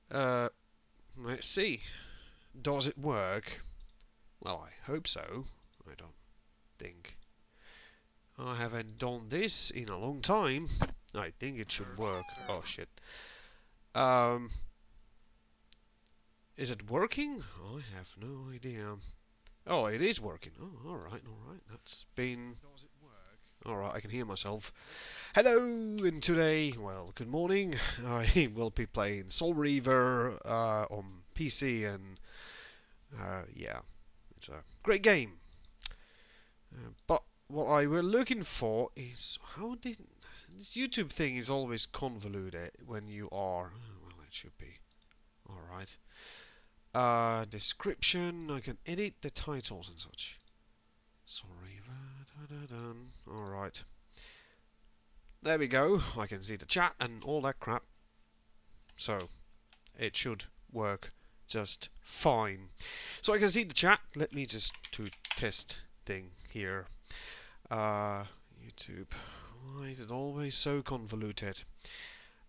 Uh, let's see. Does it work? Well, I hope so. I don't think I haven't done this in a long time. I think it should work. Oh shit. Um, is it working? I have no idea. Oh, it is working. Oh, alright, alright. That's been... Alright, I can hear myself. Hello, and today, well, good morning. I will be playing Soul Reaver on PC, and yeah, it's a great game. But what I were looking for is how did this YouTube thing is always convoluted when you are. Well, it should be all right. Description. I can edit the titles and such. Sorry. All right. There we go. I can see the chat and all that crap. So it should work just fine. So I can see the chat. Let me just do test thing here. YouTube. Why is it always so convoluted?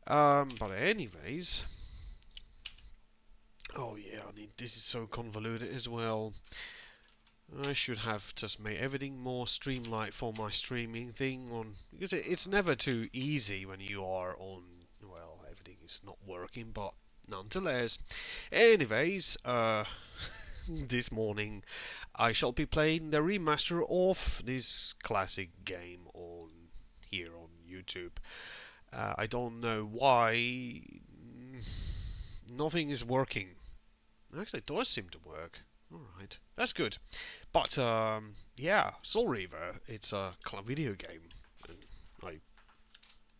But anyways. Oh yeah, I mean, this is so convoluted as well. I should have just made everything more streamlined for my streaming thing on, because it's never too easy when you are on, well, everything is not working, but nonetheless. Anyways, this morning I shall be playing the remaster of this classic game on here on YouTube. I don't know why nothing is working. Actually, it does seem to work. Alright, that's good. But, yeah, Soul Reaver, it's a kind of video game. And I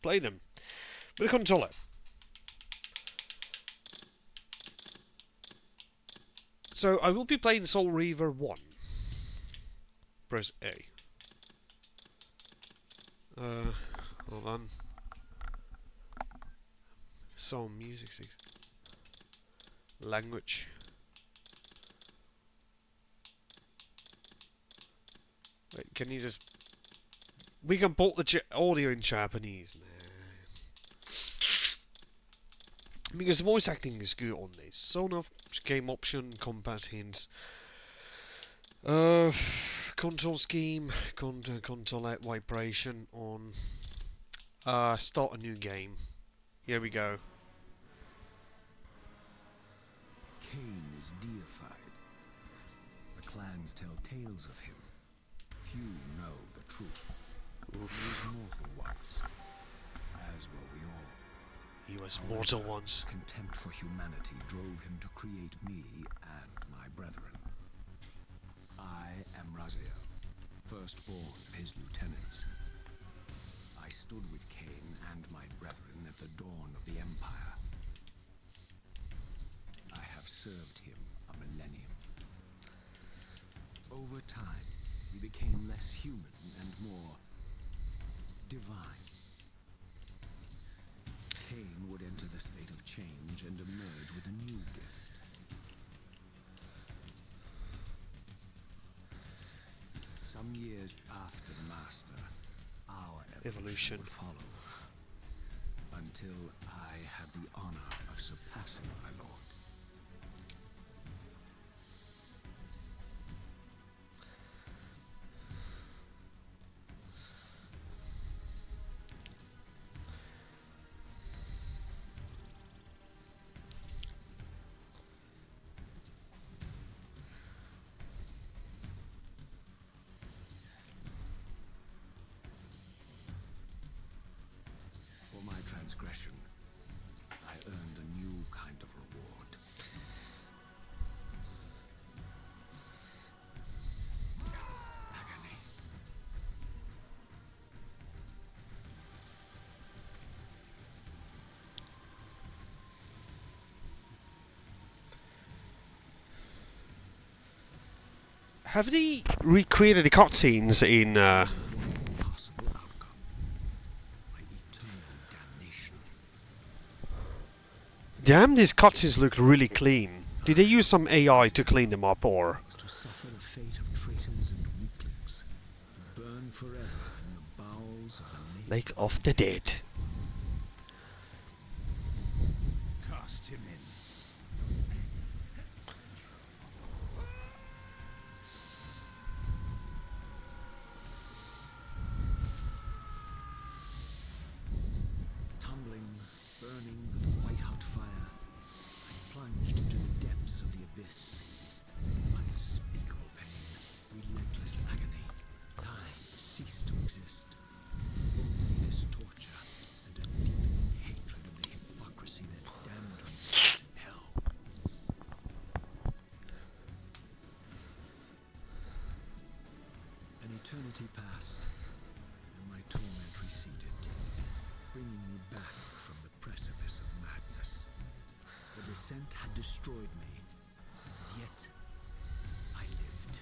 play them with a controller. So, I will be playing Soul Reaver 1. Press A. Hold on. So, music 6. Language. Wait, can you just... We can put the audio in Japanese. Nah. Because the voice acting is good on this. Zone of game option, compass hints. Control scheme, control vibration on. Start a new game. Here we go. Kain is deified. The clans tell tales of him. Few know the truth. He was mortal once, as were we all. He was mortal once. Contempt for humanity drove him to create me and my brethren. I am Raziel, firstborn of his lieutenants. I stood with Kain and my brethren at the dawn of the Empire. I have served him a millennium. Over time, he became less human and more divine. Kain would enter the state of change and emerge with a new gift. Some years after the Master, our evolution would follow, until I had the honor of surpassing my lord. For my transgression, I earned a new kind of reward. Agony. Have they recreated the cutscenes in? Possible outcome. My eternal damnation. Damn, these cutscenes look really clean. Did they use some AI to clean them up, or? To suffer the fate of traitors and weaklings, to burn forever in the bowels of the Lake of the Dead. Cast him in. eternity passed, and my torment receded, bringing me back from the precipice of madness. The descent had destroyed me, and yet I lived.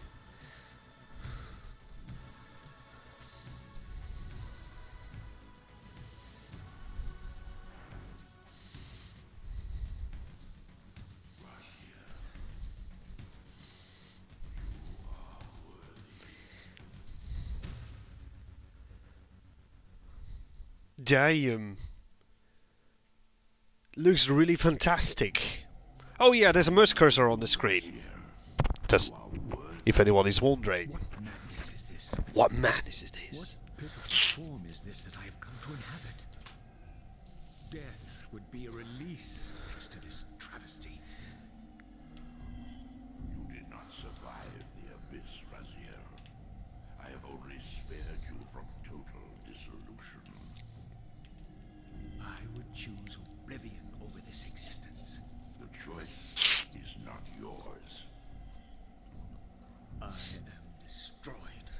Damn. Looks really fantastic. Oh yeah, there's a mouse cursor on the screen. Just if anyone is wondering. What madness is this? What madness is this? What pitiful form is this that I have come to inhabit? Death would be a release next to this travesty. You did not survive the abyss, Raziel. I have only spared you from total dissolution. I would choose oblivion over this existence. The choice is not yours. I am destroyed.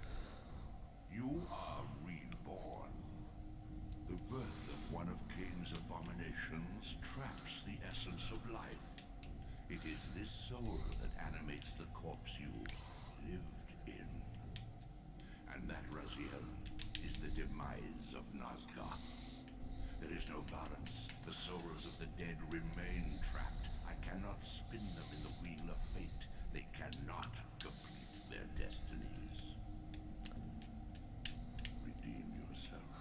You are reborn. The birth of one of Kain's abominations traps the essence of life. It is this soul that animates the corpse you lived in. And that, Raziel, is the demise of Nosgoth. There is no balance. The souls of the dead remain trapped. I cannot spin them in the wheel of fate. They cannot complete their destinies. Redeem yourself.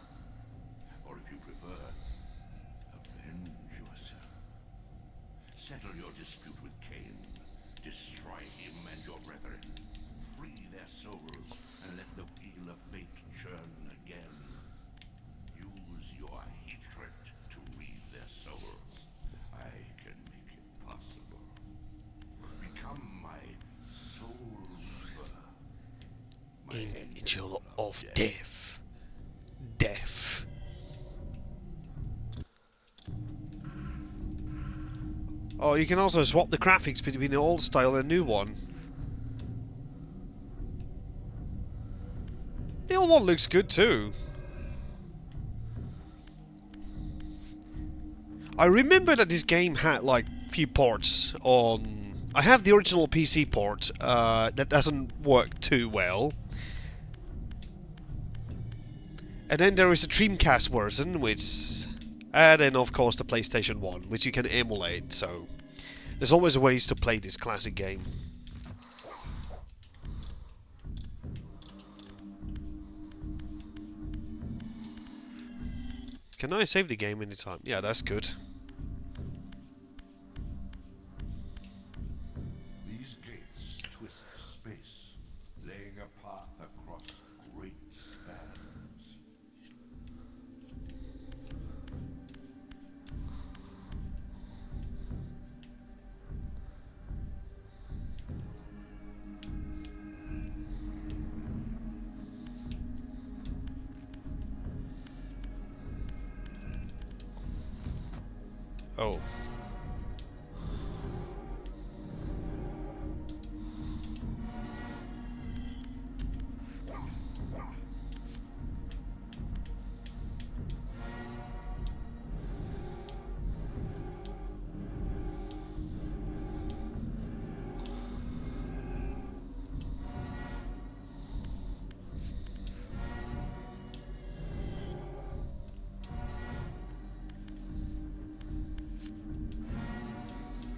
Or if you prefer, avenge yourself. Settle your dispute with Kain. Destroy him and your brethren. Free their souls and let the wheel of fate churn again. Use your hatred to read their souls. I can make it possible. Become my soul reaver. My Angel of death. Death. Oh, you can also swap the graphics between the old style and new one. The old one looks good too. I remember that this game had like few ports on. I have the original PC port that doesn't work too well. And then there is a Dreamcast version, which, and then of course the PlayStation 1, which you can emulate. So there's always ways to play this classic game. Can I save the game anytime? Yeah, that's good. These gates twist space, laying a path across great spans. Oh.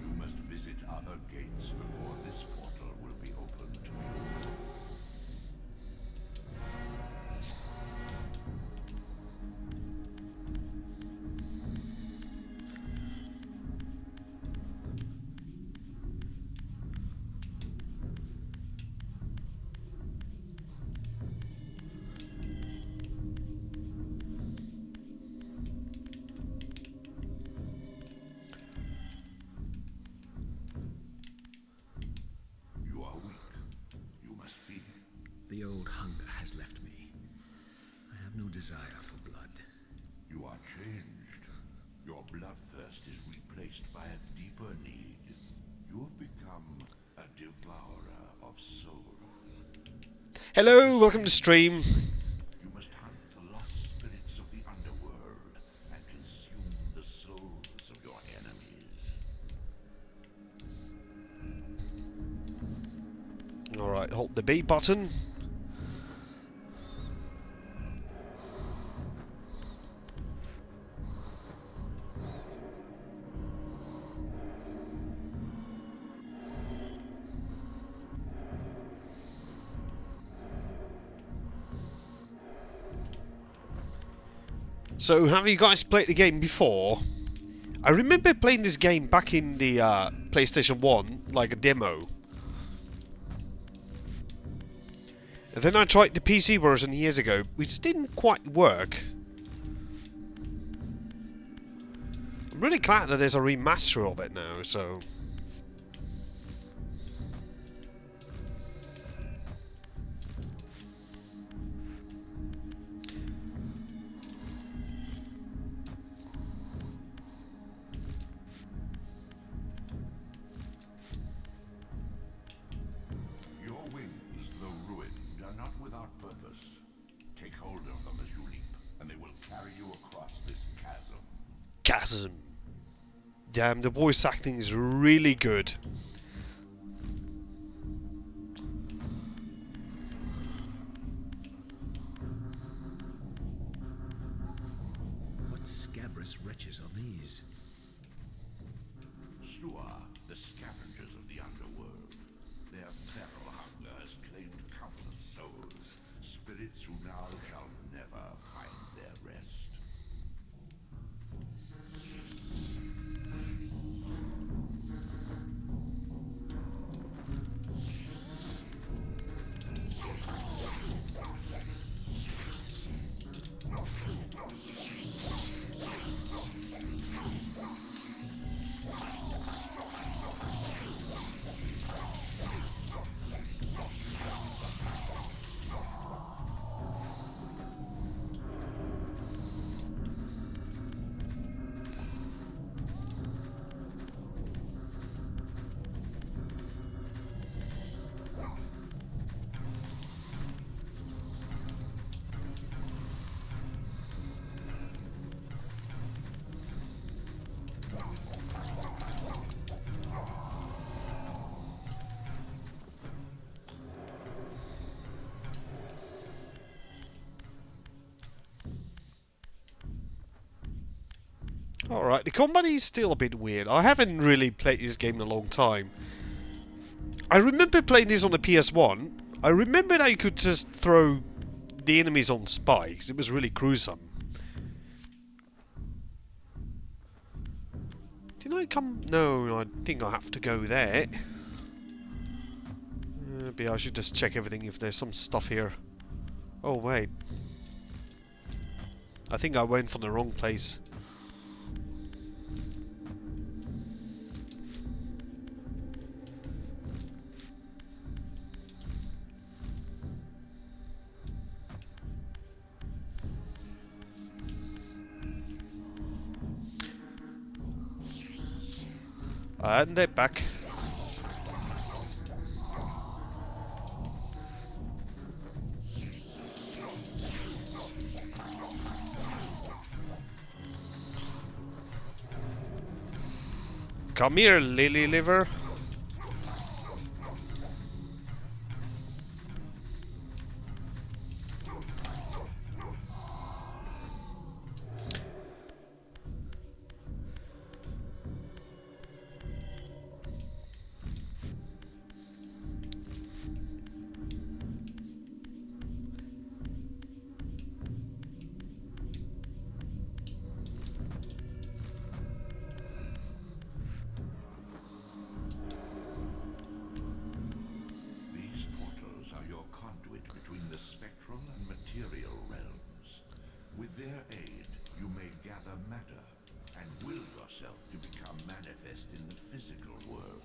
You must visit other gates before this portal will be open to you. You are weak. You must feed. The old hunger has left me. I have no desire for blood. You are changed. Your bloodthirst is replaced by a deeper need. You have become a devourer of souls. Hello, welcome to stream. You must hunt the lost spirits of the underworld and consume the souls of your enemies. Alright, hold the B button. So, have you guys played the game before? I remember playing this game back in the PlayStation 1, like a demo. And then I tried the PC version years ago, which didn't quite work. I'm really glad that there's a remaster of it now, so... Your wings, though ruined, are not without purpose. Take hold of them as you leap, and they will carry you across this chasm. Chasm. Damn, the voice acting is really good. What scabrous wretches are these? Stua, the scavengers of the underworld. Their feral hunger has claimed countless souls, spirits who now shall never find their rest. Alright, the combat is still a bit weird. I haven't really played this game in a long time. I remember playing this on the PS1. I remember that you could just throw the enemies on spikes. It was really gruesome. Did I come... No, I think I have to go there. Maybe I should just check everything if there's some stuff here. Oh, wait. I think I went from the wrong place. And they're back. Come here, lily liver. These portals are your conduit between the spectral and material realms. With their aid, you may gather matter and will yourself to become manifest in the physical world.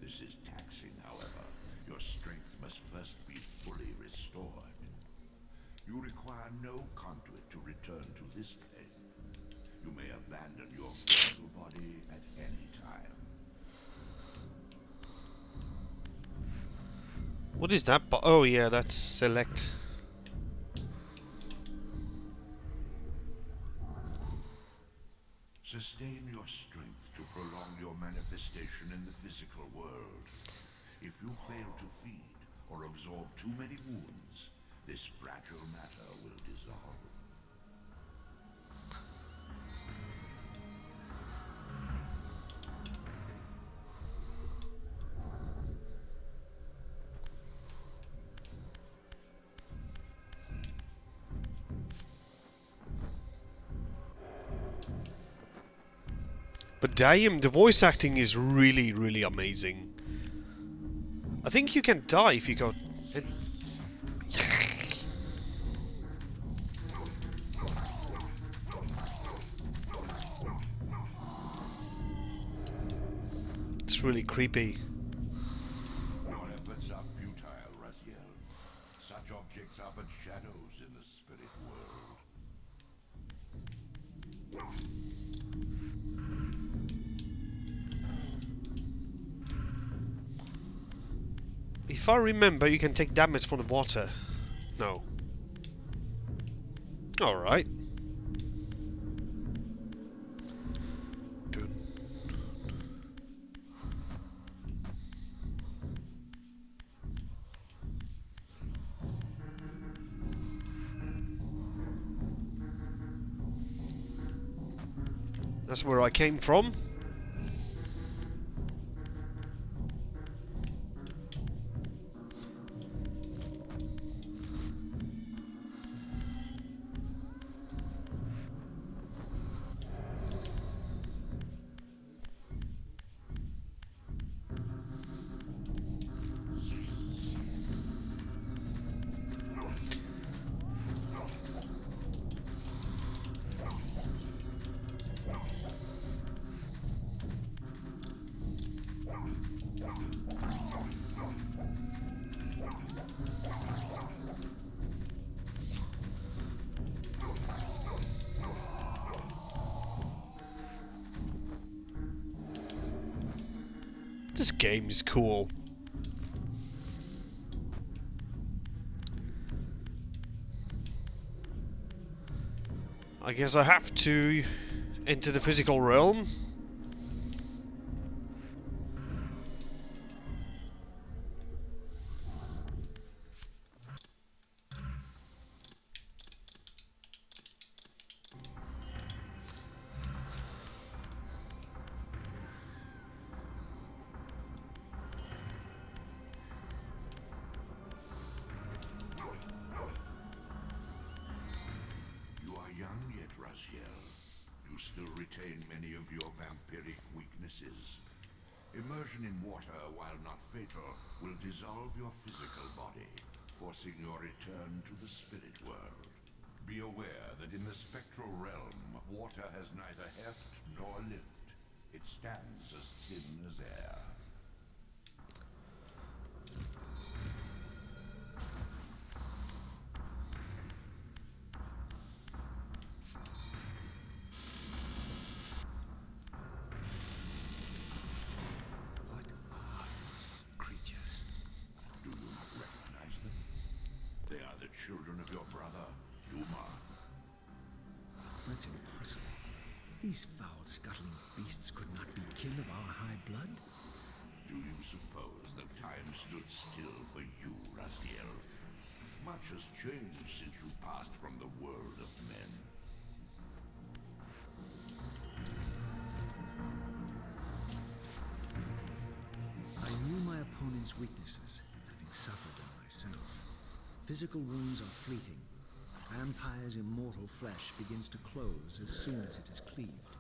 This is taxing, however. Your strength must first be fully restored. You require no conduit to return to this plane. You may abandon your physical body at any time. What is that? Oh yeah, that's select. Sustain your strength to prolong your manifestation in the physical world. If you fail to feed or absorb too many wounds, this fragile matter will dissolve. But damn, the voice acting is really, really amazing. I think you can die if you go... It's really creepy. Your efforts are futile, Raziel. Such objects are but shadows in the spirit world. If I remember, you can take damage from the water. No. Alright. That's where I came from. This game is cool. I guess I have to enter the physical realm. You still retain many of your vampiric weaknesses. Immersion in water, while not fatal, will dissolve your physical body, forcing your return to the spirit world. Be aware that in the spectral realm, water has neither heft nor lift. It stands as thin as air. Children of your brother, Duma. That's impossible. These foul, scuttling beasts could not be kin of our high blood. Do you suppose that time stood still for you, Raziel? Much has changed since you passed from the world of men. I knew my opponent's weaknesses, having suffered them myself. Physical wounds are fleeting. Vampire's immortal flesh begins to close as soon as it is cleaved.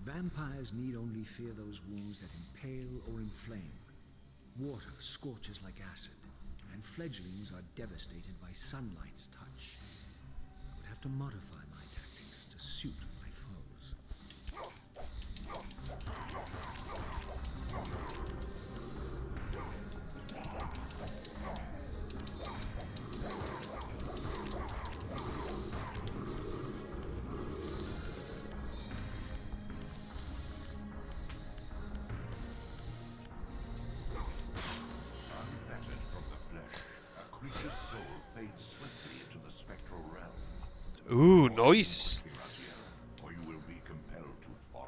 Vampires need only fear those wounds that impale or inflame. Water scorches like acid, and fledglings are devastated by sunlight's touch. I would have to modify my tactics to suit my foes. Ooh, nice. Or you will be compelled to follow.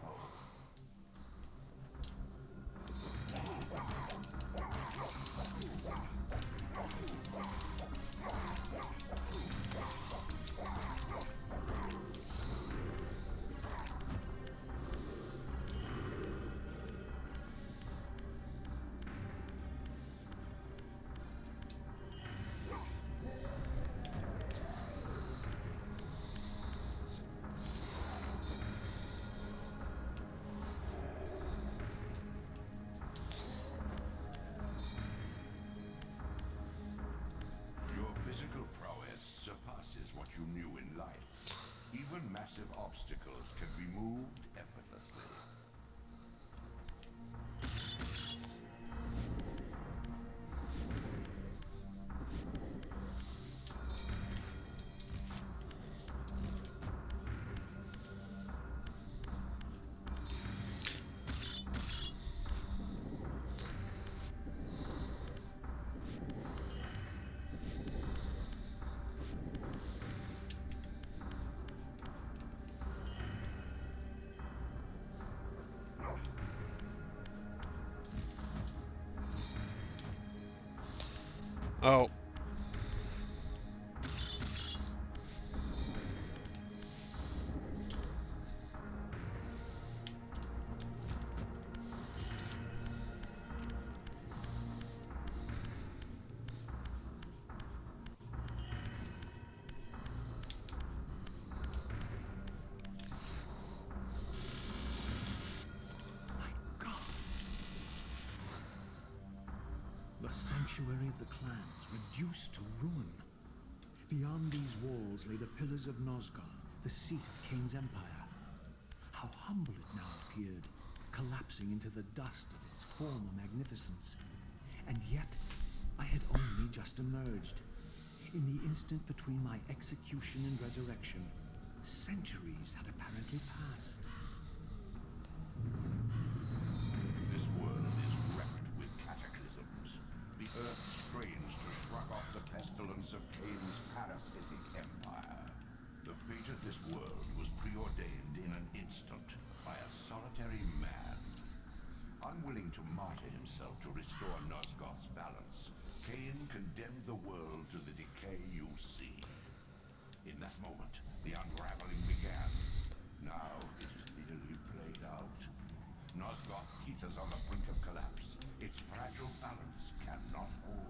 Your physical prowess surpasses what you knew in life. Even massive obstacles can be moved effortlessly. Oh. The sanctuary of the clans reduced to ruin. Beyond these walls lay the pillars of Nosgoth, the seat of Kain's empire. How humble it now appeared, collapsing into the dust of its former magnificence. And yet, I had only just emerged. In the instant between my execution and resurrection, centuries had apparently passed. This world is wrecked with cataclysms. The earth strains to shrug off the pestilence of Kain's parasitic empire. The fate of this world was preordained in an instant by a solitary man. Unwilling to martyr himself to restore Nosgoth's balance, Kain condemned the world to the decay you see. In that moment, the unraveling began. Now it is nearly played out. Nosgoth teeters on the brink of collapse. Its fragile balance cannot hold.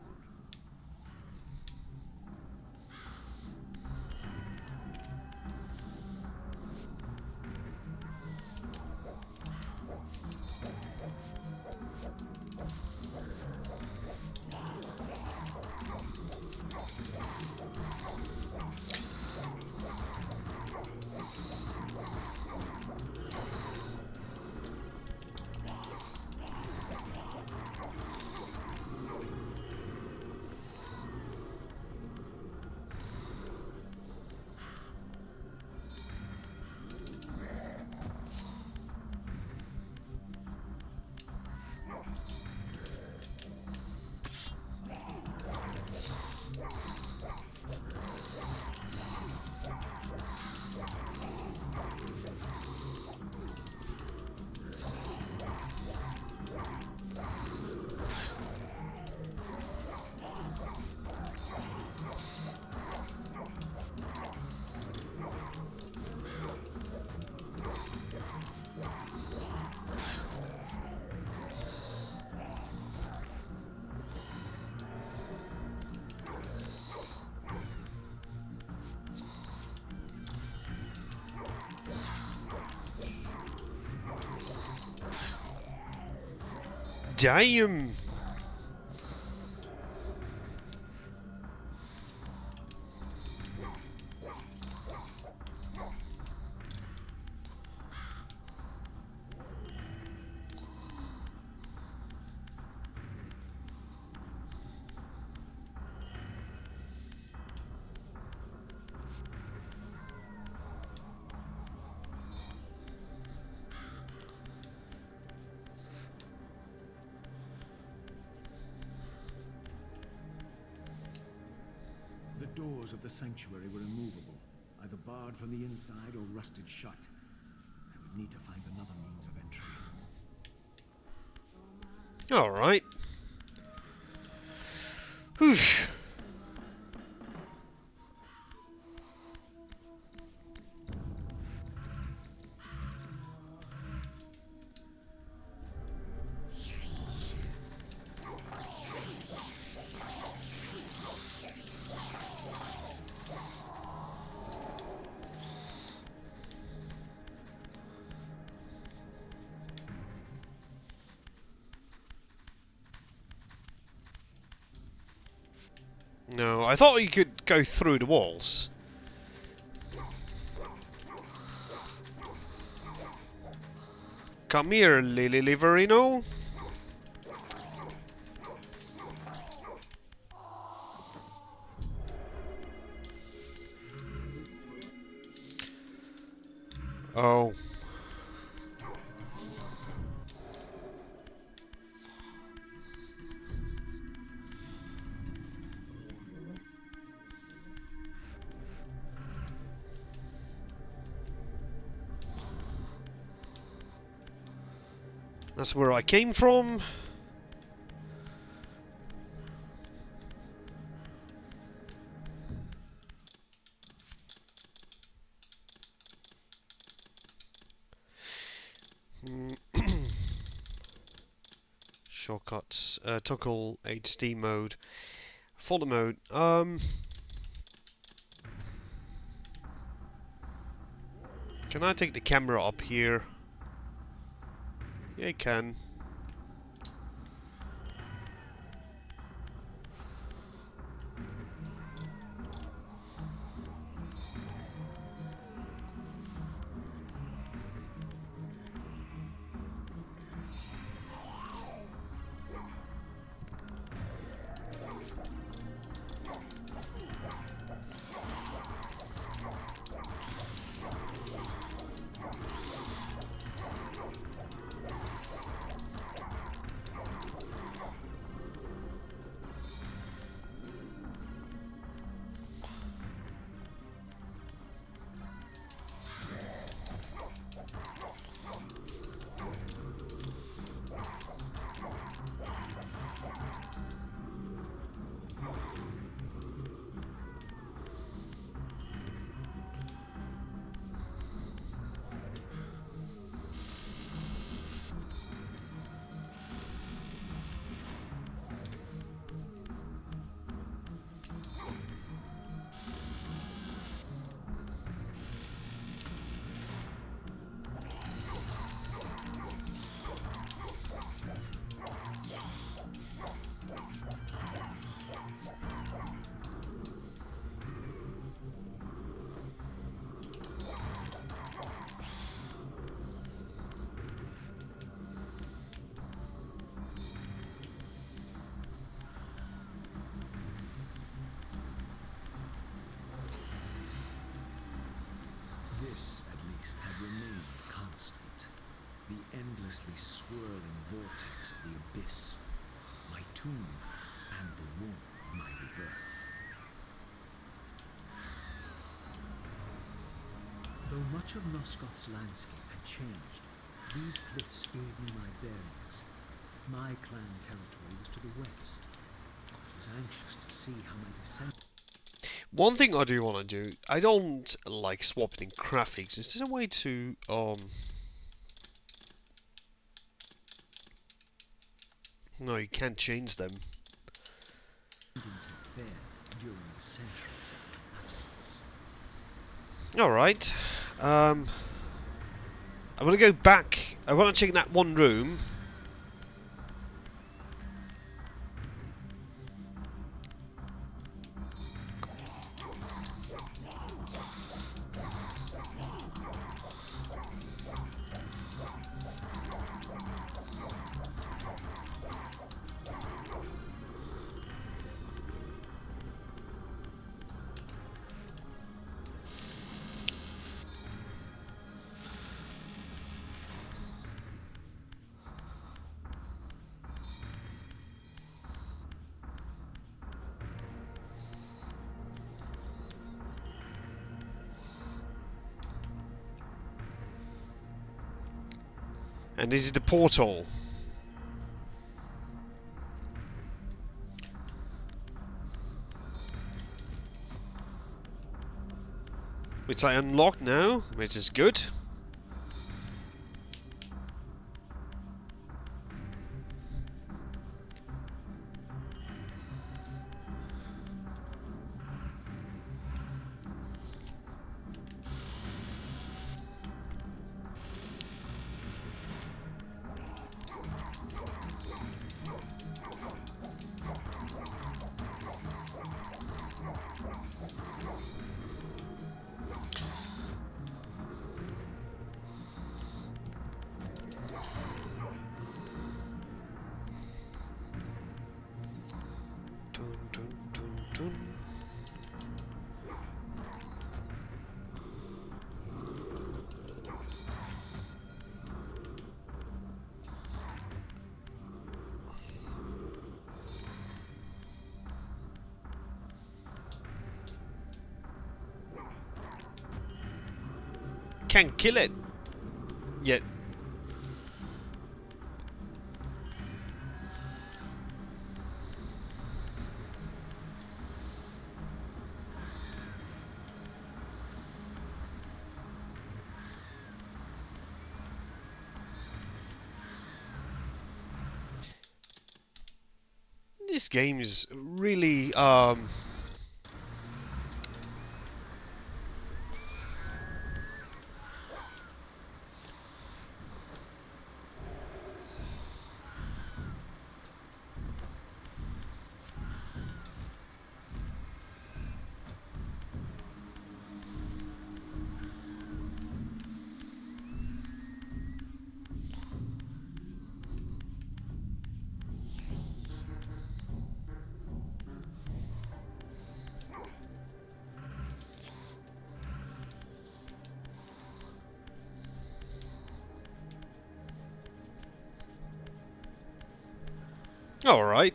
Damn! The doors of the sanctuary were immovable, either barred from the inside or rusted shut. I would need to find another means of entry. Alright. Whew. No, I thought you could go through the walls. Come here, Lily Liverino. Oh. That's where I came from. Shortcuts. Toggle HD mode. Folder mode. Can I take the camera up here? Yeah, I can. This, at least, had remained constant. The endlessly swirling vortex of the abyss. My tomb and the womb of my rebirth. Though much of Nosgoth's landscape had changed, these cliffs gave me my bearings. My clan territory was to the west. I was anxious to see how my descendants... One thing I do want to do, I don't like swapping graphics. Is there a way to no, you can't change them. had fared during the centuries of my absence. Alright. I want to go back. I want to check that one room. And this is the portal. Which I unlocked now, which is good. Dun, dun, dun, dun. Can't kill it yet. This game is really all right.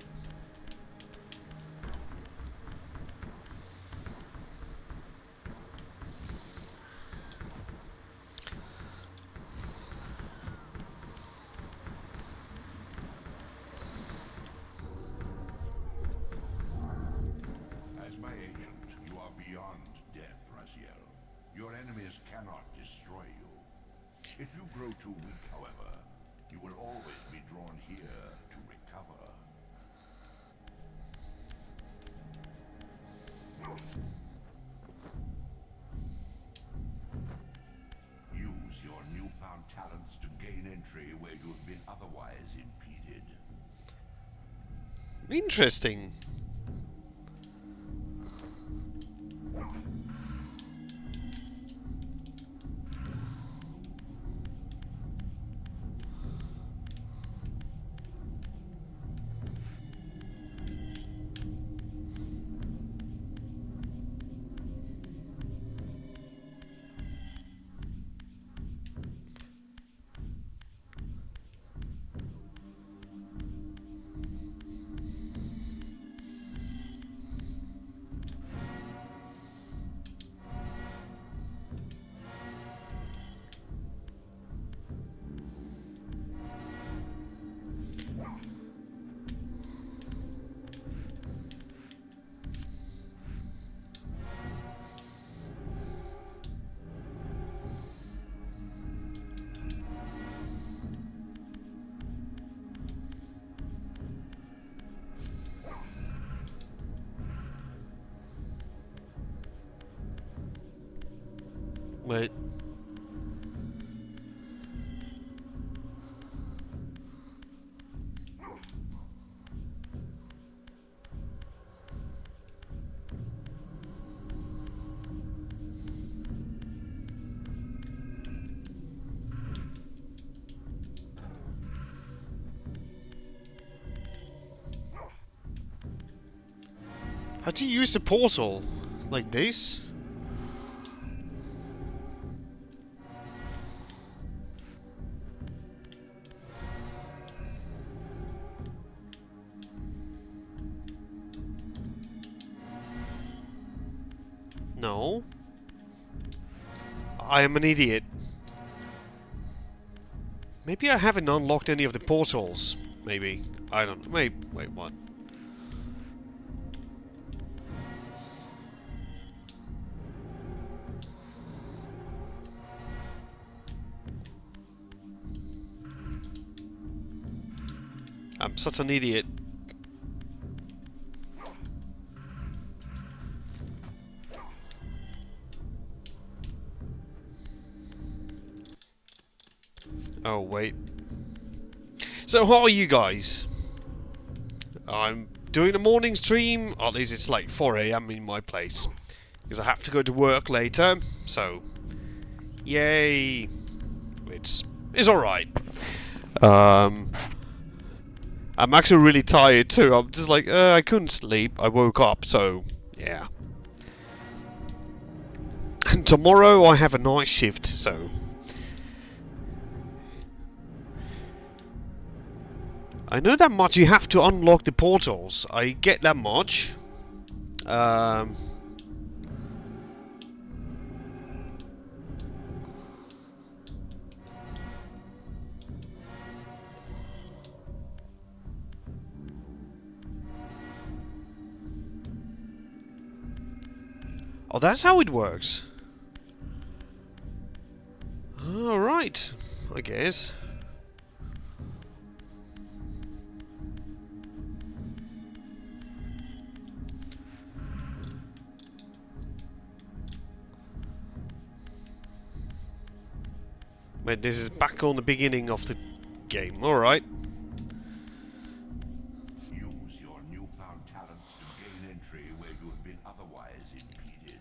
As my agent, you are beyond death, Raziel. Your enemies cannot destroy you. If you grow too weak, however, you will always be drawn here to recover. Use your newfound talents to gain entry where you've been otherwise impeded. Interesting. Wait. How do you use the portal? Like this? No. I am an idiot. Maybe I haven't unlocked any of the portals. Maybe. I don't know. Wait, what? I'm such an idiot. Oh, wait. So, how are you guys? I'm doing a morning stream. At least it's like 4 AM in my place. Because I have to go to work later. So, yay. It's alright. I'm actually really tired too. I'm just like, I couldn't sleep. I woke up, so yeah. And tomorrow I have a night shift, so I know that much. You have to unlock the portals. I get that much. Oh, that's how it works. Alright, I guess. Wait, this is back on the beginning of the game. Alright. Use your newfound talents to gain entry where you have been otherwise impeded.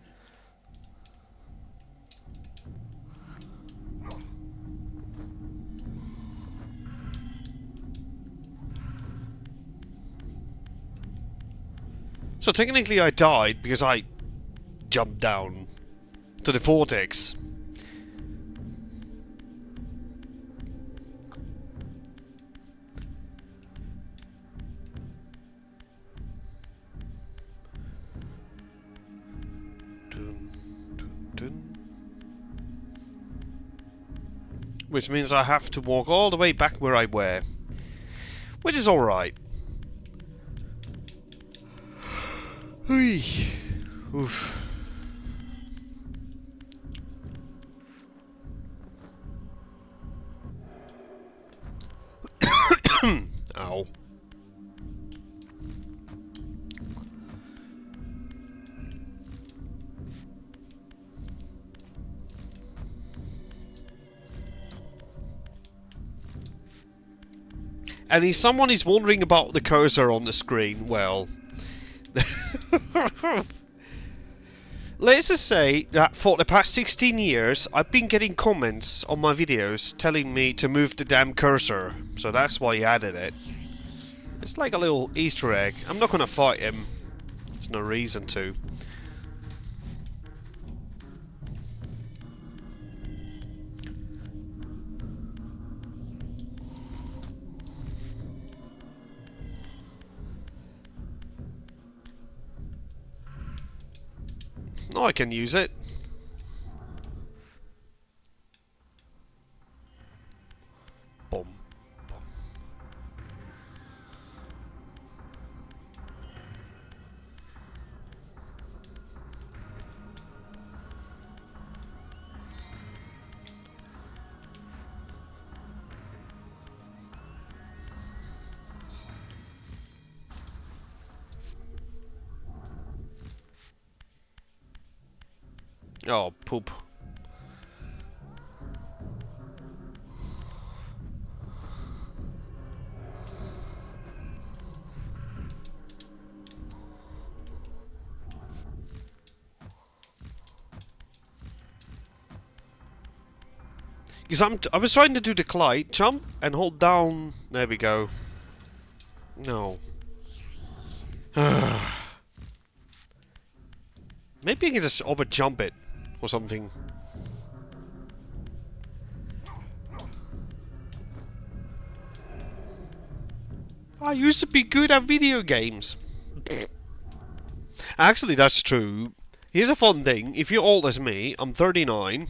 So technically I died because I jumped down to the vortex. Which means I have to walk all the way back where I were. Which is alright. Oof. Ow. And if someone is wondering about the cursor on the screen, well... let's just say that for the past 16 years, I've been getting comments on my videos telling me to move the damn cursor. So that's why he added it. It's like a little Easter egg. I'm not gonna fight him. There's no reason to. No, I can use it. Boom. Boom. Oh, poop. Because I was trying to do the glide, jump, and hold down. There we go. No. Maybe I can just over jump it or something. I used to be good at video games. Actually, that's true. Here's a fun thing. If you're old as me, I'm 39.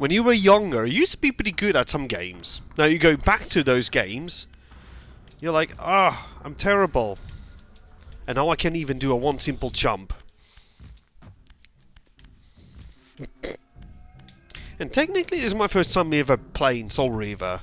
when you were younger, you used to be pretty good at some games. Now you go back to those games, you're like, ah, I'm terrible. And now I can't even do a one simple jump. And technically, this is my first time ever playing Soul Reaver.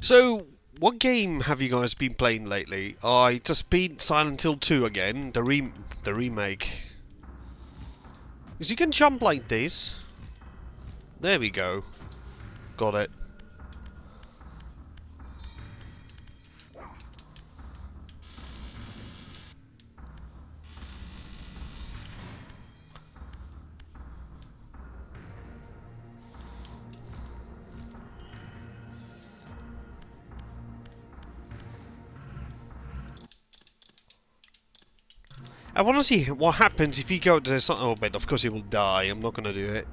So, what game have you guys been playing lately? I just beat Silent Hill 2 again, the remake. Because you can jump like this. There we go. Got it. I want to see what happens if you go to the... Oh, but of course he will die. I'm not going to do it.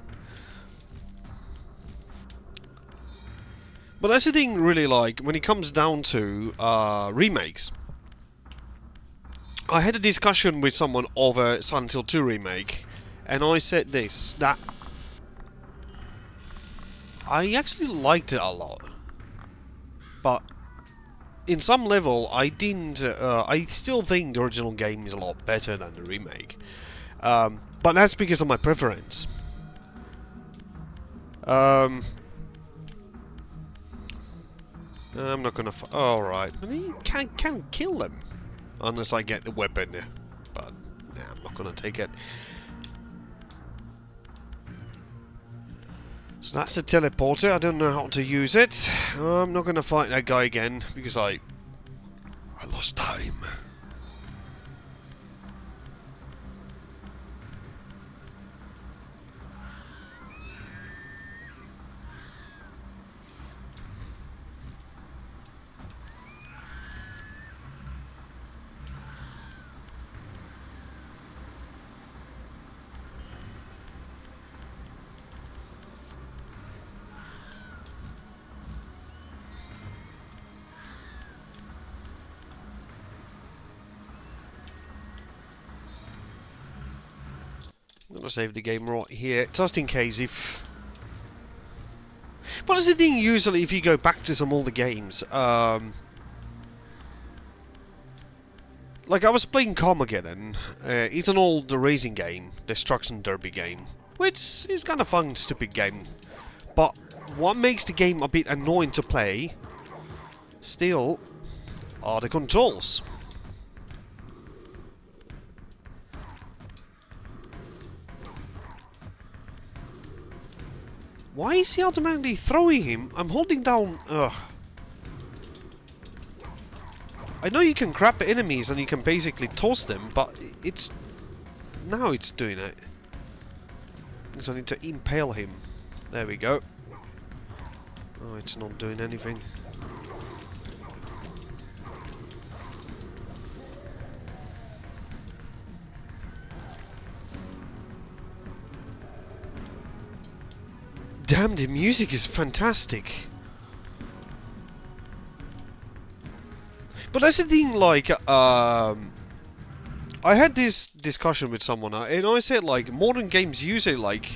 But that's the thing, really, like, when it comes down to remakes. I had a discussion with someone over Silent Hill 2 remake, and I said this, that I actually liked it a lot. But in some level, I didn't. I still think the original game is a lot better than the remake, but that's because of my preference. I'm not gonna. All right, but he can't kill them unless I get the weapon. But nah, I'm not gonna take it. So that's the teleporter. I don't know how to use it. I'm not gonna fight that guy again because I lost time. I'm gonna save the game right here, just in case if... What is the thing usually if you go back to some older games? Like I was playing Carmageddon. It's an old racing game, destruction derby game, which is kind of fun, stupid game. But what makes the game a bit annoying to play, still, are the controls. Why is he automatically throwing him? I'm holding down... Ugh. I know you can grab enemies and you can basically toss them, but it's... Now it's doing it. Because I need to impale him. There we go. Oh, it's not doing anything. Damn, the music is fantastic. But that's the thing, like, I had this discussion with someone, and I said, like, modern games usually, like,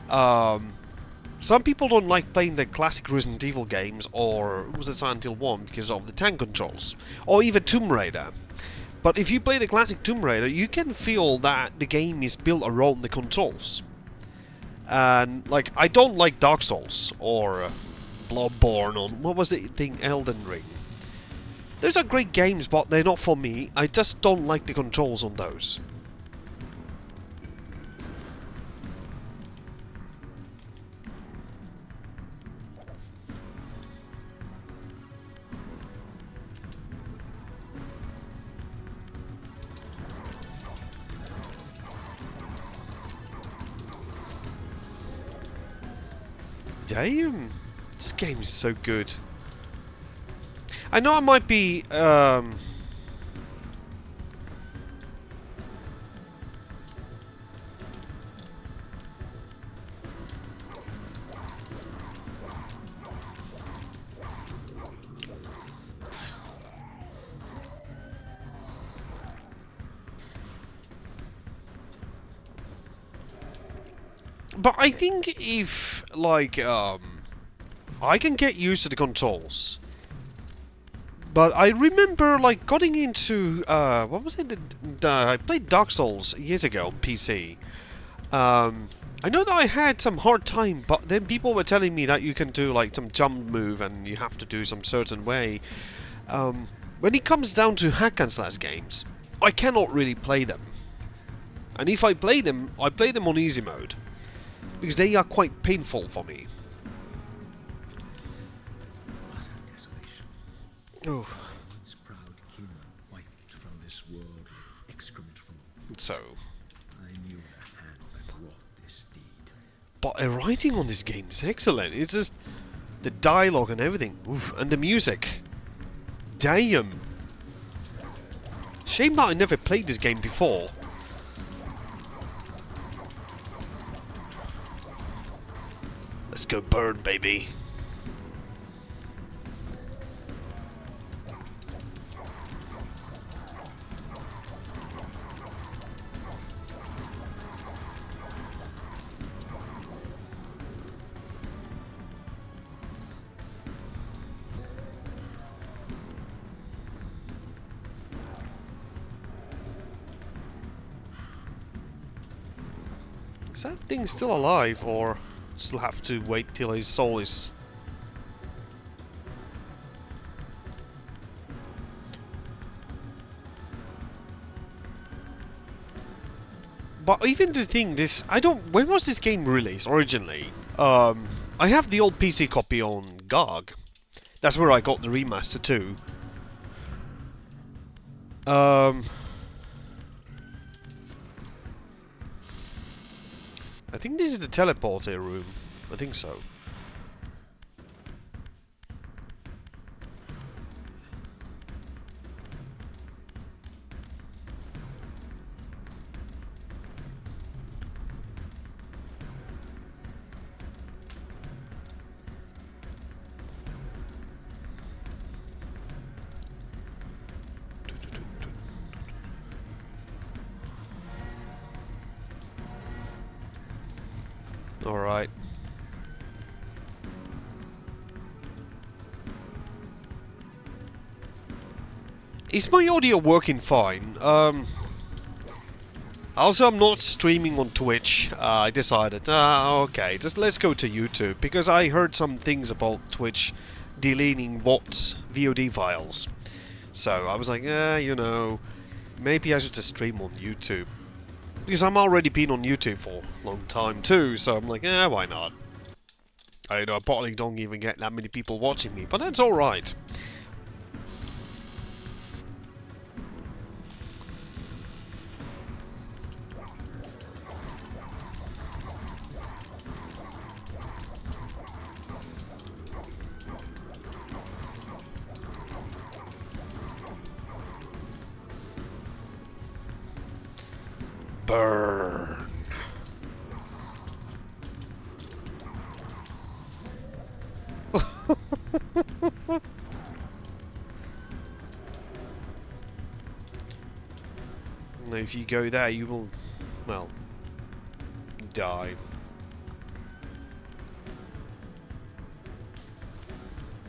some people don't like playing the classic Resident Evil games, or was it Silent Hill 1, because of the tank controls, or even Tomb Raider. But if you play the classic Tomb Raider, you can feel that the game is built around the controls. And, like, I don't like Dark Souls, or Bloodborne, or what was the thing, Elden Ring. Those are great games, but they're not for me. I just don't like the controls on those. Damn, this game is so good. I know I might be, But I think if, like, I can get used to the controls. But I remember, like, getting into, what was it? I played Dark Souls years ago on PC. I know that I had some hard time, but then people were telling me that you can do, like, some jump move and you have to do some certain way. When it comes down to hack and slash games, I cannot really play them. And if I play them on easy mode. Because they are quite painful for me. Utter desolation. Oh. Once proud kin wiped from this world with excrement from So. I knew the hand that wrought this deed. But the writing on this game is excellent. It's just the dialogue and everything. Oof. And the music. Damn. Shame that I never played this game before. Let's go burn, baby. Is that thing still alive, or still have to wait till his soul is... But even the thing, when was this game released originally? I have the old PC copy on GOG. That's where I got the remaster too. I think this is the teleporter room. I think so. Alright. Is my audio working fine? Also, I'm not streaming on Twitch. I decided, okay, just let's go to YouTube, because I heard some things about Twitch deleting VOD files. So I was like, you know, maybe I should just stream on YouTube. Because I'm already been on YouTube for a long time too, so I'm like, why not? I know I probably don't even get that many people watching me, but that's alright. Burn. Now, if you go there, you will, well, die.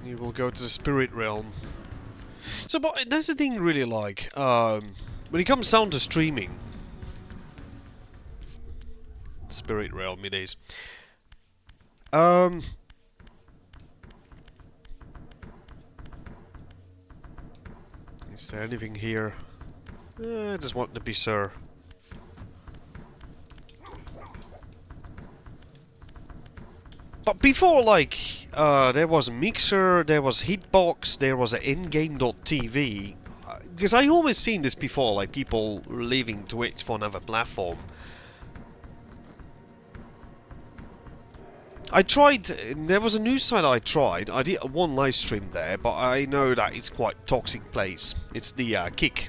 You will go to the spirit realm. So, but that's the thing, really, like, when it comes down to streaming, spirit realm it is. Is there anything here? I just want to be sure. But before, like, there was a mixer, there was hitbox, there was an endgame.tv. Because I always seen this before, like people leaving Twitch for another platform. I tried, there was a news site I tried. I did one live stream there, but I know that it's quite toxic place. It's the Kick.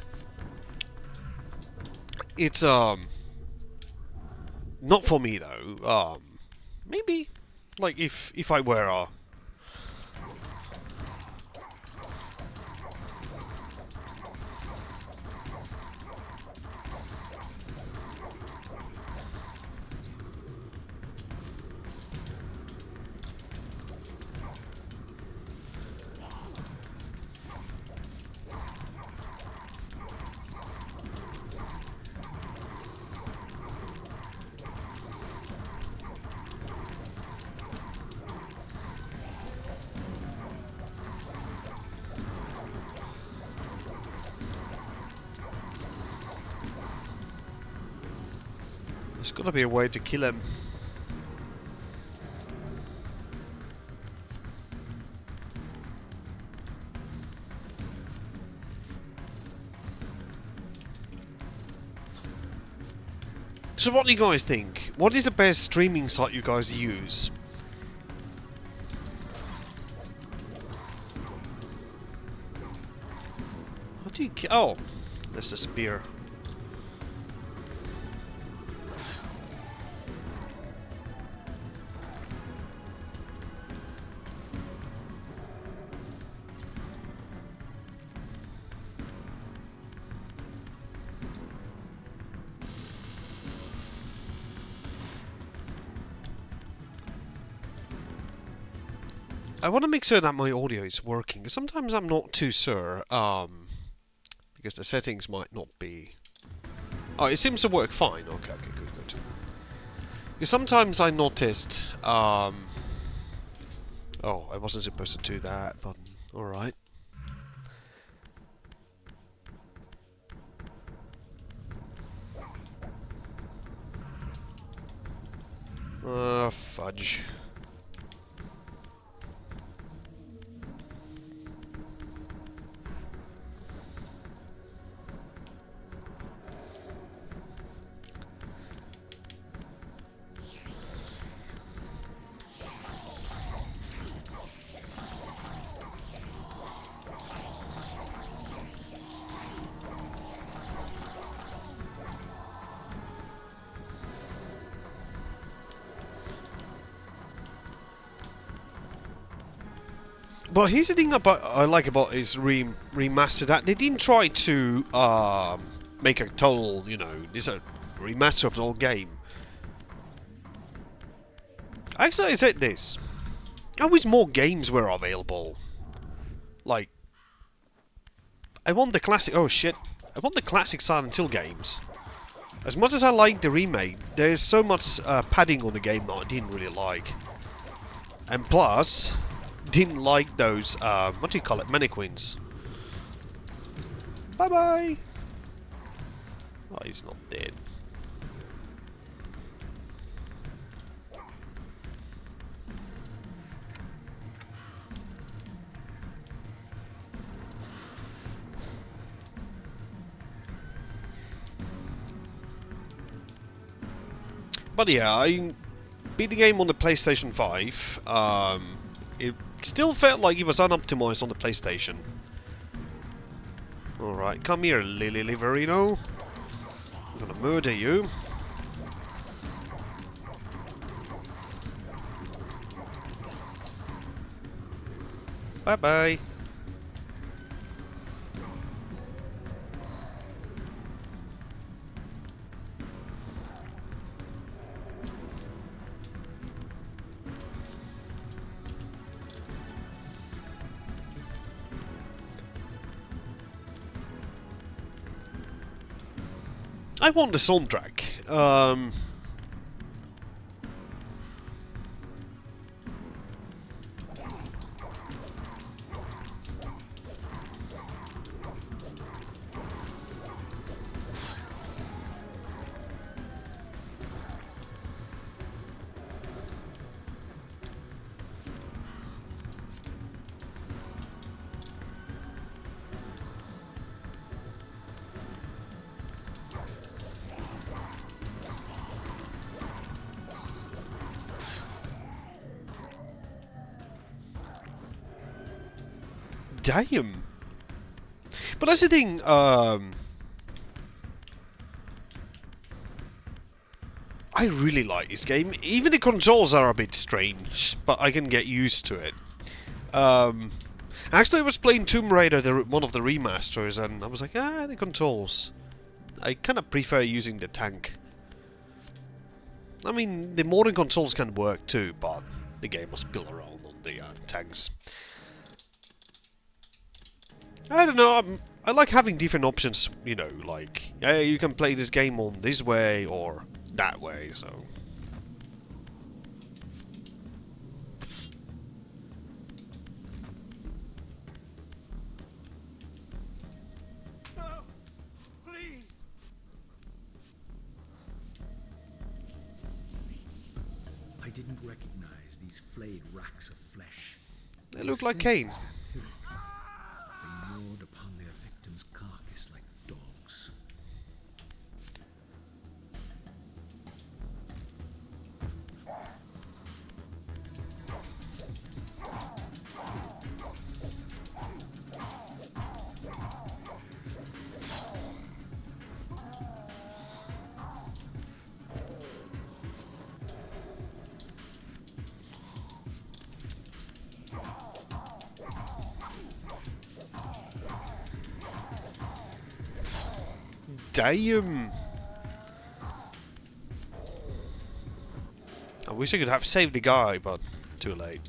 It's not for me though. Maybe like if I were There's gotta be a way to kill him. So what do you guys think? What is the best streaming site you guys use? How do you oh, that's the spear. I want to make sure that my audio is working, because sometimes I'm not too sure, because the settings might not be... Oh, it seems to work fine. Okay, good. Because sometimes I noticed, oh, I wasn't supposed to do that, but alright. Fudge. But here's the thing about I like about his remaster, that they didn't try to make a total, you know, this a remaster of the whole game. Actually, I said this. I wish more games were available. Like, I want the classic. Oh shit! I want the classic Silent Hill games. As much as I like the remake, there's so much padding on the game that I didn't really like. And plus, didn't like those, what do you call it, mannequins. Bye bye! Oh, he's not dead. But yeah, I beat the game on the PlayStation 5. It still felt like it was unoptimized on the PlayStation. Alright, come here, Lily Liverino. I'm gonna murder you. Bye bye. I want the soundtrack. Damn. But that's the thing, I really like this game. Even the controls are a bit strange, but I can get used to it. Actually, I was playing Tomb Raider, one of the remasters, and I was like, the controls. I kind of prefer using the tank. I mean, the modern controls can work too, but the game was built around on the tanks. I don't know, I like having different options, you know, like, yeah, you can play this game on this way or that way, so... didn't recognize these flayed racks of flesh. They look like Kain. They gnawed upon their victim's carcass like dogs. Damn! I wish I could have saved the guy, but too late.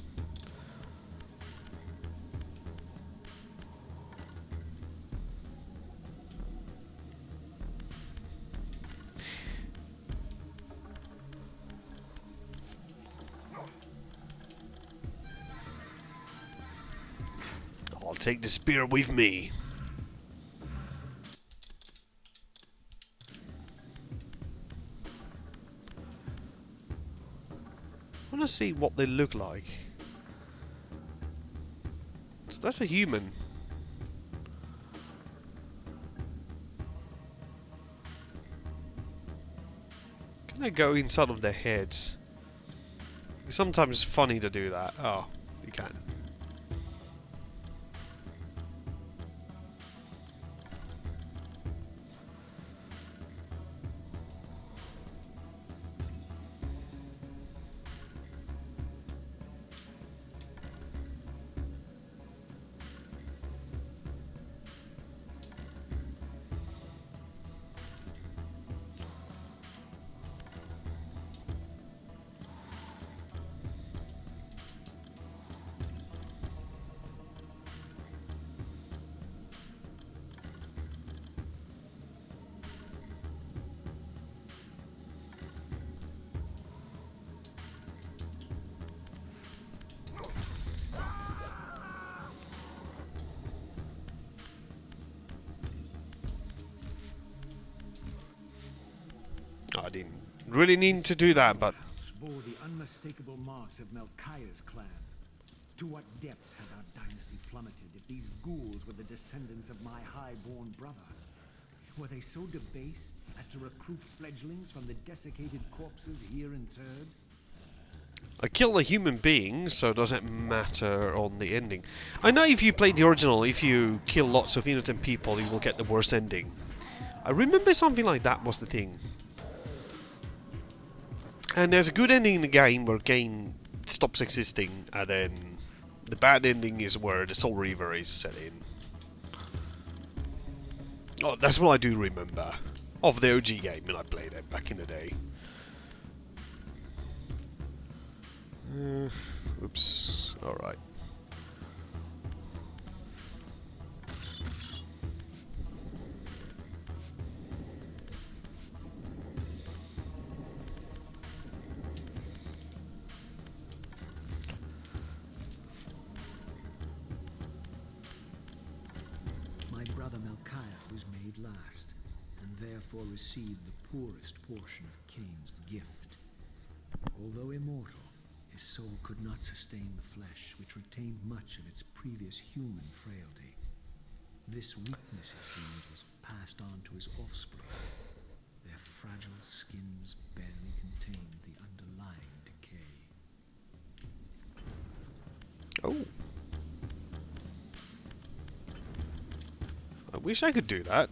I'll take the spear with me. I want to see what they look like. So that's a human. Can I go inside of their heads? It's sometimes funny to do that. Oh, you can. I didn't really need to do that, but bore the unmistakable marks of Melchiah's clan. To what depths had our dynasty plummeted if these ghouls were the descendants of my high-born brother? Were they so debased as to recruit fledglings from the desiccated corpses here interred? I killed a human being, so it doesn't matter on the ending. I know if you play the original, if you kill lots of innocent people, you will get the worst ending. I remember something like that was the thing. And there's a good ending in the game where Kain stops existing, and then the bad ending is where the Soul Reaver is set in. Oh, that's what I do remember of the OG game when I played it back in the day. Oops. Alright. My brother Melchiah was made last, and therefore received the poorest portion of Kain's gift. Although immortal, his soul could not sustain the flesh, which retained much of its previous human frailty. This weakness, it seemed, was passed on to his offspring. Their fragile skins barely contained the underlying decay. Oh. I wish I could do that.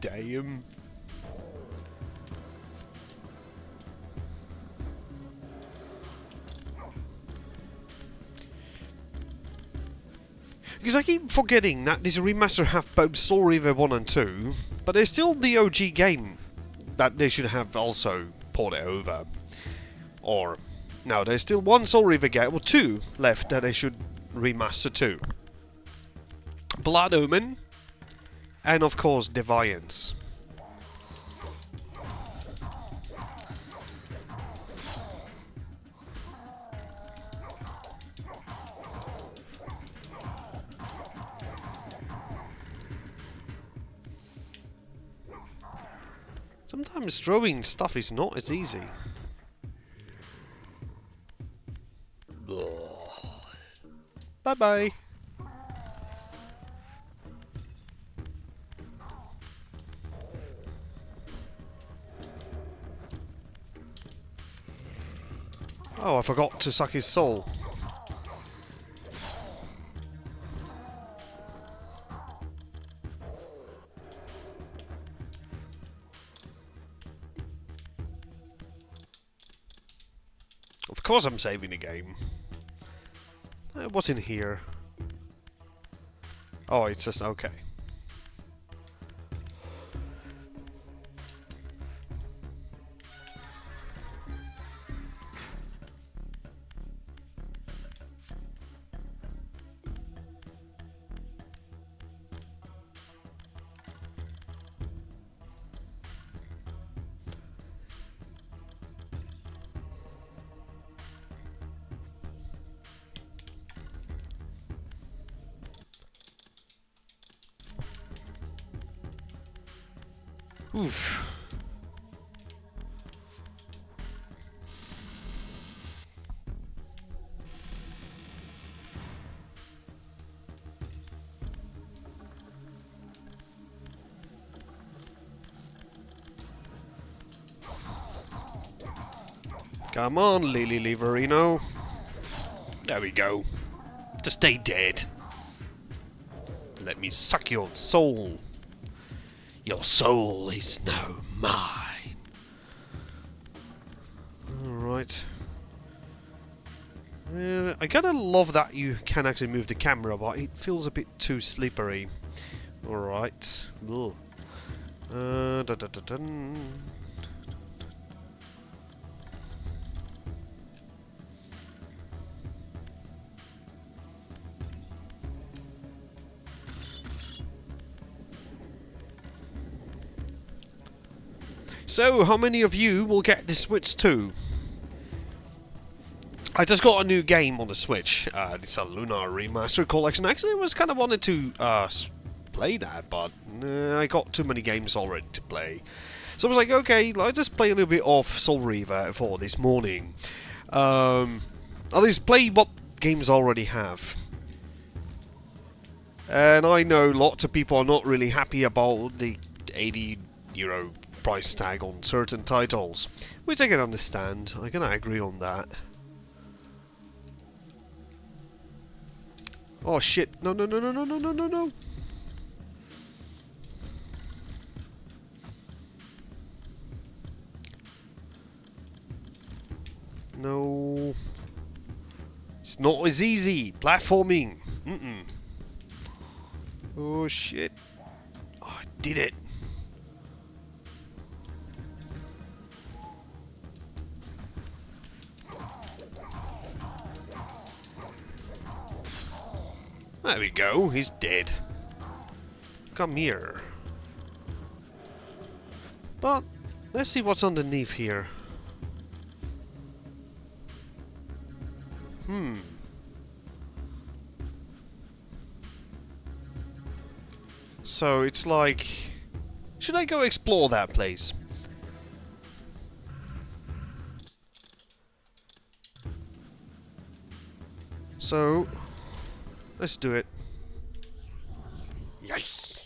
Damn. Because I keep forgetting that this remaster have both Soul Reaver 1 and 2, but there's still the OG game that they should have also ported over. Or, no, there's still one Soul Reaver game, or two left that they should remaster too. Blood Omen, and of course Defiance. Sometimes throwing stuff is not as easy. Bye bye. Oh, I forgot to suck his soul. Of course I'm saving the game. What's in here? Oh, it's just okay. Oof. Come on, Lily Liverino. There we go. Just stay dead. Let me suck your soul. Your soul is now mine. Alright. I kinda love that you can actually move the camera, but it feels a bit too slippery. Alright. So, how many of you will get the Switch 2? I just got a new game on the Switch. It's a Lunar Remaster collection. Actually, I was kind of wanted to play that, but I got too many games already to play. So I was like, okay, let's just play a little bit of Soul Reaver for this morning. At least play what games I already have. And I know lots of people are not really happy about the €80 price tag on certain titles, which I can understand. I can agree on that. Oh shit! No! No, it's not as easy. Platforming. Oh shit! Oh, I did it. There we go, he's dead. Come here. But, let's see what's underneath here. So, it's like... Should I go explore that place? So... Let's do it. Yes.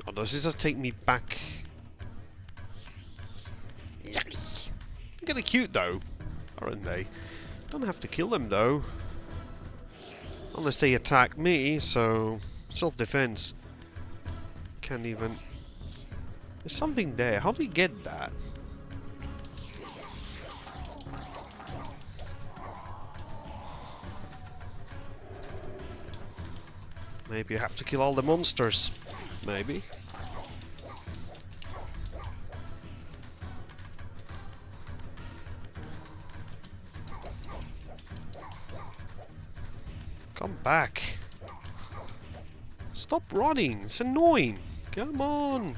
Oh, does this just take me back? Yes. They're kinda cute though, aren't they? Don't have to kill them though. Unless they attack me, so... Self-defense. Can't even... There's something there. How do we get that? Maybe you have to kill all the monsters. Maybe. Come back. Stop running. It's annoying. Come on.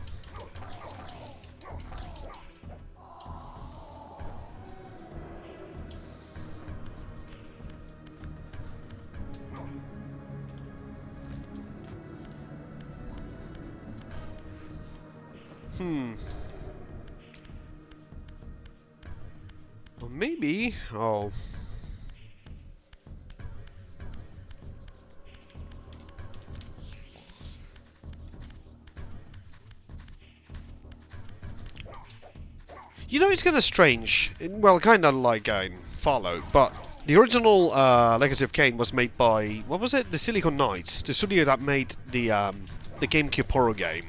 Well, maybe. Oh. You know, it's kind of strange. Well, kind of like Fallout, but the original Legacy of Kain was made by, what was it? The Silicon Knights, the studio that made the GameCube horror game.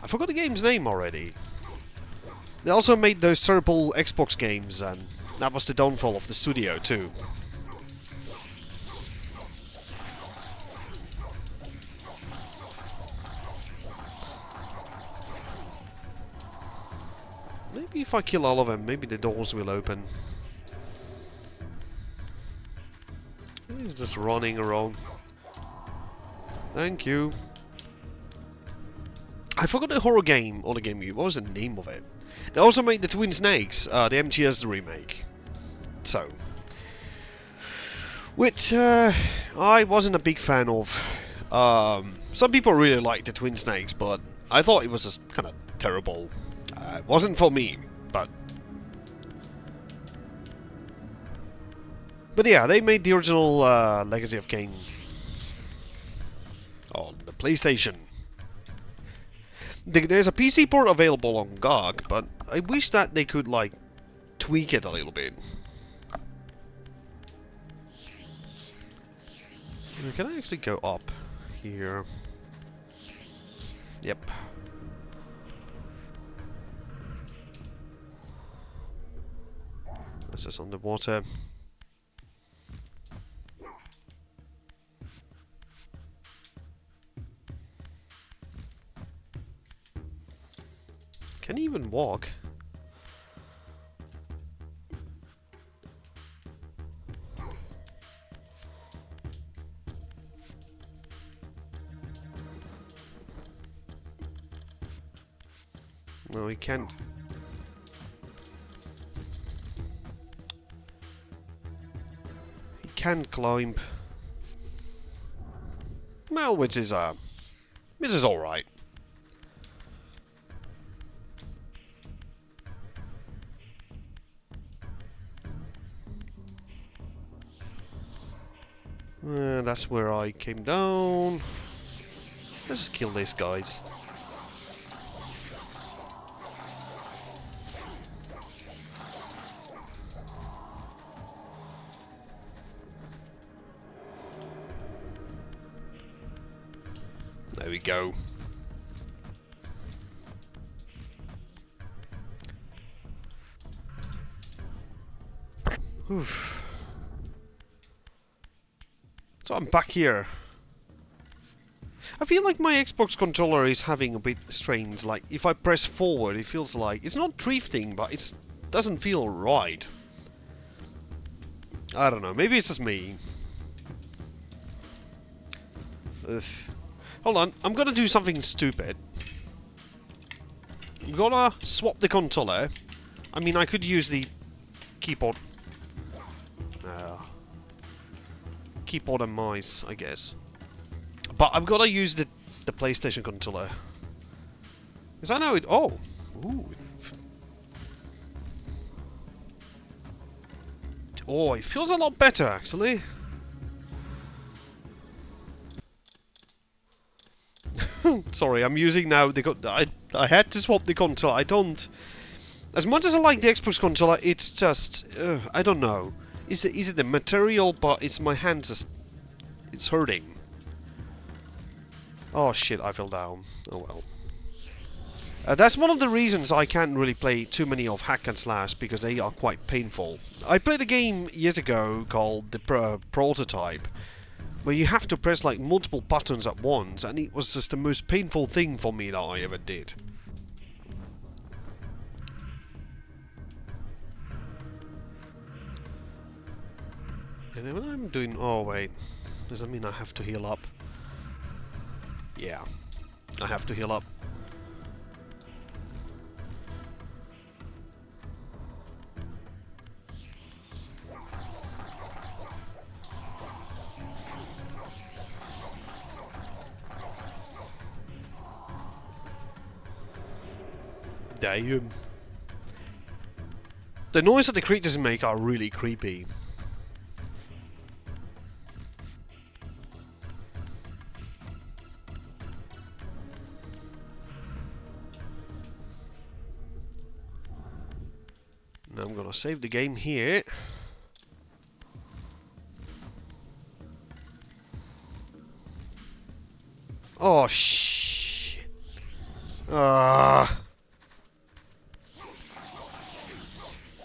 I forgot the game's name already. They also made those terrible Xbox games, and that was the downfall of the studio too. Maybe if I kill all of them, maybe the doors will open. He's just running around. Thank you. I forgot the horror game on the GameCube. What was the name of it? They also made the Twin Snakes, the MGS remake. So, which I wasn't a big fan of. Some people really liked the Twin Snakes, but I thought it was just kind of terrible. It wasn't for me, but yeah, they made the original Legacy of Kain on the PlayStation. There's a PC port available on GOG, but I wish that they could like tweak it a little bit. Can I actually go up here? Yep. This is underwater. Can he even walk? No, he can't. He can climb. Well, which is all right. That's where I came down. Let's just kill these guys. There we go. Oof. So I'm back here. I feel like my Xbox controller is having a bit strange. Like if I press forward, it feels like it's not drifting, but it doesn't feel right. I don't know. Maybe it's just me. Ugh. Hold on, I'm gonna do something stupid. I'm gonna swap the controller. I mean, I could use the keyboard. Keyboard and mice, I guess. But I've gotta use the PlayStation controller. Because I know it. Oh! Ooh. Oh, it feels a lot better, actually. Sorry, I'm using now the I had to swap the controller. I don't. As much as I like the Xbox controller, it's just I don't know. Is it the material? But it's my hands. It's hurting. Oh shit! I fell down. Oh well. That's one of the reasons I can't really play too many of hack and slash, because they are quite painful. I played a game years ago called the Prototype, where you have to press like multiple buttons at once, and it was just the most painful thing for me that I ever did. And then when I'm doing... oh wait, does that mean I have to heal up? Yeah, I have to heal up. Damn. The noise that the creatures make are really creepy. Now I'm gonna save the game here. Oh shit. Ah.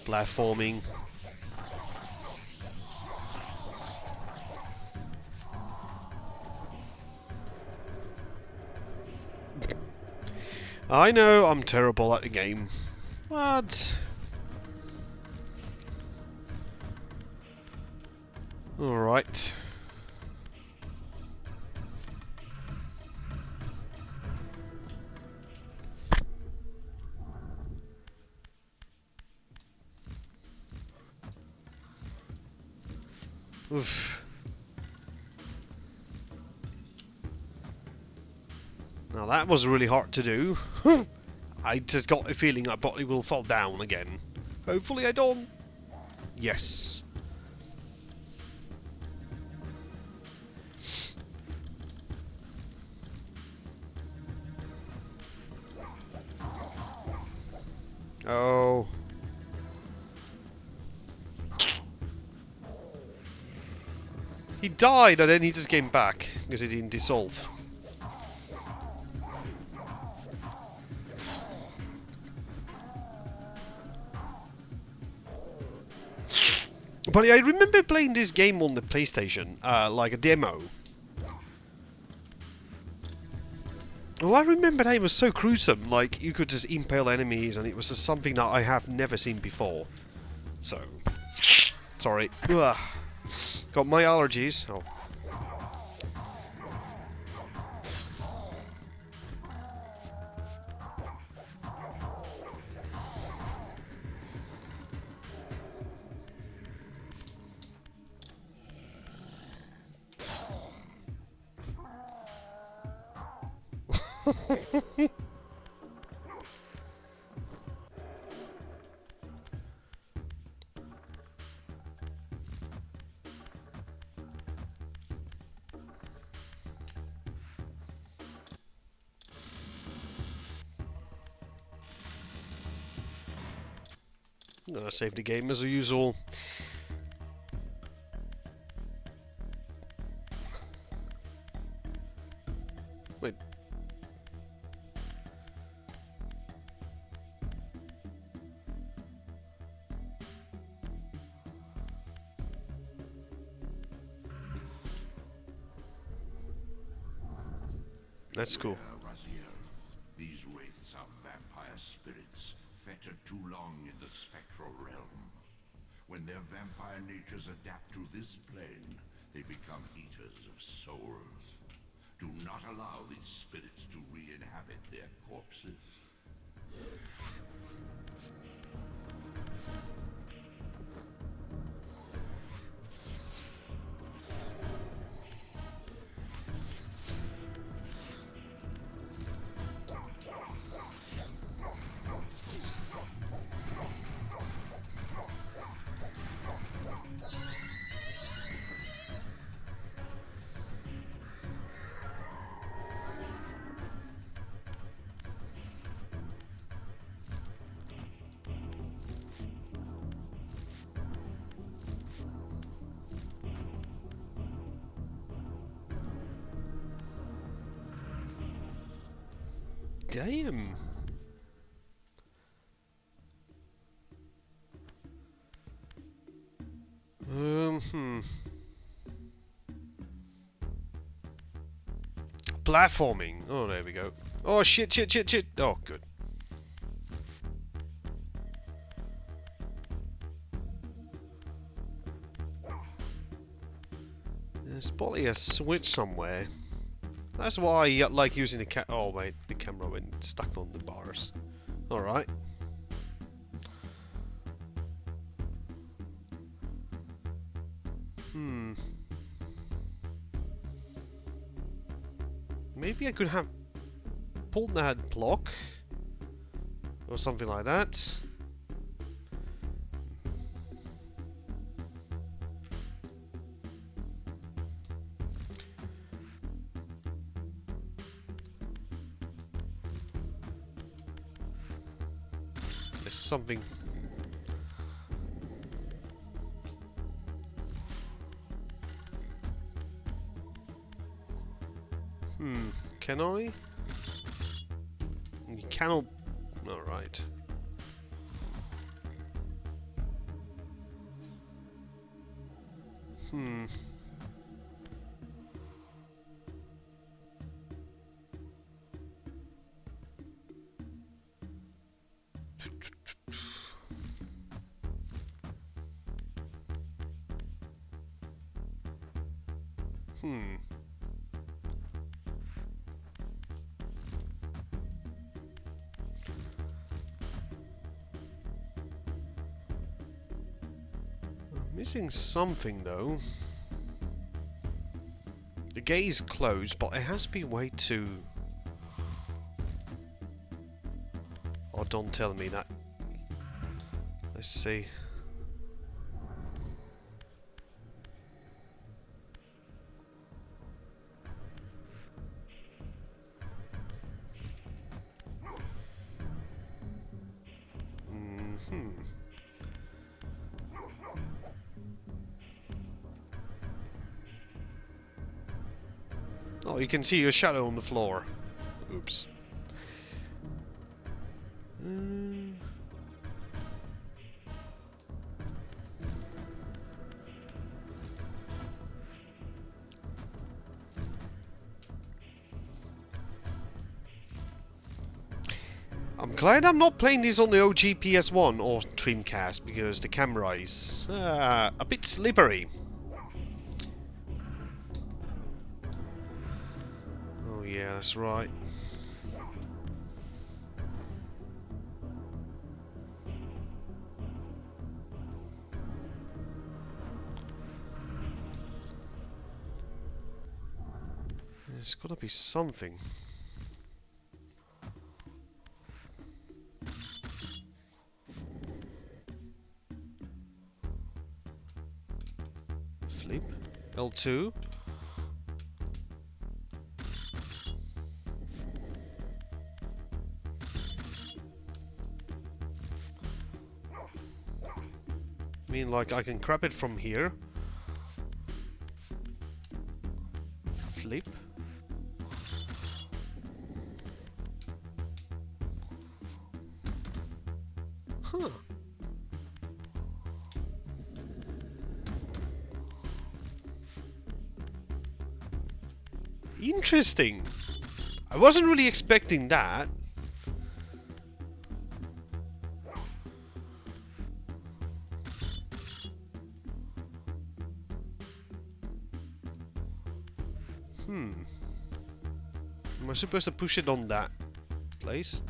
Platforming. I know I'm terrible at the game. What? Alright. Oof. Now that was really hard to do. I just got a feeling I probably will fall down again. Hopefully I don't. Yes. Oh. He died and then he just came back because he didn't dissolve. But I remember playing this game on the PlayStation, like a demo. Well, I remember that it was so gruesome, like you could just impale enemies and it was just something that I have never seen before. So, sorry. Ugh. Got my allergies. Oh. I'm gonna save the game as usual. Wait. That's cool. These wraiths are vampire spirits, fettered too long in the spectral realm. When their vampire natures adapt to this plane, they become eaters of souls. Do not allow these spirits to re-inhabit their corpses. Damn. Platforming. Oh, there we go. Oh, shit, shit, shit, shit. Oh, good. There's probably a switch somewhere. That's why I like using the oh wait, the camera went stuck on the bars. Alright. Maybe I could have pulled that block or something like that. There's something. Can I? You cannot. Alright. Missing something though. The gate is closed, but it has to be way too. Oh, don't tell me that. Let's see. Oh, you can see your shadow on the floor. Oops. I'm glad I'm not playing this on the OG PS1 or Dreamcast because the camera is a bit slippery. Oh yeah, that's right. There's gotta be something. Flip. L2. I mean, like, I can grab it from here. Flip. Huh. Interesting. I wasn't really expecting that. Am I supposed to push it on that place?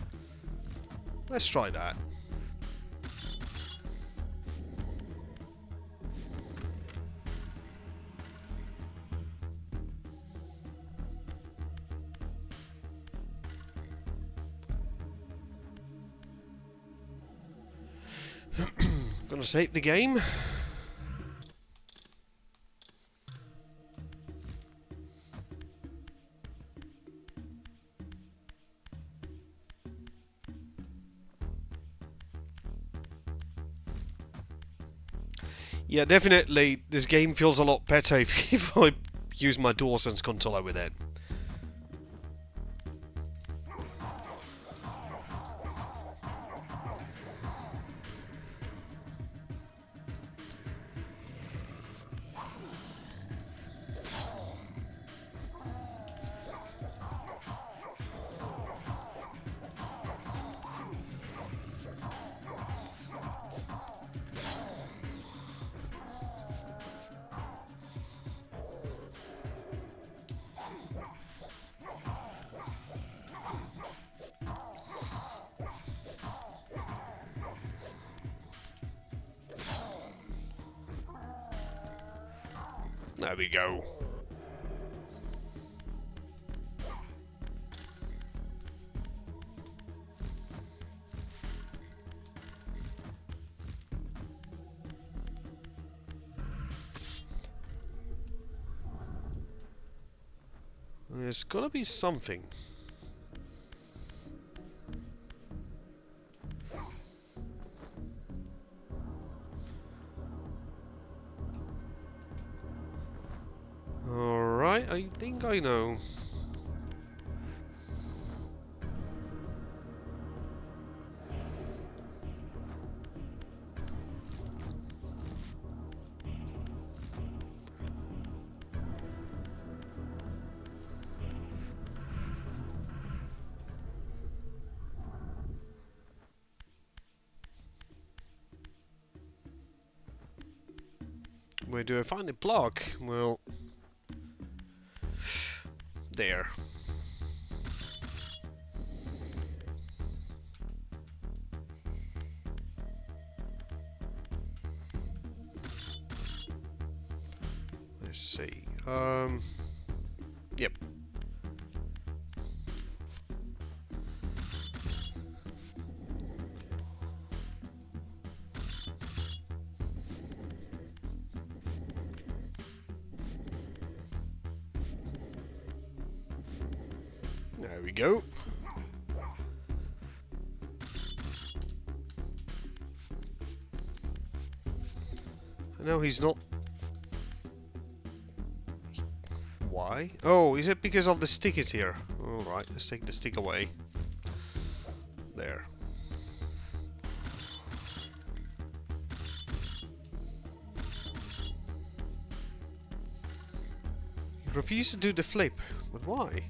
Let's try that. Gonna save the game. Yeah, definitely this game feels a lot better if I use my DualSense controller with it. There we go. There's gotta be something. Alright, I think I know. Where do I find the block? Well, there. Let's see. Yep. There we go. No, he's not. Why? Oh, is it because of the stick is here? Alright, let's take the stick away. There. He refused to do the flip, but why?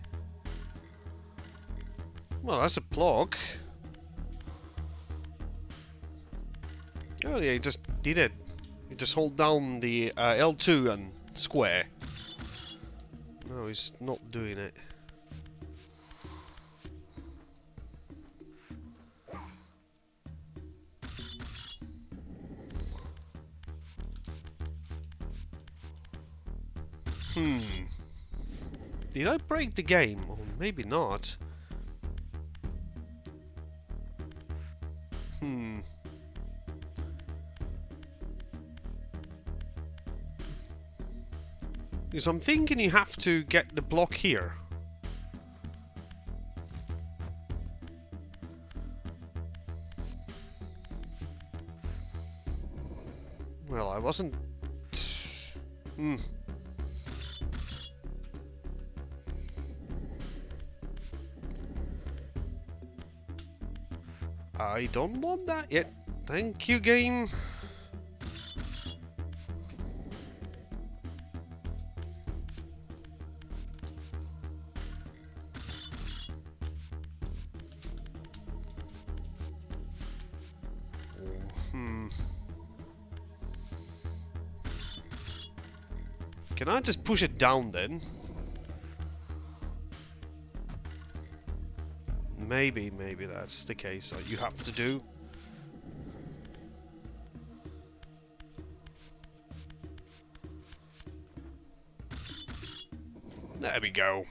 Well, that's a block. Oh yeah, he just did it. You just hold down the L2 and square. No, he's not doing it. Did I break the game? Or maybe not. Because I'm thinking you have to get the block here. Well, I wasn't... I don't want that yet. Thank you, game. Can I just push it down then? Maybe that's the case that you have to do. There we go.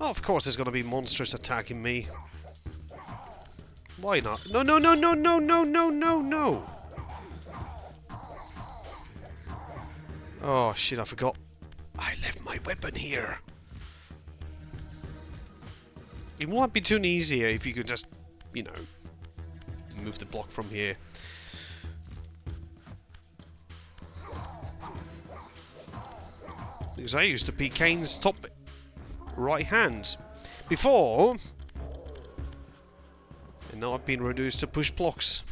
Oh, of course there's gonna be monsters attacking me. Why not? No, no, no, no, no, no, no, no, no! Oh shit, I forgot. I left my weapon here. It won't be too easier if you could just, you know, move the block from here. Because I used to be Kain's top right hand before, and now I've been reduced to push blocks.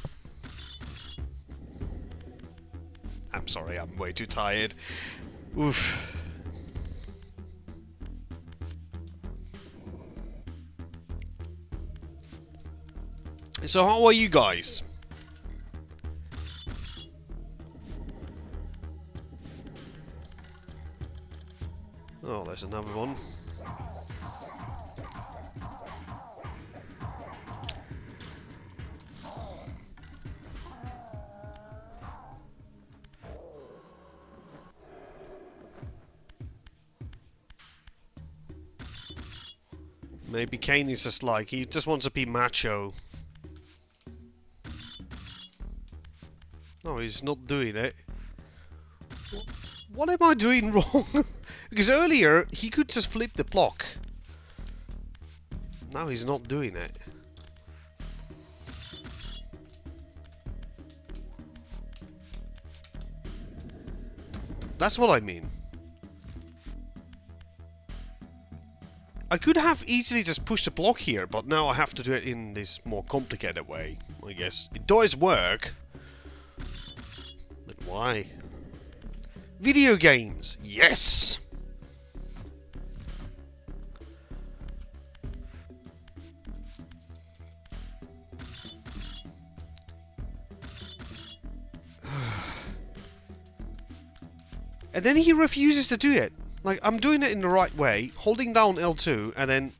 I'm sorry, I'm way too tired. Oof. So how are you guys? Oh, there's another one. Maybe Kain is just like, he just wants to be macho. No, he's not doing it. What am I doing wrong? Because earlier, he could just flip the block. Now he's not doing it. That's what I mean. I could have easily just pushed the block here, but now I have to do it in this more complicated way, I guess. It does work. But why? Video games! Yes! And then he refuses to do it. Like, I'm doing it in the right way, holding down L2, and then...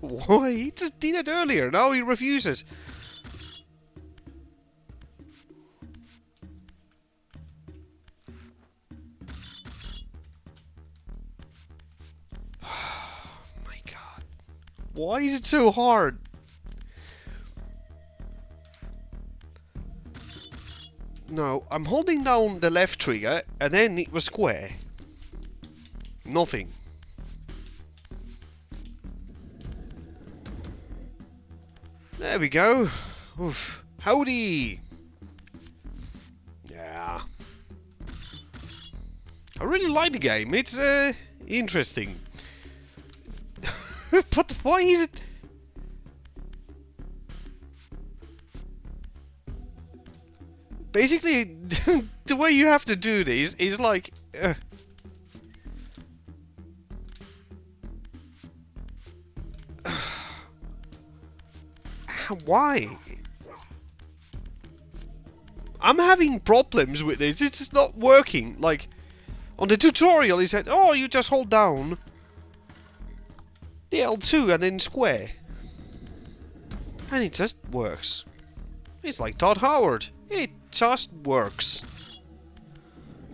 Why? He just did it earlier, now he refuses. My god. Why is it so hard? No, I'm holding down the left trigger, and then it was square. Nothing. There we go. Oof. Howdy! Yeah. I really like the game. It's interesting. But why is it... Basically, the way you have to do this is like... Why? I'm having problems with this. It's just not working. Like, on the tutorial he said, oh, you just hold down the L2 and then square. And it just works. It's like Todd Howard. It just works.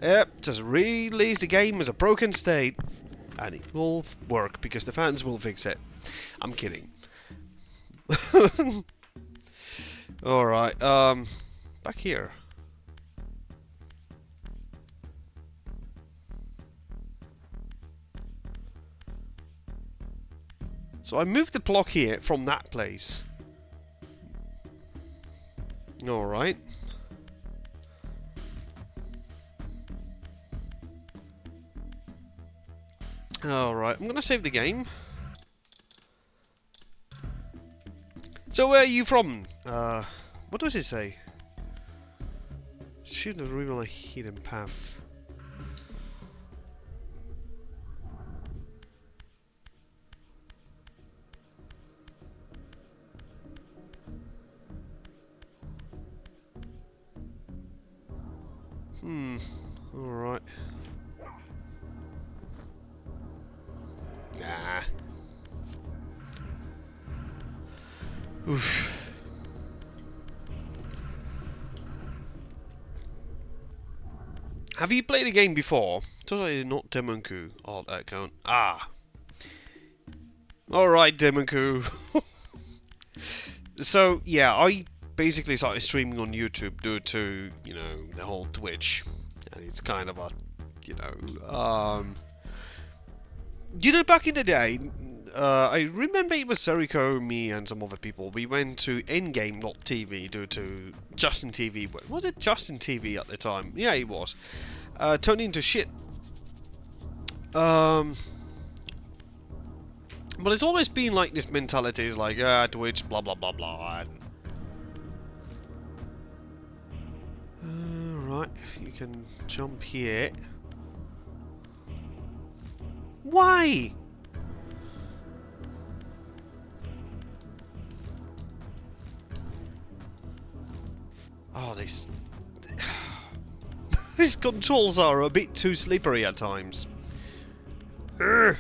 Yep, just release the game as a broken state. And it will work because the fans will fix it. I'm kidding. Alright, back here. So I moved the block here from that place. Alright. Alright, I'm gonna save the game. So where are you from? What does it say? Shoot and reveal a hidden path. Alright. Nah. Oof. Have you played the game before? Totally not Demonku alt account. Ah. Alright, Demonku. So, yeah, I basically started streaming on YouTube due to, you know, the whole Twitch. And it's kind of a, you know, back in the day, I remember it was Seriko, me, and some other people. We went to Endgame.tv due to Justin TV. Was it Justin TV at the time? Yeah, it was. Turned into shit. But it's always been like this mentality, is like, Twitch, blah blah blah blah. Right, you can jump here. Why? Oh, this. These controls are a bit too slippery at times. Urgh.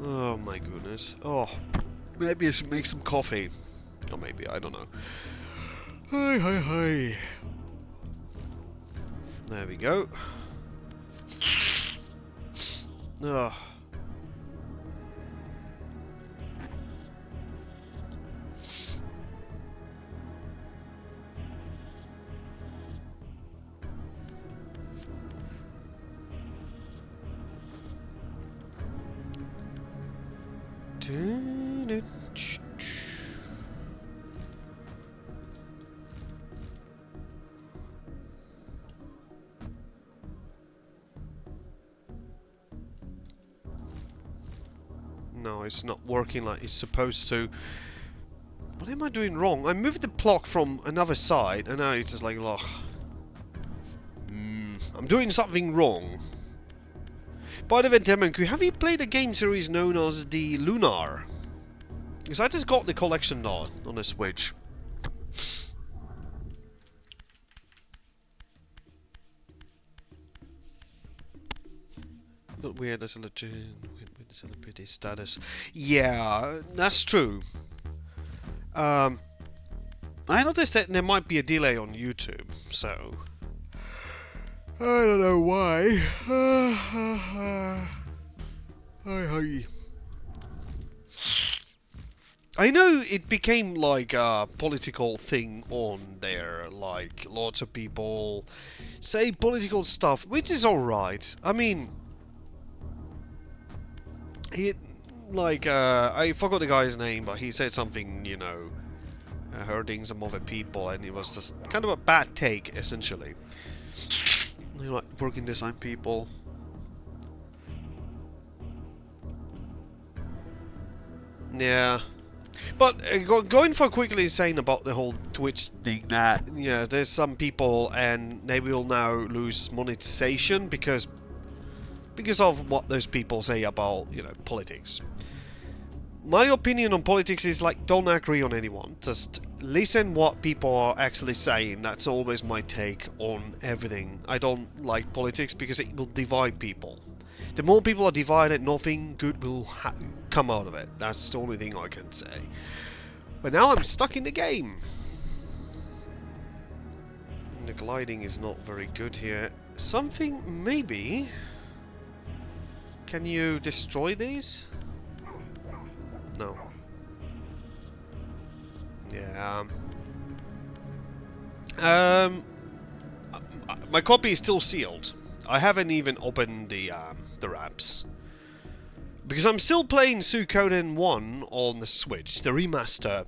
Oh my goodness. Oh, maybe I should make some coffee. Or maybe, I don't know. Hi, hi, hi. There we go. Ugh. No, it's not working like it's supposed to. What am I doing wrong? I moved the block from another side, and now it's just like, ugh. I'm doing something wrong. By the way, Demonku, have you played a game series known as the Lunar? Because I just got the collection now on the Switch. But weird as a legend with celebrity status. Yeah, that's true. I noticed that there might be a delay on YouTube, so I don't know why. Hi. I know it became like a political thing on there, like lots of people say political stuff, which is alright. I mean, I forgot the guy's name, but he said something, you know, hurting some other people, and it was just kind of a bad take, essentially. You know, like working design people. Yeah. But going for quickly saying about the whole Twitch thing that, you know, there's some people and they will now lose monetization because of what those people say about, you know, politics. My opinion on politics is like, don't agree on anyone. Just listen what people are actually saying. That's always my take on everything. I don't like politics because it will divide people. The more people are divided, nothing good will come out of it. That's the only thing I can say. But now I'm stuck in the game. The gliding is not very good here. Something, maybe... Can you destroy these? No. Yeah. My copy is still sealed. I haven't even opened the wraps. Because I'm still playing Suikoden 1 on the Switch, the remaster.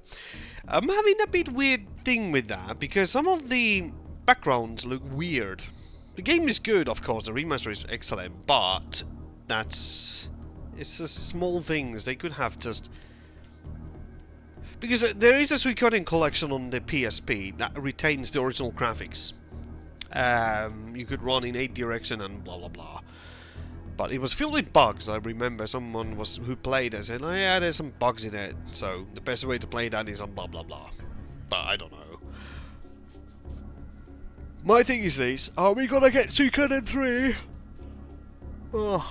I'm having a bit weird thing with that, because some of the backgrounds look weird. The game is good, of course, the remaster is excellent, but it's just small things. They could have just... Because there is a Suikoden collection on the PSP that retains the original graphics. You could run in 8 direction and blah blah blah. But it was filled with bugs. I remember someone who played it said, oh yeah, there's some bugs in it, so the best way to play that is on blah blah blah. But I don't know. My thing is this, are we gonna get Suikoden 3? Ugh.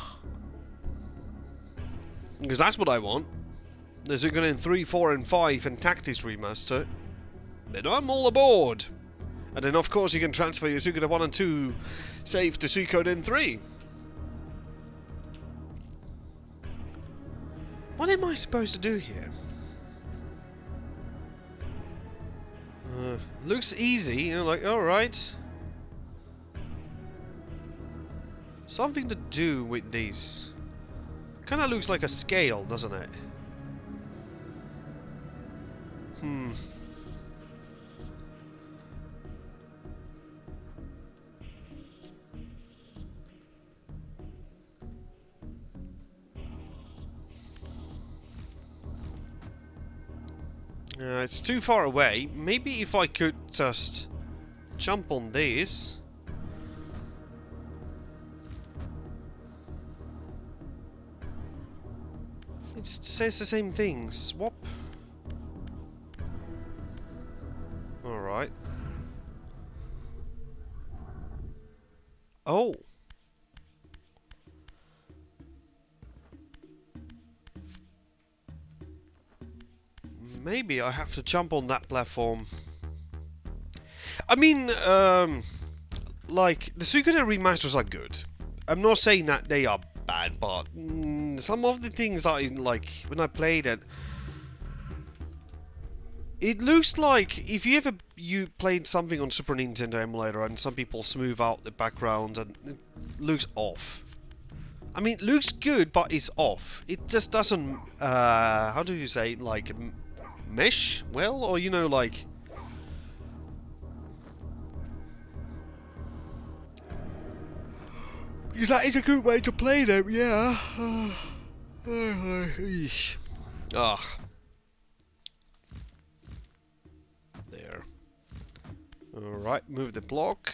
Because that's what I want. The Suikoden 3, 4 and 5 and Tactics Remaster. Then I'm all aboard. And then of course you can transfer your Suikoden 1 and 2 save to Suikoden 3. What am I supposed to do here? Looks easy, you know, like, alright. Something to do with these. Kinda looks like a scale, doesn't it? It's too far away. Maybe if I could just jump on this. It says the same thing. Swap. Alright. Oh. Maybe I have to jump on that platform. I mean, like, the Suikoden remasters are good. I'm not saying that they are bad, but some of the things like, when I played it, it looks like if you played something on Super Nintendo emulator and some people smooth out the backgrounds and it looks off. I mean, it looks good, but it's off. It just doesn't, how do you say, like, mesh well, or you know, like... Because that is a good way to play them, yeah. Ah. There. Alright, move the block.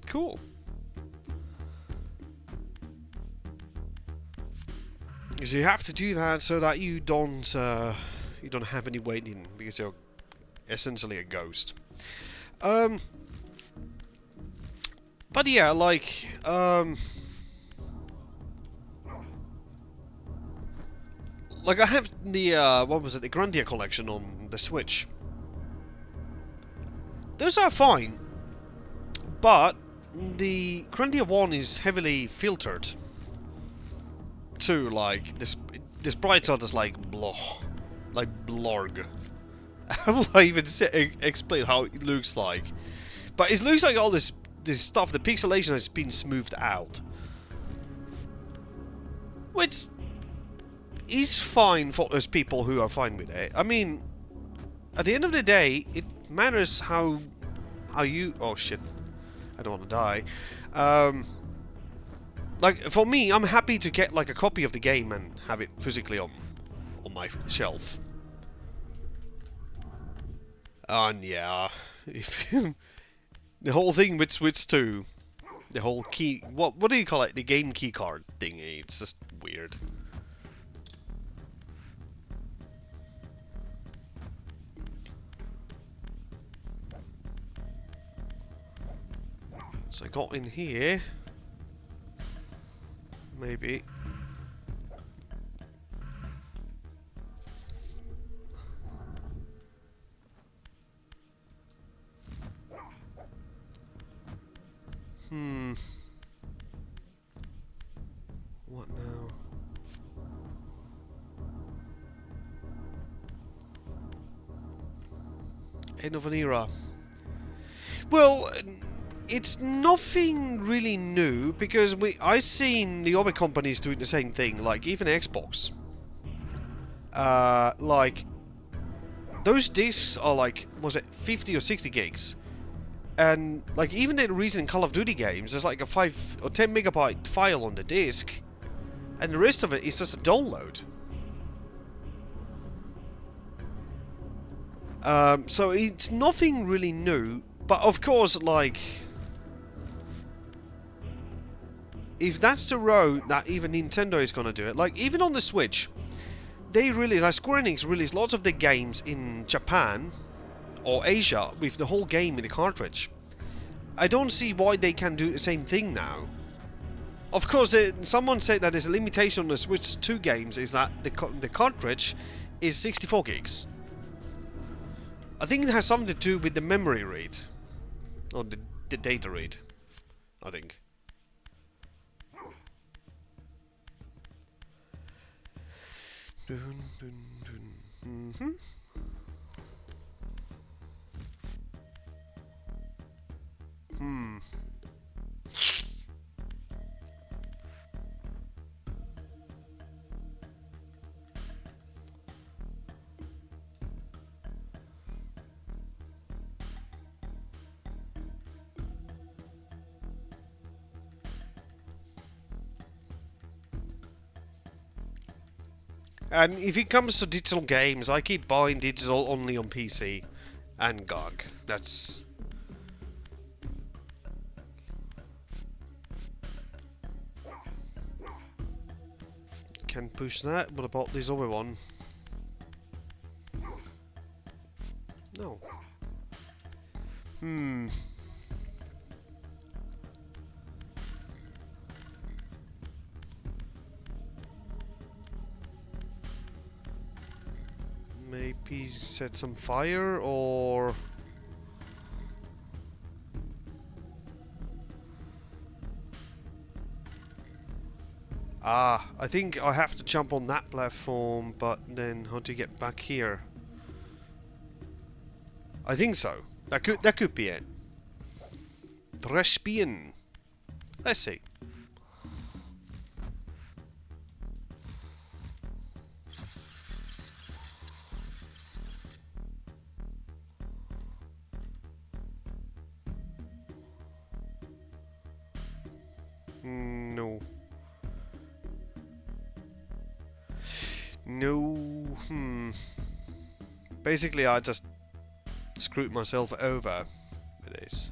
Cool. Because you have to do that so that you don't have any waiting, because you're essentially a ghost. But yeah, like like I have the what was it, the Grandia collection on the Switch. Those are fine, but the Grandia 1 is heavily filtered too. Like the sprites are just like blah, like blorg. How will I even explain how it looks like? But it looks like all this stuff, the pixelation has been smoothed out, which is fine for those people who are fine with it. I mean, at the end of the day, it matters how you... Oh shit, I don't want to die. Like, for me, I'm happy to get like a copy of the game and have it physically on my shelf. And yeah, if the whole thing with Switch 2, the whole key... What do you call it? The game keycard thingy. It's just weird. So I got in here. Maybe. What now? End of an era. Well, it's nothing really new, because I've seen the other companies doing the same thing, like even Xbox. Like, those discs are like, was it 50 or 60 gigs? And like even the recent Call of Duty games, there's like a 5 or 10 megabyte file on the disc, and the rest of it is just a download. So it's nothing really new, but of course, like, if that's the road that even Nintendo is gonna do it, like even on the Switch, they release, like Square Enix released lots of the games in Japan or Asia with the whole game in the cartridge. I don't see why they can do the same thing now. Of course, someone said that there's a limitation on the Switch 2 games, is that the cartridge is 64 gigs. I think it has something to do with the memory read, or the data read, I think. Dun, dun, dun. Mm-hmm. And if it comes to digital games, I keep buying digital only on PC. And Gog. That's... Can push that. What about this other one? No. Maybe set some fire, or... Ah, I think I have to jump on that platform, but then how to get back here? I think so. That could be it. Drespian. Let's see. No. No. Basically, I just screwed myself over with this.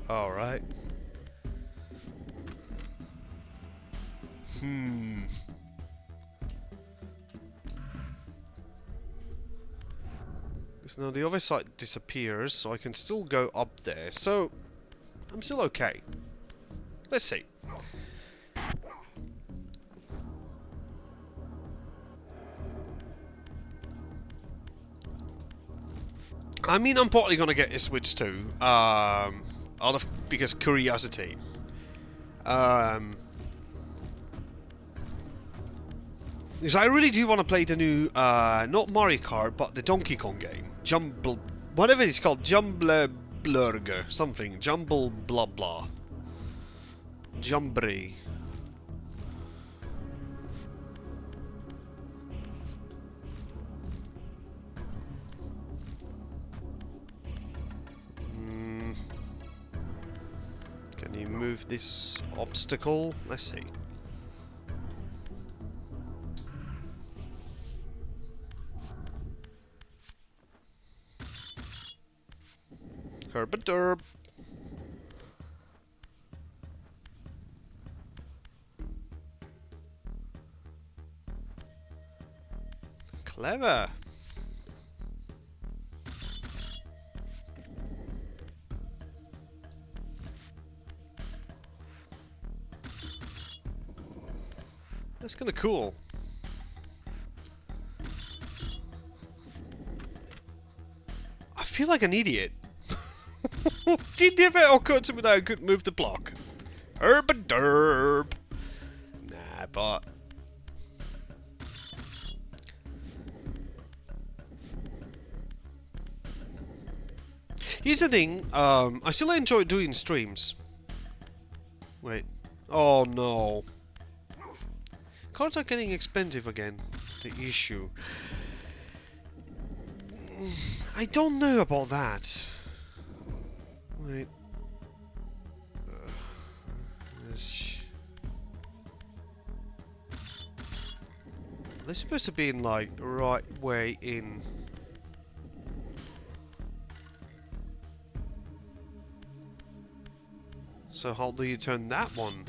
Alright. So now the other side disappears, so I can still go up there. So, I'm still okay. Let's see. I mean, I'm probably gonna get a Switch too, because curiosity. Because I really do want to play the new, not Mario Kart, but the Donkey Kong game. Whatever it's called, Blurger, something. Jumble blah blah. Jumbri. Can you move this obstacle? Let's see. Herbaderb. Clever. That's kind of cool. I feel like an idiot. Did never occur to me that I could move the block. Herbaderb. Nah, but... Here's the thing, I still enjoy doing streams. Wait. Oh no. Cards are getting expensive again. The issue. I don't know about that. Wait. They're supposed to be in like right way in. So how do you turn that one?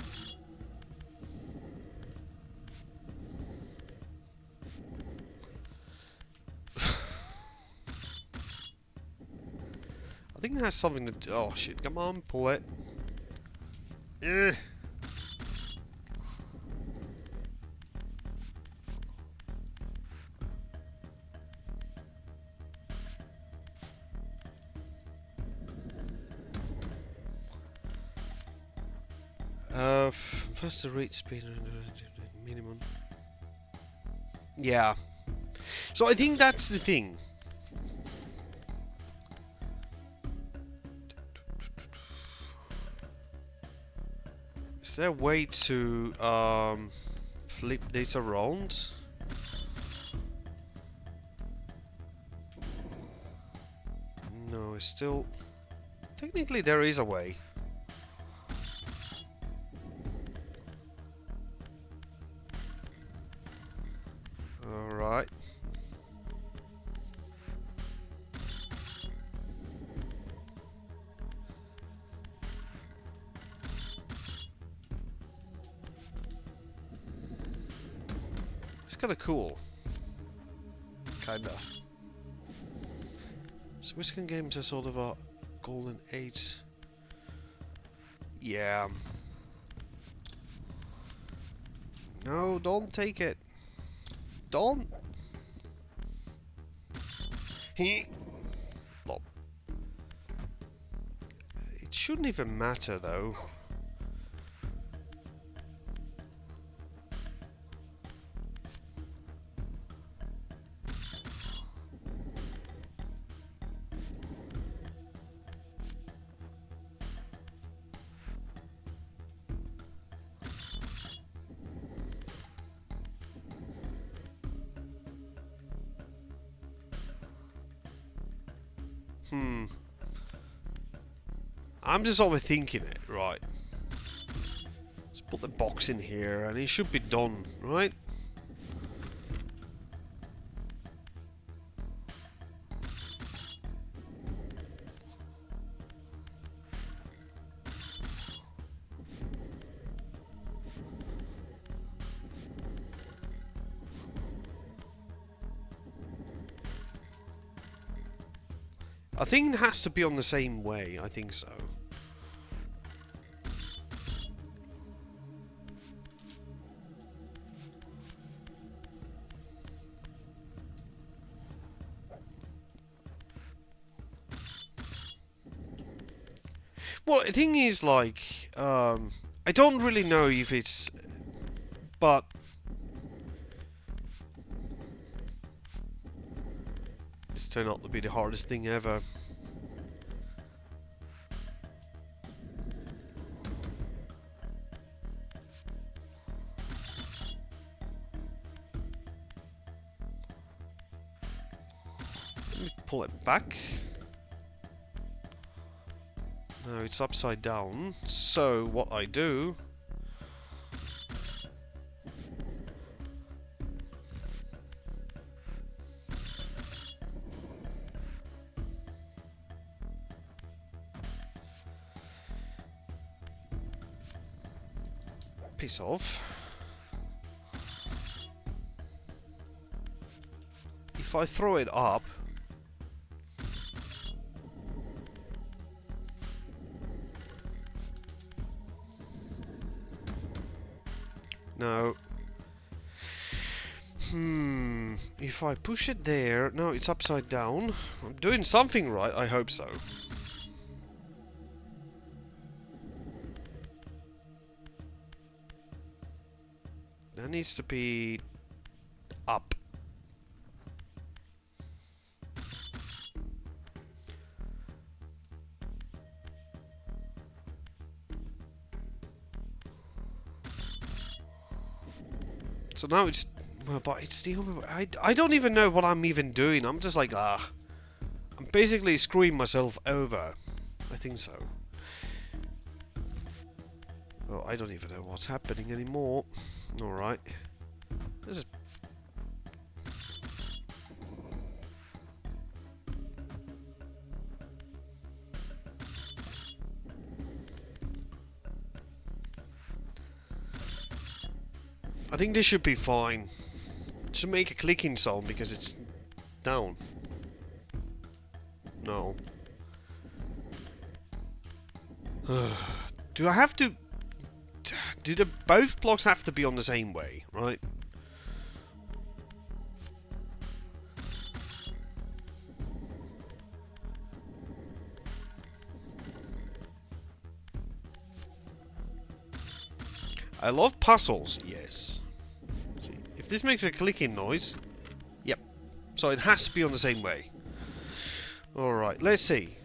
I think it has something to do. Oh shit, come on, pull it. Ugh. Faster rate speed minimum. Yeah. So I think that's the thing. Is there a way to flip this around? No, it's still Technically, there is a way. Alright. It's kinda cool. Kinda. So Whiskin Games are sort of a golden age. Yeah. No, don't take it. Don't. He. Well, it shouldn't even matter though. I'm just overthinking it, right? Let's put the box in here and it should be done, right? I think it has to be on the same way, I think so. Well, the thing is, like, I don't really know if it's, but this turned out to be the hardest thing ever. Let me pull it back. No, it's upside down. So what I do... piece off. If I throw it up... No. If I push it there... No, it's upside down. I'm doing something right, I hope so. That needs to be... up. So now it's... well, but it's the other... I don't even know what I'm even doing. I'm just like, I'm basically screwing myself over. I think so. Oh, I don't even know what's happening anymore. Alright. This is... I think this should be fine. It should make a clicking sound because it's down. No. Do I have to... do the both blocks have to be on the same way, right? I love puzzles, yes. See, if this makes a clicking noise, yep. So it has to be on the same way. Alright, let's see.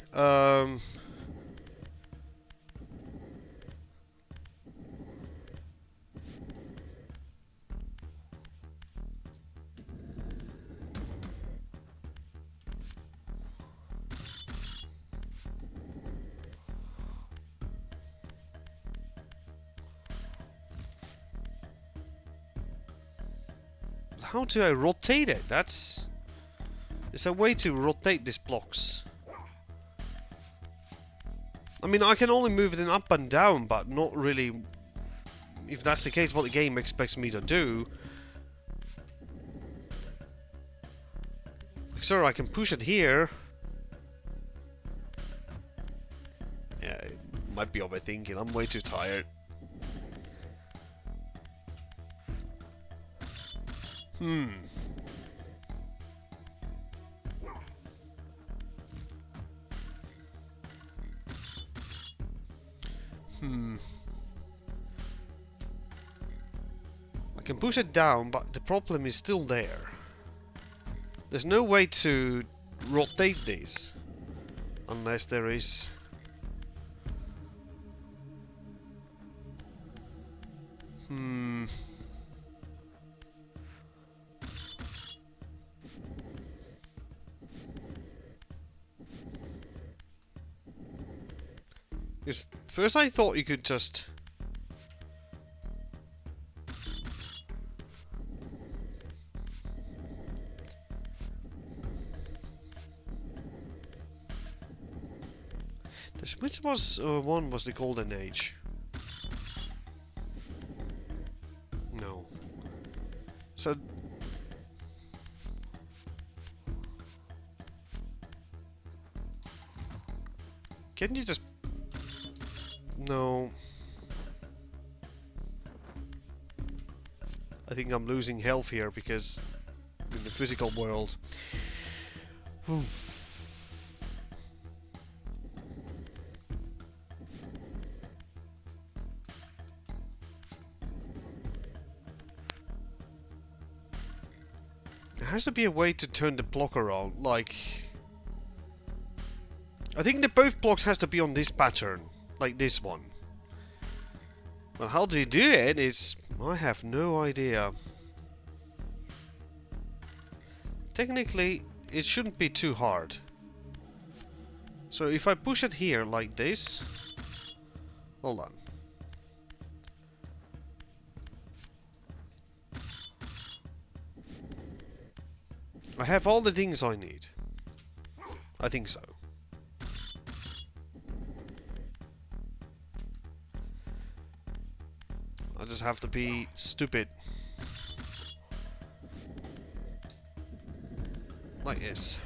how do I rotate it? There's a way to rotate these blocks. I mean, I can only move it in up and down, but not really. If that's the case, what the game expects me to do. Sure, I can push it here. Yeah, it might be overthinking. I'm way too tired. Hmm. I can push it down, but the problem is still there. There's no way to rotate these. Unless there is... Because first I thought you could just... Which was one was the Golden Age? No. So... Can you just... No. I think I'm losing health here because in the physical world. There has to be a way to turn the block around, like... I think the both blocks has to be on this pattern, like this one. But how do you do it is... I have no idea. Technically, it shouldn't be too hard. So if I push it here like this... Hold on. I have all the things I need. I think so. I just have to be stupid. Like this.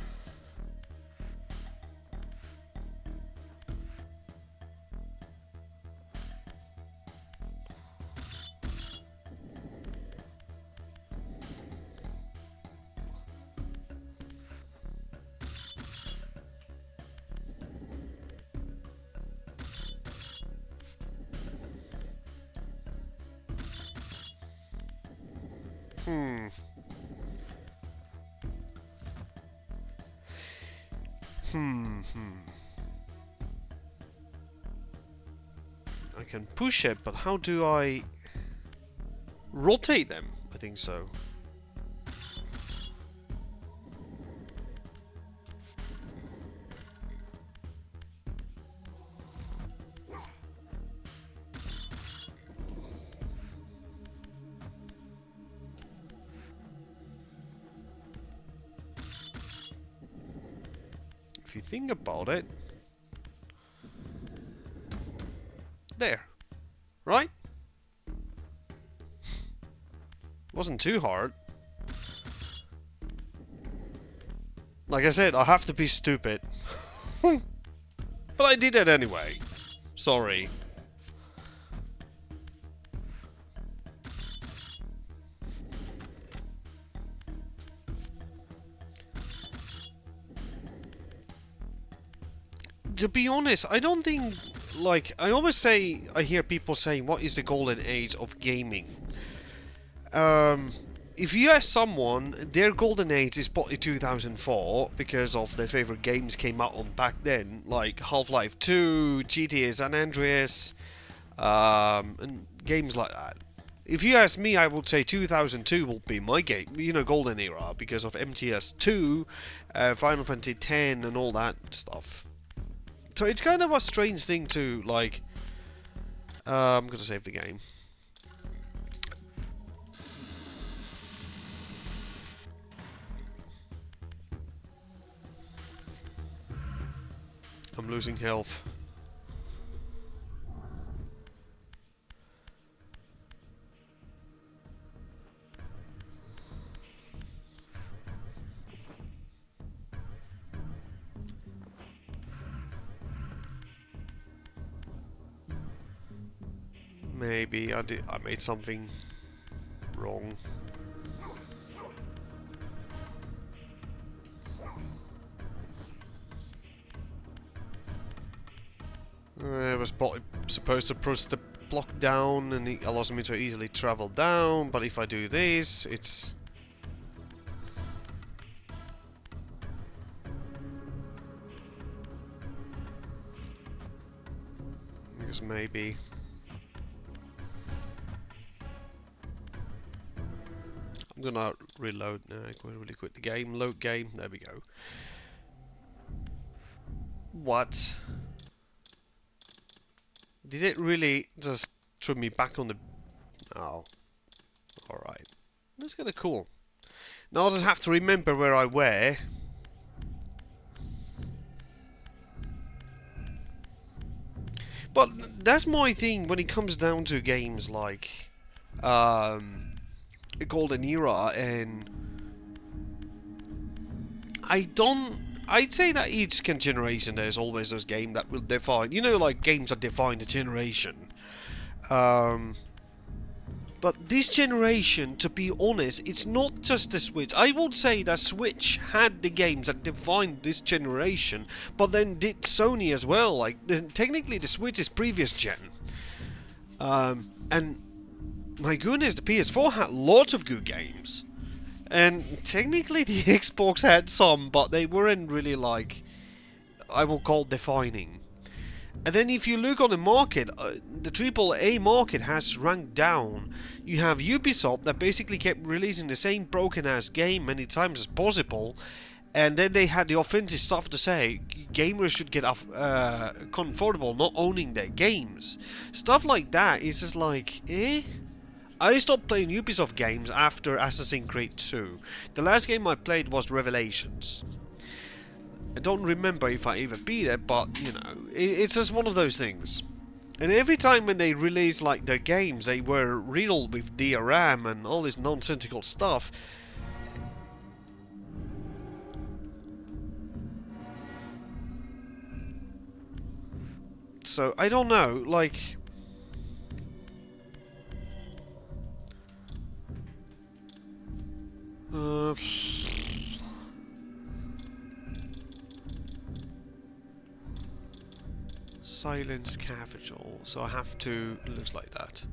I can push it, but how do I rotate them? I think so. If you think about it, there, right? Wasn't too hard. Like I said, I have to be stupid. But I did it anyway. Sorry. To be honest, I don't think, like, I always say, I hear people saying, what is the golden age of gaming? If you ask someone, their golden age is probably 2004, because of their favorite games came out on back then, like Half-Life 2, GTA San Andreas, and games like that. If you ask me, I would say 2002 will be my game, golden era, because of MTS2, Final Fantasy X, and all that stuff. So it's kind of a strange thing to, like... I'm gonna save the game. I'm losing health. Maybe I made something wrong. I was supposed to push the block down and it allows me to easily travel down, but if I do this, it's... Because maybe... I'm gonna reload now, I really quit the game, load game, there we go. What? Did it really just throw me back on the... Oh. Alright. That's kinda cool. Now I just have to remember where I were. But that's my thing when it comes down to games like Golden Era, and I'd say that each generation there's always this game that will define, you know, like games that define the generation. But this generation, to be honest, it's not just the Switch. I would say that Switch had the games that defined this generation, but then did Sony as well. Like, technically the Switch is previous gen. And my goodness, the PS4 had lots of good games. And technically the Xbox had some, but they weren't really like, I will call defining. And then if you look on the market, the AAA market has ranked down. You have Ubisoft that basically kept releasing the same broken ass game many times as possible, and then they had the offensive stuff to say gamers should get comfortable not owning their games. Stuff like that is just like, eh? I stopped playing Ubisoft games after Assassin's Creed 2. The last game I played was Revelations. I don't remember if I even beat it, but, you know, it's just one of those things. And every time when they released, like, their games, they were riddled with DRM and all this nonsensical stuff. So, I don't know, like... Silence capital, so I have to... looks like that.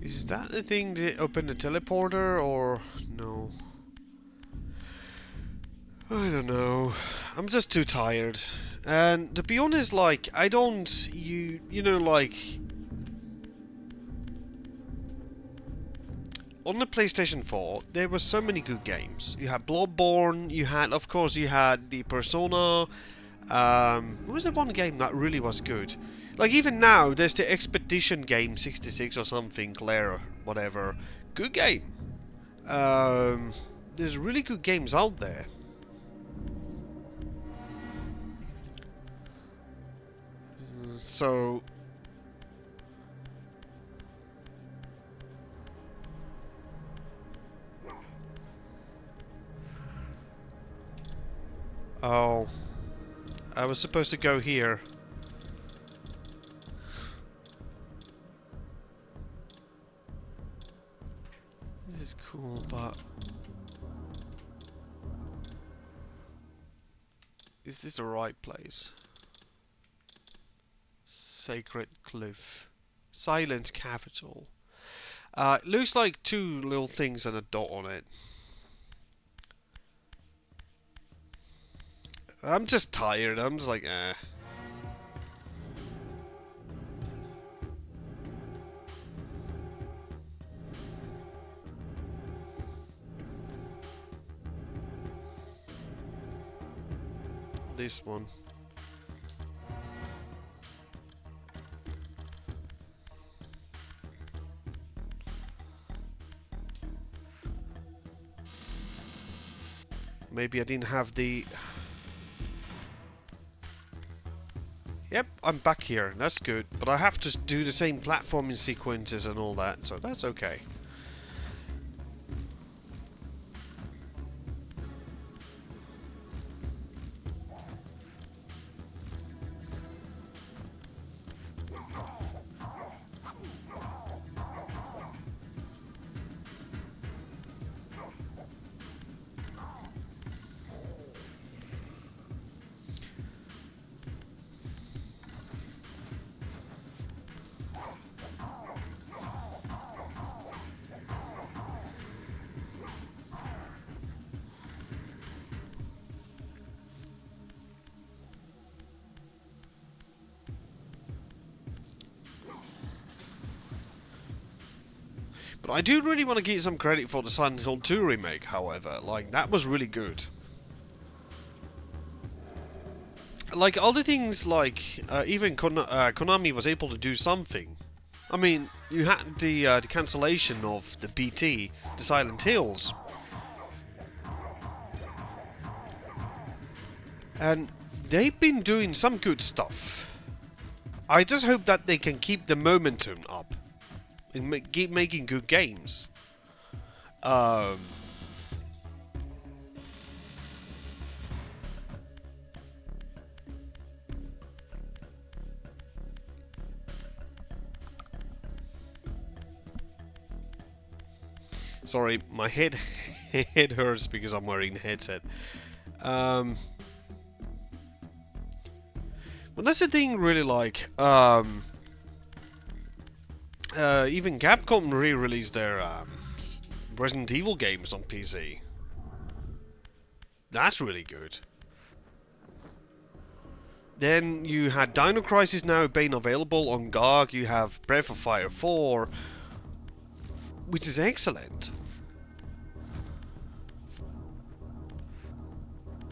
Is that the thing that opened the teleporter, or no? I don't know. I'm just too tired. And to be honest, like, I don't, you know, like, on the PlayStation 4, there were so many good games. You had Bloodborne, you had, of course, you had the Persona. What was the one game that really was good? Like, even now, there's the Expedition game 66 or something, Claire, whatever. Good game. There's really good games out there. So... Oh. I was supposed to go here. This is cool, but... is this the right place? Sacred Cliff. Silent Capital. It looks like two little things and a dot on it. I'm just tired. I'm just like, eh. this one. Maybe I didn't have the... Yep, I'm back here. That's good. But I have to do the same platforming sequences and all that, so that's okay. But I do really want to give some credit for the Silent Hill 2 remake, however. Like, that was really good. Like, other things, like, even Konami was able to do something. I mean, you had the cancellation of the BT, the Silent Hills. And they've been doing some good stuff. I just hope that they can keep the momentum up. And keep making good games. Sorry, my head hurts because I'm wearing the headset. But that's the thing, really. Like, even Capcom re-released their Resident Evil games on PC. That's really good. Then you had Dino Crisis now being available on GOG. You have Breath of Fire 4, which is excellent.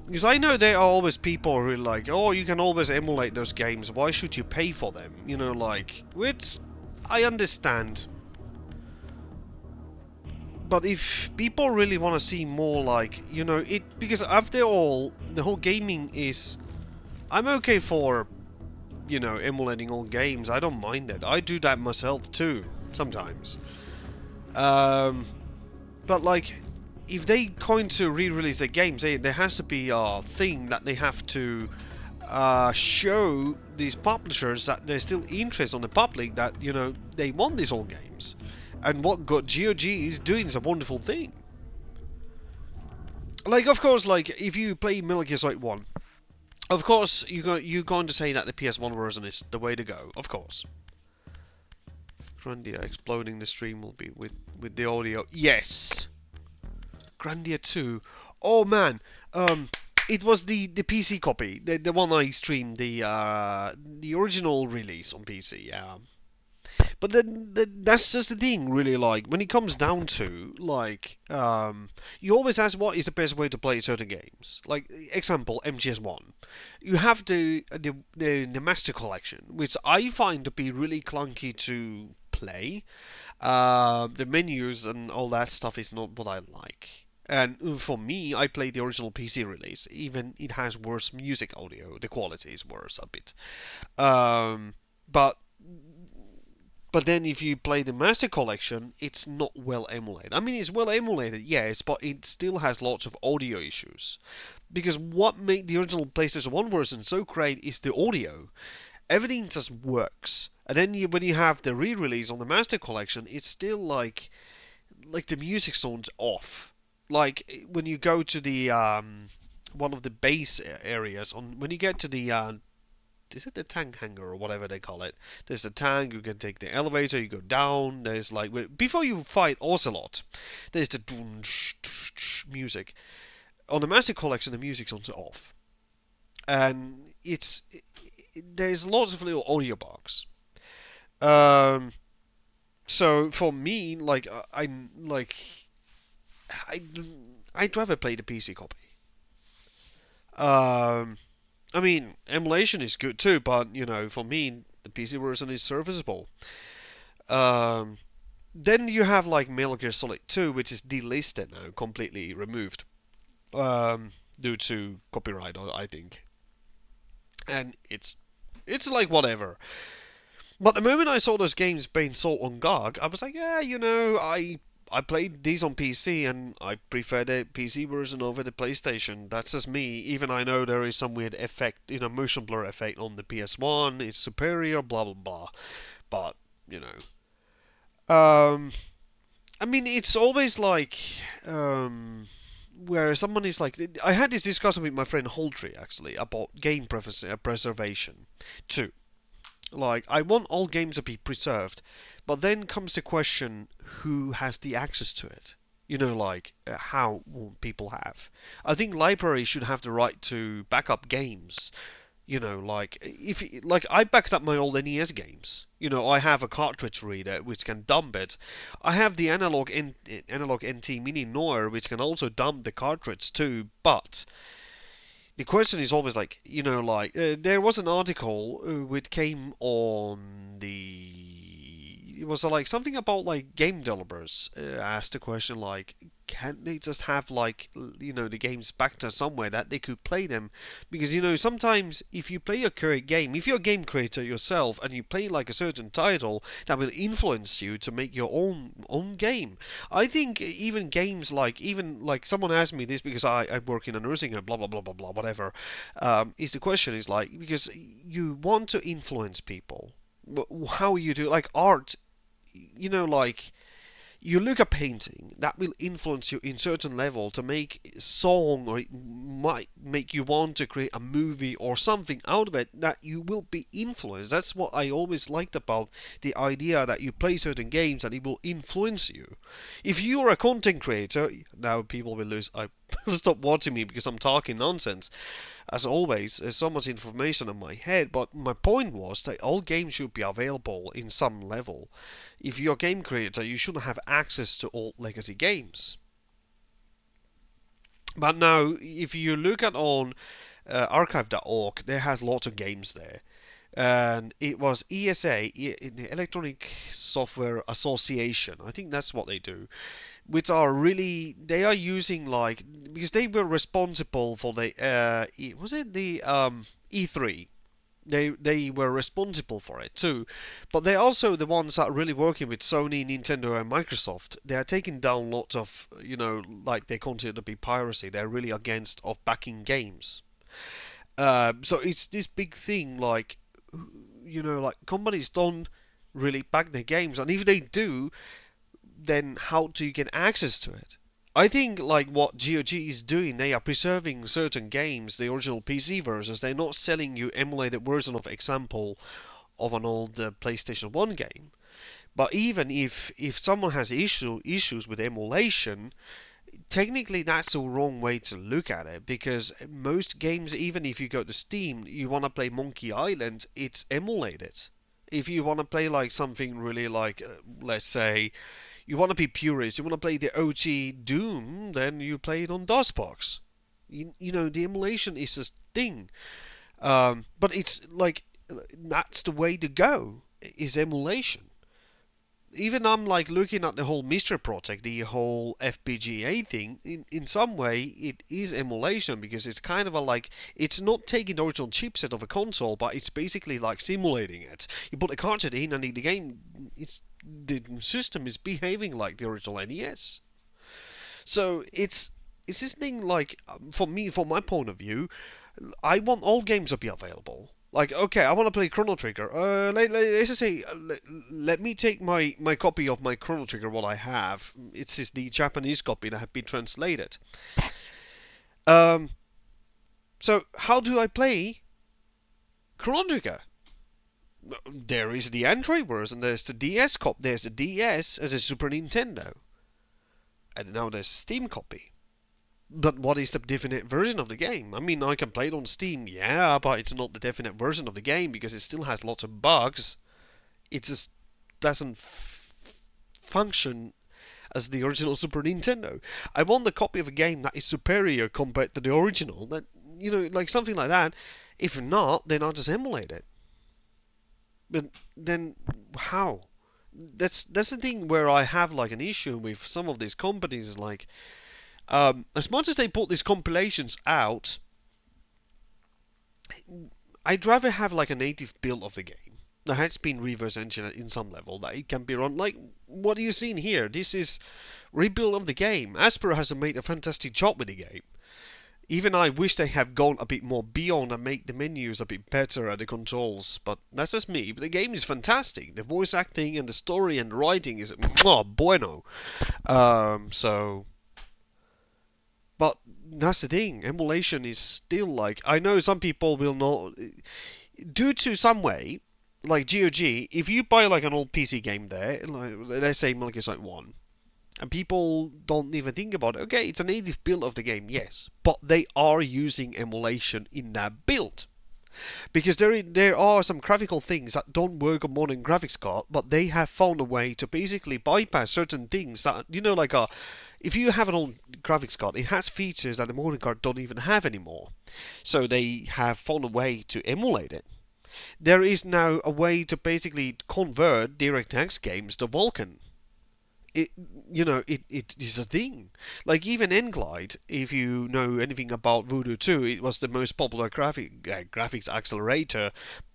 Because I know there are always people who are like, oh, you can always emulate those games, why should you pay for them? You know, like, which I understand. But if people really want to see more, like, you know, because after all, the whole gaming is... I'm okay for, you know, emulating old games. I don't mind it. I do that myself too, sometimes. But, like, if they going to re-release their games, there has to be a thing that they have to show these publishers that there's still interest on the public, that, you know, they want these old games. And what GOG is doing is a wonderful thing. Like, of course, like, if you play Metal Gear Solid 1, of course, you're going to say that the PS1 version is the way to go, of course. Grandia exploding the stream will be with the audio. Yes! Grandia 2. Oh man, it was the PC copy, the one I streamed, the original release on PC. But then that's just the thing, really. Like, when it comes down to, like, you always ask what is the best way to play certain games. Like, example, MGS1. You have the Master Collection, which I find to be really clunky to play. The menus and all that stuff is not what I like. And for me, I play the original PC release. Even it has worse music audio. The quality is worse a bit. But then if you play the Master Collection, it's not well emulated. I mean, it's well emulated, yes, but it still has lots of audio issues. Because what made the original PlayStation 1 version so great is the audio. Everything just works. And then when you have the re-release on the Master Collection, it's still like the music sounds off. Like when you go to the one of the base areas, when you get to the is it the tank hangar or whatever they call it? There's the tank, you can take the elevator, you go down, there's like, before you fight Ocelot, there's the music. On the Master Collection, the music's on off. And there's lots of little audio bugs. So for me, like, I'd rather play the PC copy. I mean, emulation is good too, but for me, the PC version is serviceable. Um, then you have like Metal Gear Solid 2, which is delisted now, completely removed, um, due to copyright, I think. And it's like whatever. But the moment I saw those games being sold on GOG, I was like, yeah, I played these on PC and I prefer the PC version over the PlayStation. That's just me. Even I know there is some weird effect, motion blur effect on the PS1. It's superior, blah blah blah. But you know, I mean, it's always like, where someone is like, I had this discussion with my friend Holtree actually about game preservation too. Like, I want all games to be preserved, but then comes the question who has the access to it? Like, how will people have? I think libraries should have the right to back up games. Like if like I backed up my old NES games. I have a cartridge reader which can dump it. I have the analog NT Mini Noir which can also dump the cartridge too. But the question is always like, like there was an article which came on the. It was like something about like game developers asked the question like, can they just have like the games backed to somewhere that they could play them? Because sometimes if you play a great game, if you're a game creator yourself and you play like a certain title, that will influence you to make your own game. I think even like someone asked me this because I work in a nursing home, blah blah blah blah blah whatever. Is the question is like because you want to influence people, how you do like art, like you look at painting that will influence you in certain level to make a song, or it might make you want to create a movie or something out of it, that you will be influenced. That's what I always liked about the idea that you play certain games and it will influence you. If you are a content creator, now people will lose I stop watching me because I'm talking nonsense. As always, there's so much information in my head, but my point was that all games should be available in some level. If you're a game creator, you shouldn't have access to all legacy games. But now, if you look at on archive.org, they had lots of games there. And it was ESA, the Electronic Software Association. I think that's what they do, which are really they are using like because they were responsible for the was it the E3. They were responsible for it too, but they're also the ones that are really working with Sony, Nintendo, and Microsoft. They are taking down lots of like they consider to be piracy. They're really against of backing games. So it's this big thing like like companies don't really back their games, and if they do, then how do you get access to it? I think like what GOG is doing, they are preserving certain games, the original PC versions. They're not selling you emulated version of example of an old PlayStation 1 game. But even if someone has issues with emulation, technically that's the wrong way to look at it, because most games, even if you go to Steam, you want to play Monkey Island, it's emulated. If you want to play like something really like, let's say, you want to be purist, you want to play the OG Doom, then you play it on DOSBox. The emulation is a thing. But it's like, that's the way to go, is emulation. Even I'm like looking at the whole Mystery Project, the whole FPGA thing, in some way it is emulation, because it's kind of a like, it's not taking the original chipset of a console, but it's basically like simulating it. You put a cartridge in and the game, the system is behaving like the original NES. So it's this thing like, for me, from my point of view, I want all games to be available. Like, okay, I want to play Chrono Trigger. Let's just say, let me take my copy of my Chrono Trigger, what I have. It's just the Japanese copy that have been translated. Um, so how do I play Chrono Trigger? There is the Android version, there's the DS copy, there's the DS as a Super Nintendo, and now there's Steam copy. But what is the definite version of the game? I mean, I can play it on Steam, yeah, but it's not the definite version of the game because it still has lots of bugs. It just doesn't function as the original Super Nintendo. I want the copy of a game that is superior compared to the original. That like something like that. If not, then I'll just emulate it. But then how? That's the thing where I have like an issue with some of these companies. Like, as much as they put these compilations out, I'd rather have like a native build of the game that has been reverse engineered in some level that it can be run. Like, what are you seeing here? This is rebuild of the game. Aspero has made a fantastic job with the game. Even I wish they had gone a bit more beyond and make the menus a bit better at the controls, but that's just me. But the game is fantastic. The voice acting and the story and the writing is bueno. So, but that's the thing. Emulation is still like, I know some people will not, due to some way, like GOG. If you buy like an old PC game there, like let's say Metal Gear Solid 1, and people don't even think about it. Okay, it's a native build of the game, yes, but they are using emulation in that build. Because there are some graphical things that don't work on modern graphics card, but they have found a way to basically bypass certain things that, like if you have an old graphics card, it has features that the modern card don't even have anymore. So they have found a way to emulate it. There is now a way to basically convert DirectX games to Vulkan. It it is a thing. Like even Nglide, if you know anything about Voodoo 2, it was the most popular graphics accelerator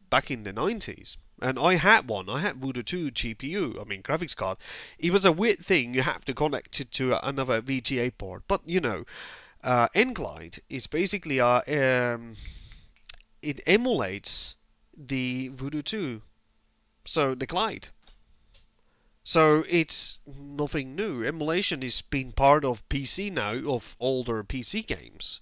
back in the 90s. And I had one. I had Voodoo 2 GPU, I mean graphics card. It was a weird thing. You have to connect it to another VGA port. But Nglide is basically it emulates the Voodoo 2. So the Glide. So it's nothing new. Emulation is being part of PC now, of older PC games.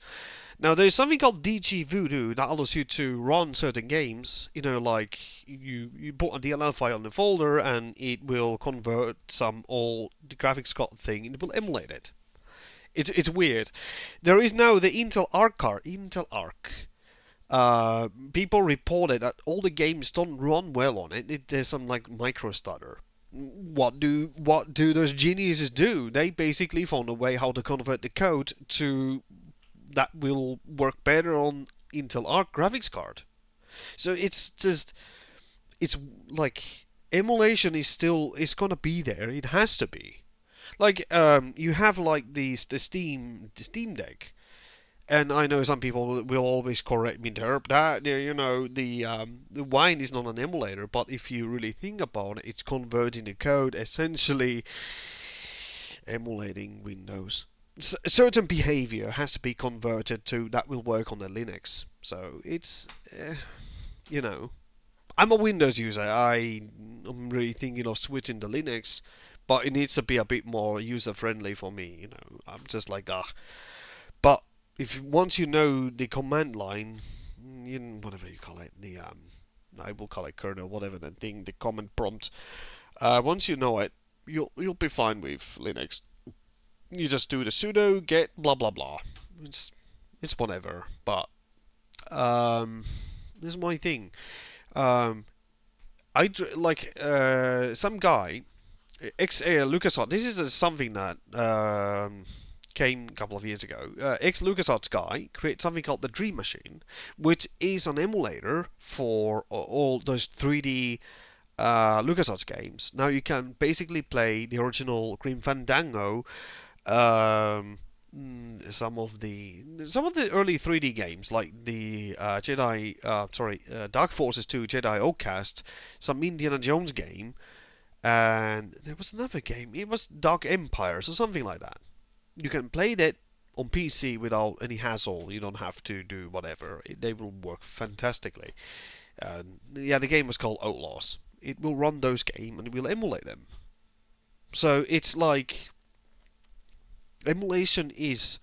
Now there's something called DG Voodoo that allows you to run certain games. Like you put a DLL file in the folder and it will convert some old graphics card thing and it will emulate it. It's weird. There is now the Intel Arc card, Intel Arc. People reported that all the games don't run well on it. There's some like micro stutter. What do those geniuses do? They basically found a way how to convert the code to that will work better on Intel Arc graphics card. So it's like emulation is gonna be there. It has to be. Like you have like the Steam Deck. And I know some people will always correct me there. That the Wine is not an emulator, but if you really think about it, it's converting the code, essentially emulating Windows. Certain behavior has to be converted to that will work on the Linux. So it's I'm a Windows user. I'm really thinking of switching to Linux, but it needs to be a bit more user friendly for me. I'm just like But if once you know the command line, whatever you call it, I will call it kernel, whatever that thing, the command prompt. Once you know it, you'll be fine with Linux. You just do the sudo get blah blah blah. It's whatever. But this is my thing. I like some guy, ex LucasArts. This is something that came a couple of years ago. Ex LucasArts guy created something called the Dream Machine, which is an emulator for all those 3D LucasArts games. Now you can basically play the original Grim Fandango, some of the early 3D games like the Dark Forces 2 Jedi Outcast, some Indiana Jones game, and there was another game. It was Dark Empires or something like that. You can play that on PC without any hassle. You don't have to do whatever. They will work fantastically. Yeah, the game was called Outlaws. It will run those games and it will emulate them. So it's like emulation is.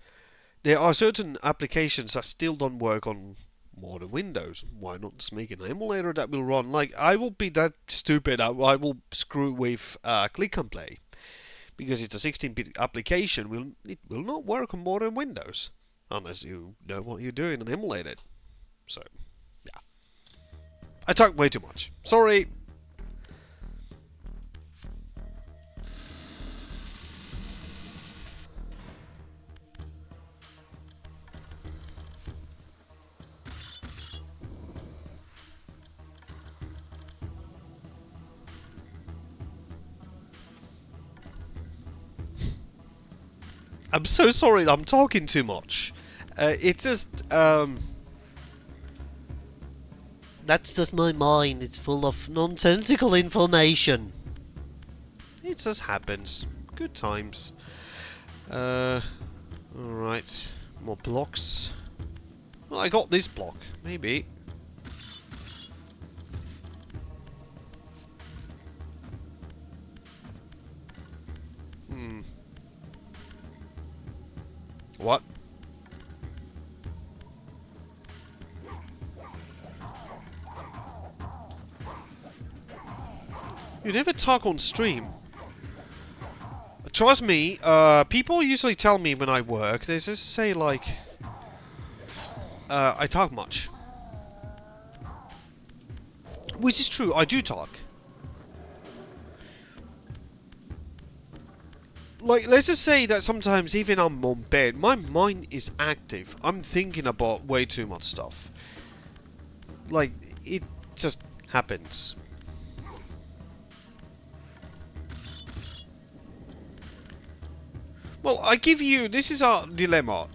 There are certain applications that still don't work on modern Windows. Why not just make an emulator that will run? Like I will be that stupid. I will screw with Click and Play. Because it's a 16-bit application, it will not work on modern Windows unless you know what you're doing and emulate it. So, yeah. I talked way too much. Sorry. I'm so sorry, I'm talking too much. It's just, that's just my mind. It's full of nonsensical information. It just happens. Good times. Alright. More blocks. Well, I got this block. Maybe. Hmm. What? You never talk on stream. Trust me, people usually tell me when I work, they just say like, I talk much. Which is true, I do talk. Like, let's just say that sometimes even I'm on bed, my mind is active. I'm thinking about way too much stuff. Like, it just happens. Well, I give you, this is our dilemma.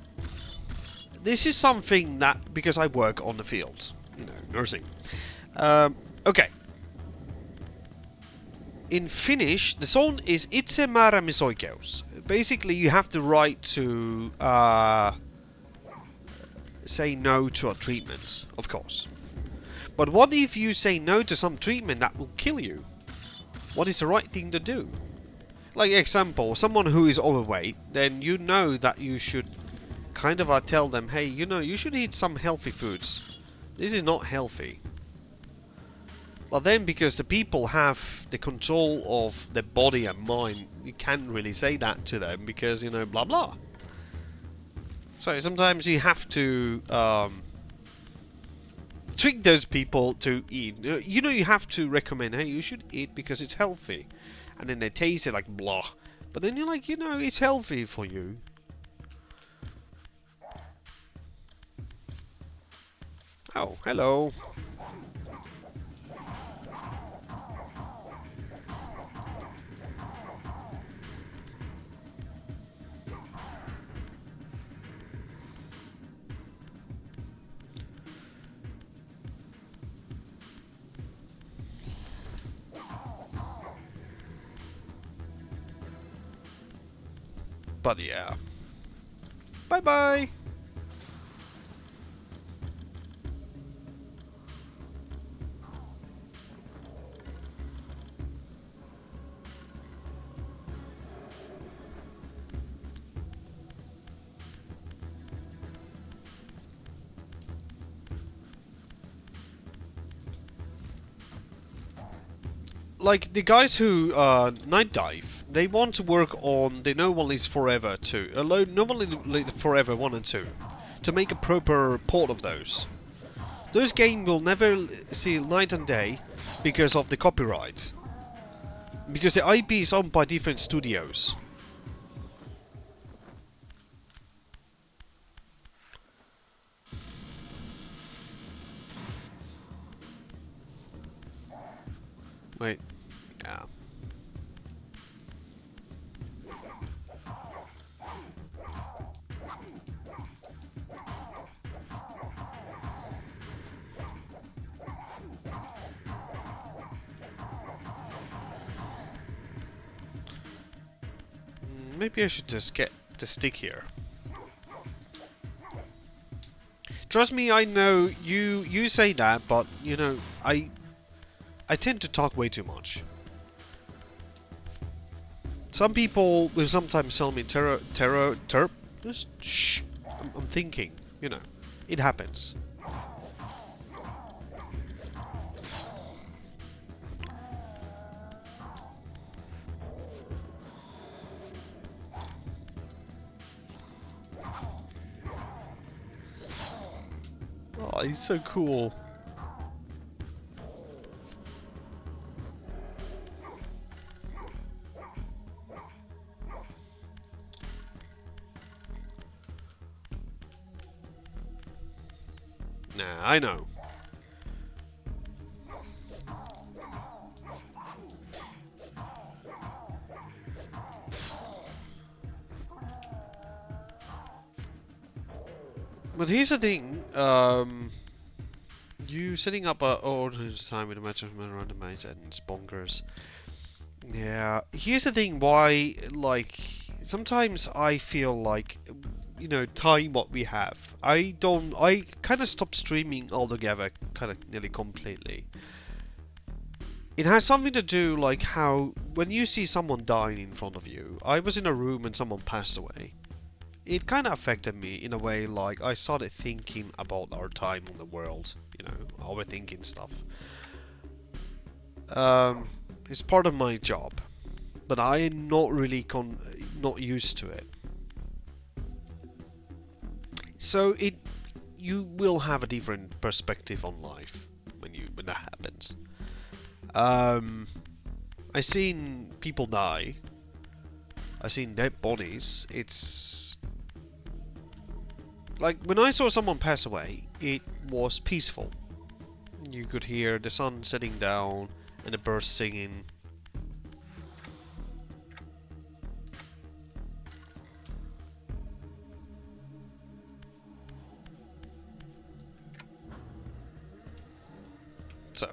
This is something that, because I work on the field, you know, nursing. Okay. In Finnish, the song is itsemääräämisoikeus. Basically, you have the right to say no to a treatment, of course. But what if you say no to some treatment that will kill you? What is the right thing to do? Like example, someone who is overweight, then you know that you should kind of tell them, hey, you know, you should eat some healthy foods. This is not healthy. But then because the people have the control of their body and mind, you can't really say that to them because, you know, blah blah. So sometimes you have to trick those people to eat. You know, you have to recommend, hey, you should eat because it's healthy. And then they taste it like blah. But then you're like, you know, it's healthy for you. Oh, hello. But yeah. Bye bye. Like the guys who night dive, they want to work on the No One Lives Forever 2, No One Lives Forever 1 and 2, to make a proper port of those. Those games will never see light and day because of the copyright. Because the IP is owned by different studios. Wait, yeah. Maybe I should just get the stick here. Trust me, I know you say that, but you know, I tend to talk way too much. Some people will sometimes tell me terp. Just shh. I'm thinking, you know, it happens. Oh, he's so cool. Nah, I know. But here's the thing, you setting up a order time with a match of randomized and it's bonkers. Yeah, here's the thing why, like, sometimes I feel like, you know, time what we have. I kind of stopped streaming altogether, kind of nearly completely. It has something to do, like, how, when you see someone dying in front of you, I was in a room and someone passed away. It kind of affected me in a way, like, I started thinking about our time on the world, you know, overthinking stuff. It's part of my job, but I'm not really not used to it. So you will have a different perspective on life when that happens. I seen people die. I seen dead bodies. It's like when I saw someone pass away, it was peaceful. You could hear the sun setting down and the birds singing. So,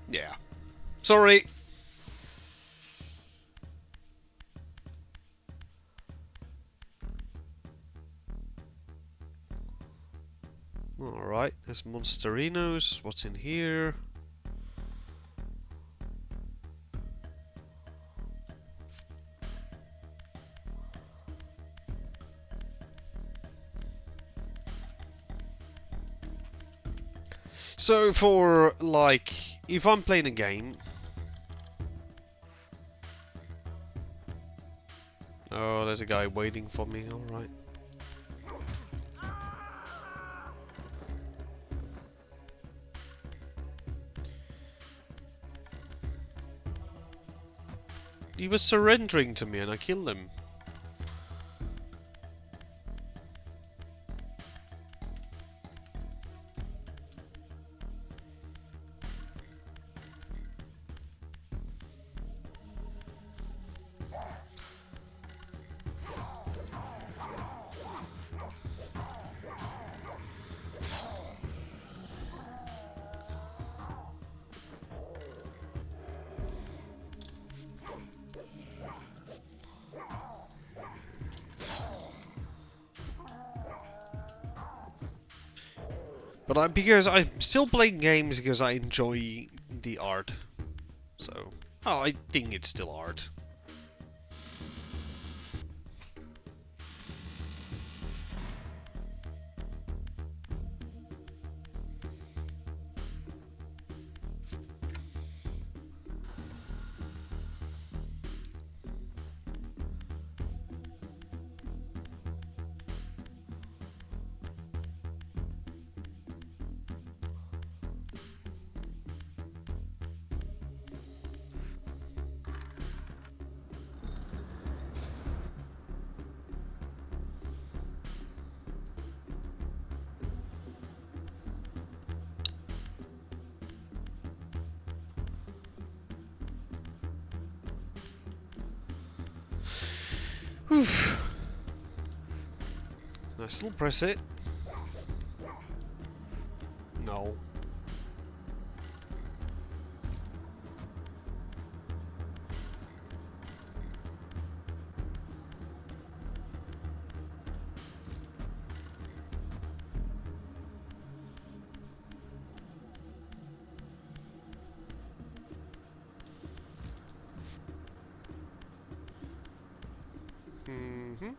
yeah. Sorry. Alright, there's Monsterinos. What's in here? So for, like, if I'm playing a game... Oh, there's a guy waiting for me, alright. He was surrendering to me and I killed him. But because I'm still playing games because I enjoy the art. So, oh, I think it's still art. Whew. I still press it. No. Mm-hmm.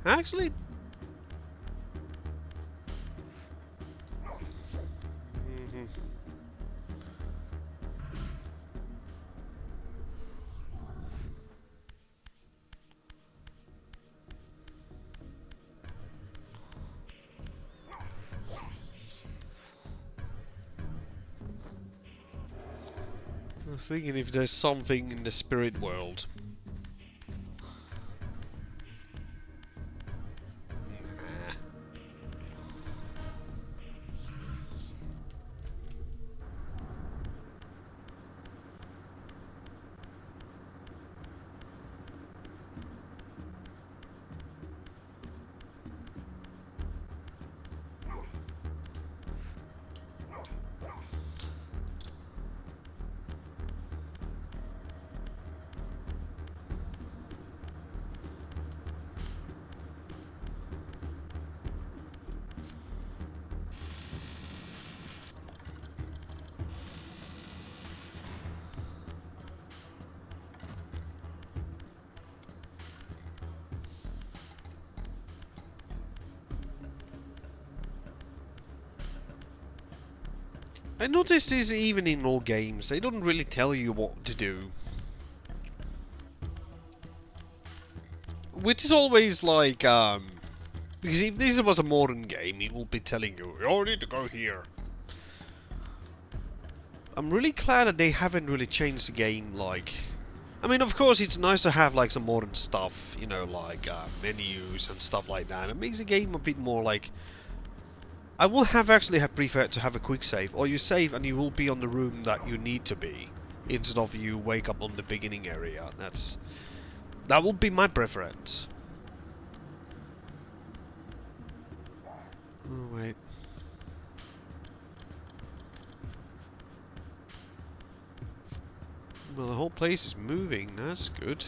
Actually... Mm-hmm. I was thinking if there's something in the spirit world. Nah. I noticed this even in all games. They don't really tell you what to do. Which is always like, because if this was a modern game, it will be telling you, you need to go here. I'm really glad that they haven't really changed the game, like... I mean, of course, it's nice to have, like, some modern stuff, you know, like, menus and stuff like that. It makes the game a bit more, like... I will actually have preferred to have a quick save, or you save and you will be on the room that you need to be, instead of you wake up on the beginning area. That would be my preference. Oh, wait. Well, the whole place is moving, that's good.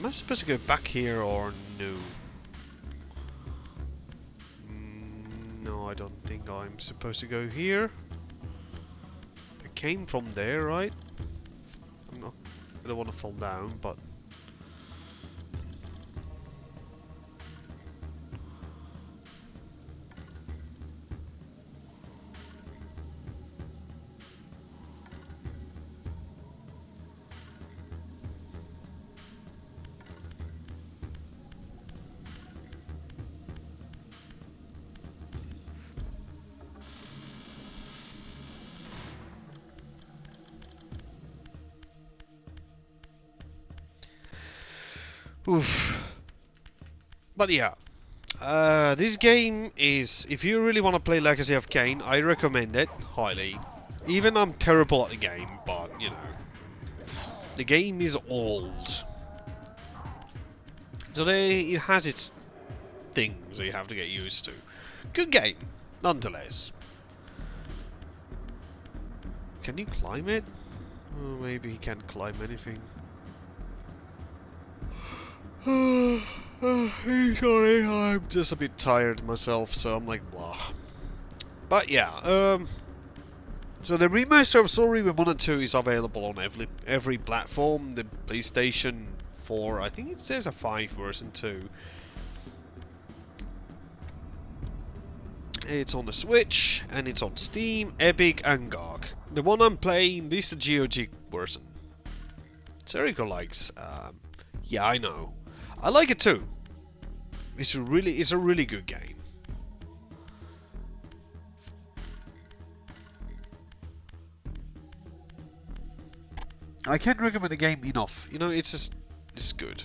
Am I supposed to go back here or no? No, I don't think I'm supposed to go here. I came from there, right? I don't want to fall down, but... Oof. But yeah. This game is... If you really want to play Legacy of Kain, I recommend it highly. Even I'm terrible at the game, but, you know. The game is old. So it has its things that you have to get used to. Good game, nonetheless. Can you climb it? Oh, maybe he can't climb anything. Sorry, I'm just a bit tired myself, so I'm like, blah. But yeah, so the remaster of Soul Reaver 1 and 2 is available on every platform. The PlayStation 4, I think it says a 5 version too. It's on the Switch, and it's on Steam, Epic, and GOG. The one I'm playing, this is the GOG version. Serico likes, yeah, I know. I like it too. It's a really good game. I can't recommend the game enough. You know, it's good.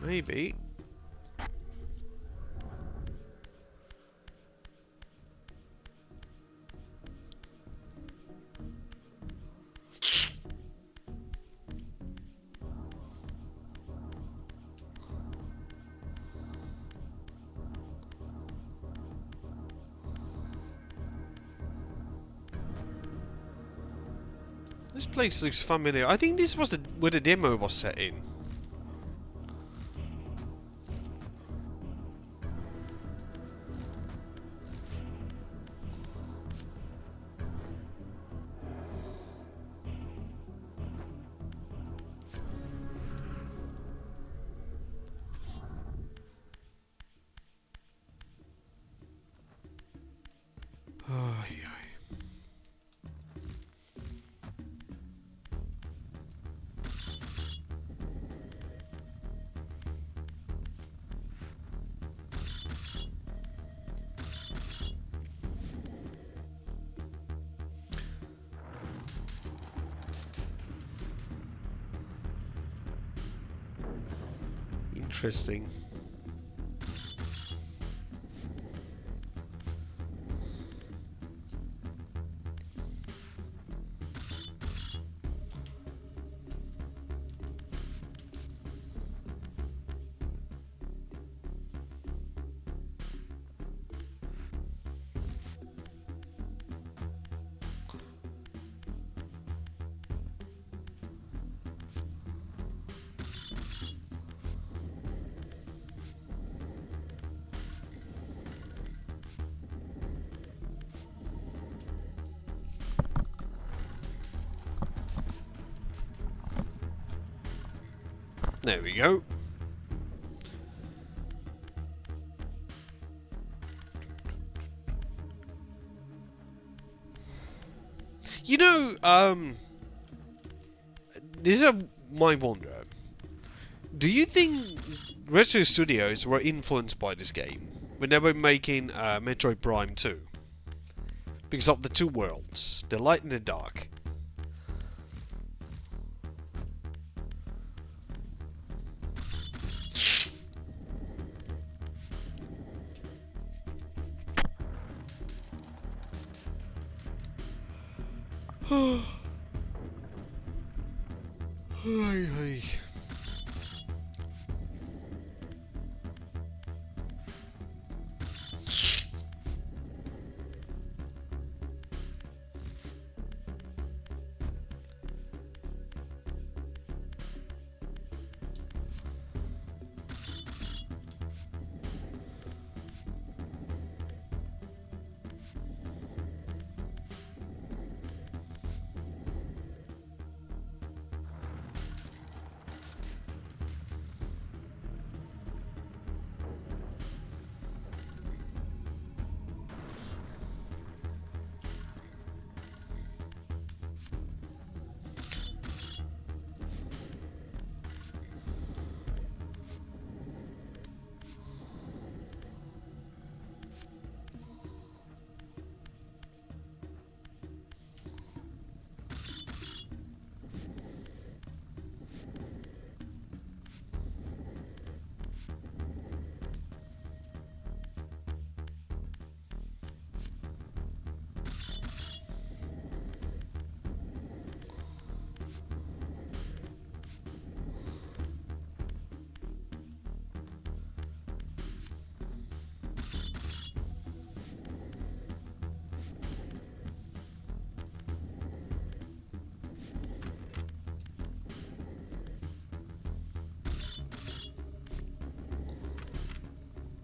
Maybe. This place looks familiar. I think this was where the demo was set in. Interesting. There we go. You know, this is my wonder. Do you think Retro Studios were influenced by this game when they were making Metroid Prime 2? Because of the two worlds, the light and the dark. Hey.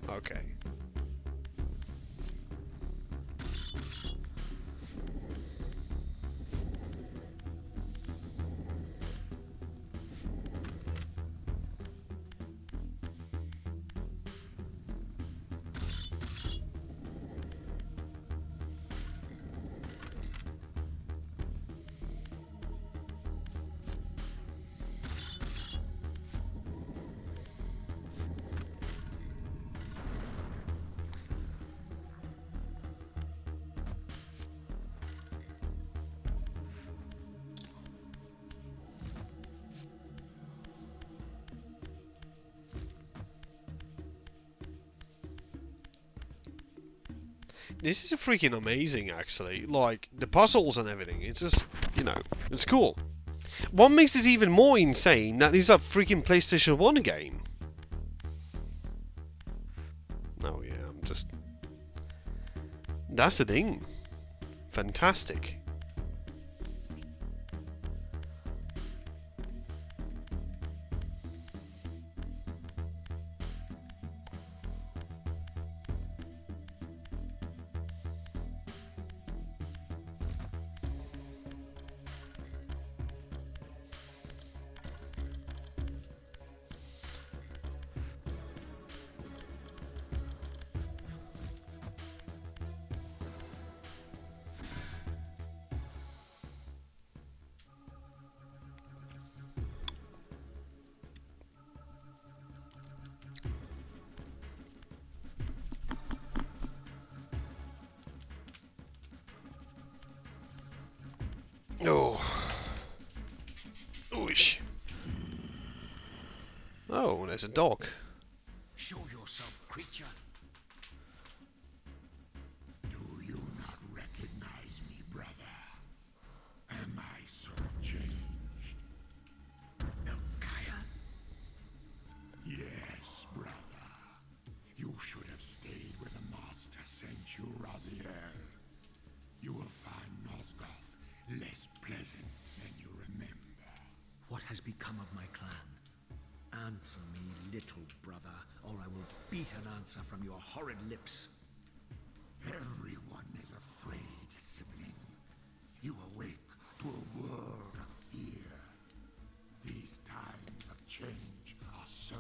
Okay. This is freaking amazing, actually. Like, the puzzles and everything. It's just, you know, it's cool. What makes this even more insane, that is a freaking PlayStation 1 game. Oh yeah, I'm just... That's the thing. Fantastic. Oh. Ooish. Oh, there's a dog. Show yourself, creature. Do you not recognize me, brother? Am I so changed? Melchiah? Yes, brother. You should have stayed where the Master sent you, Raziel. You will find Nosgoth less pleasant than you remember. What has become of my clan? Answer me, little brother, or I will beat an answer from your horrid lips. Everyone is afraid, sibling. You awake to a world of fear. These times of change are so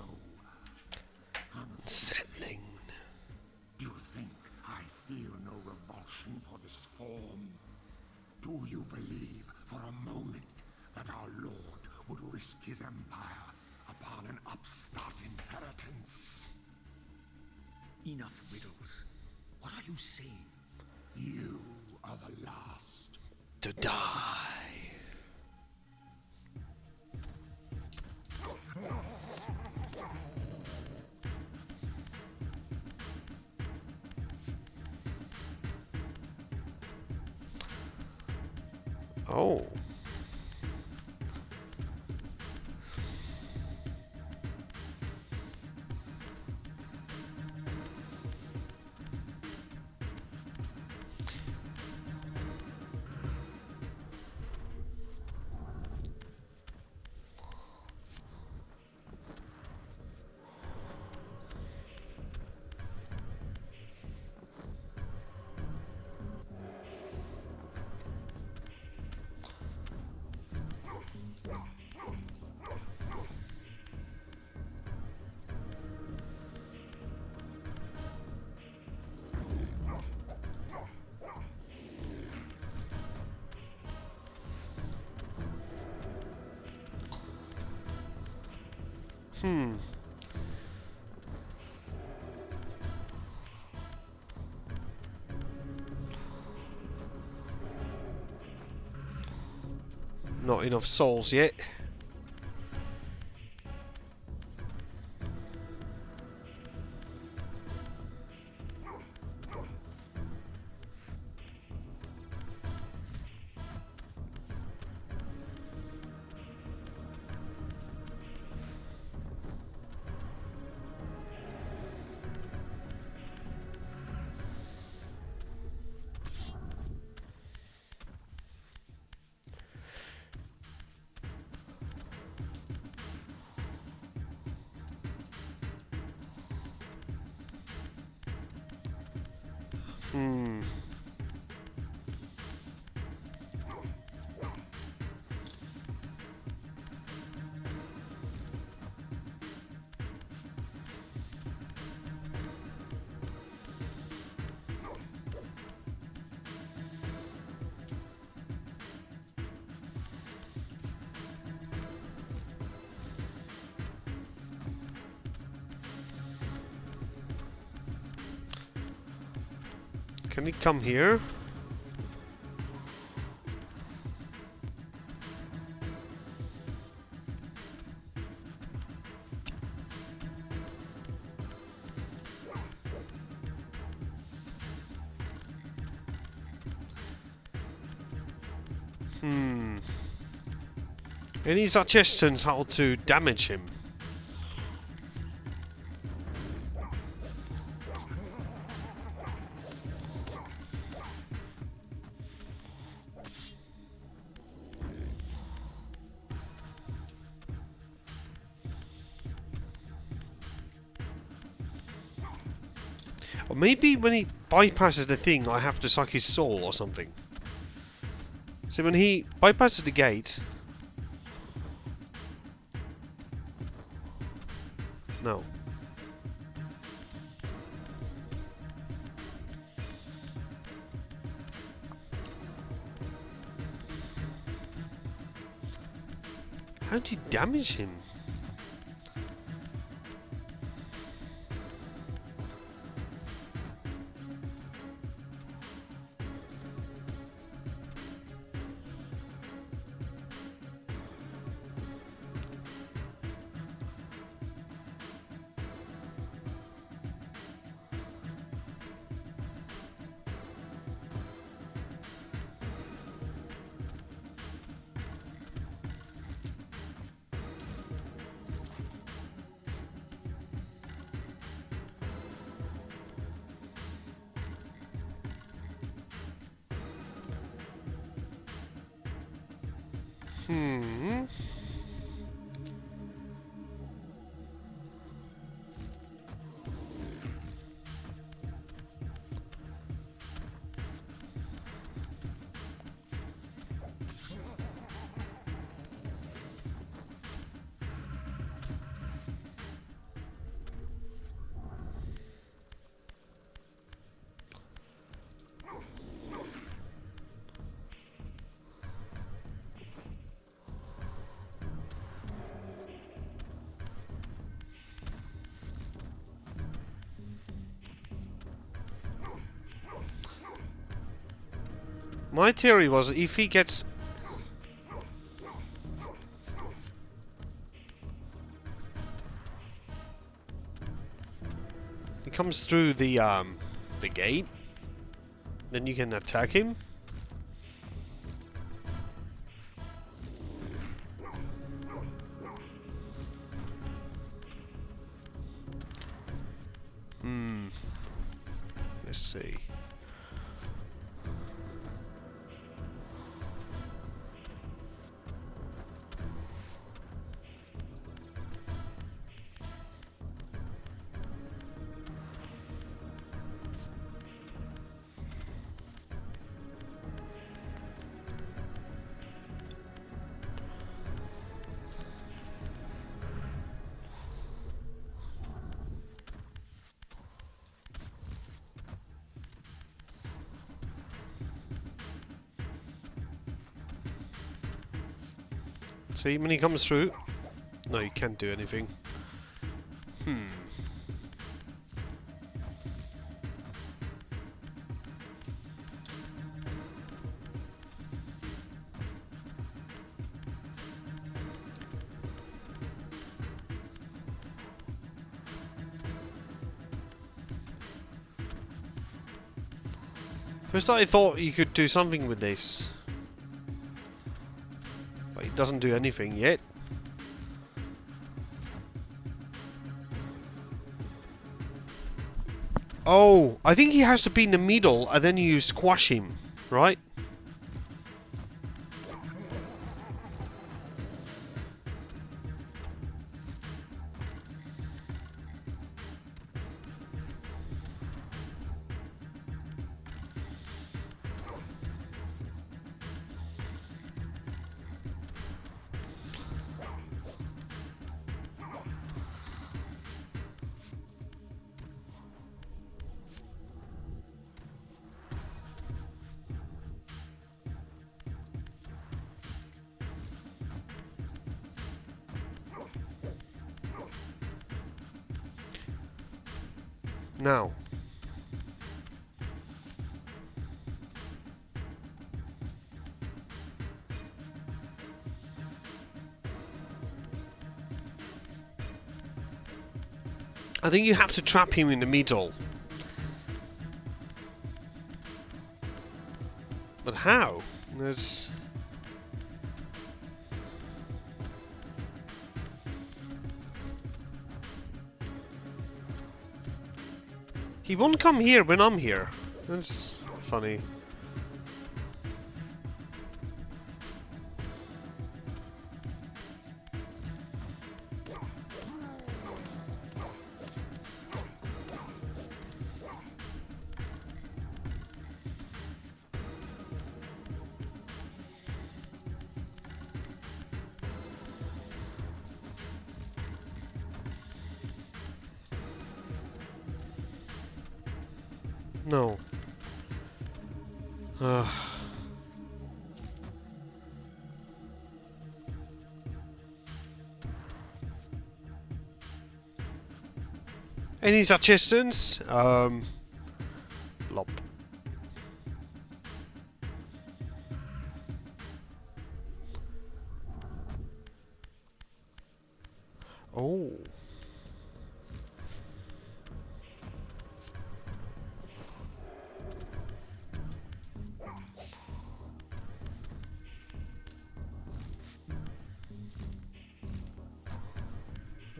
Unsettling. Do you think I feel no revulsion for this form? Do you believe for a moment that our Lord would risk his empire upon an upstart inheritance? Enough riddles. What are you saying? You are the last To die. Oh. Hmm. Not enough souls yet. Hmm. Can he come here? Hmm. Any suggestions how to damage him? Or maybe when he bypasses the thing, I have to suck his soul or something. See, when he bypasses the gate... No. How do you damage him? Hmm. My theory was if he gets... He comes through the gate, then you can attack him. Hmm. Let's see. See, when he comes through... No, you can't do anything. Hmm. First I thought you could do something with this. But it doesn't do anything yet. Oh, I think he has to be in the middle and then you squash him, right? Now. I think you have to trap him in the middle. But how? There's... He won't come here when I'm here. That's funny. No. Any suggestions? Lop. Oh.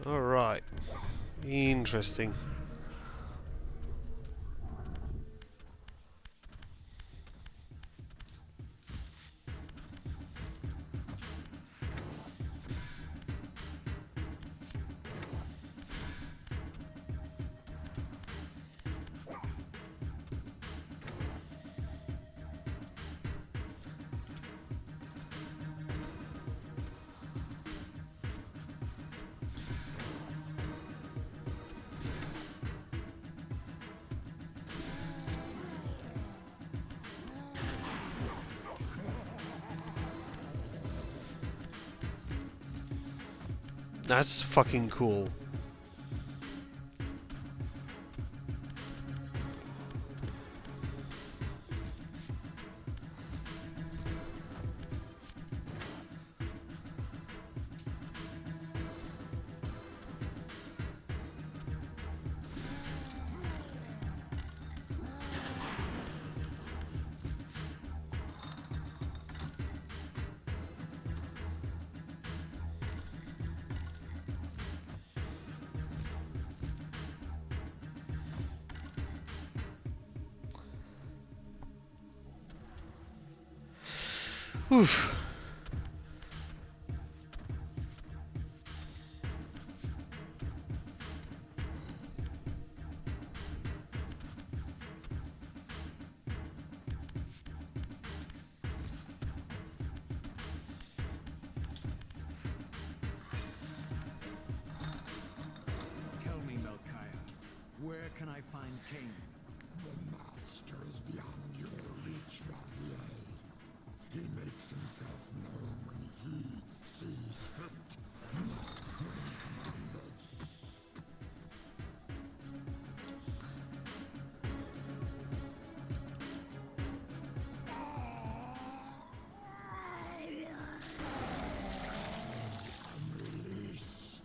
Alright. Interesting. That's fucking cool. Oof. Tell me, Melchiah, where can I find Kain? The Master is beyond your reach, Raziel. He makes himself known when he sees fit, not when commanded. Unleashed.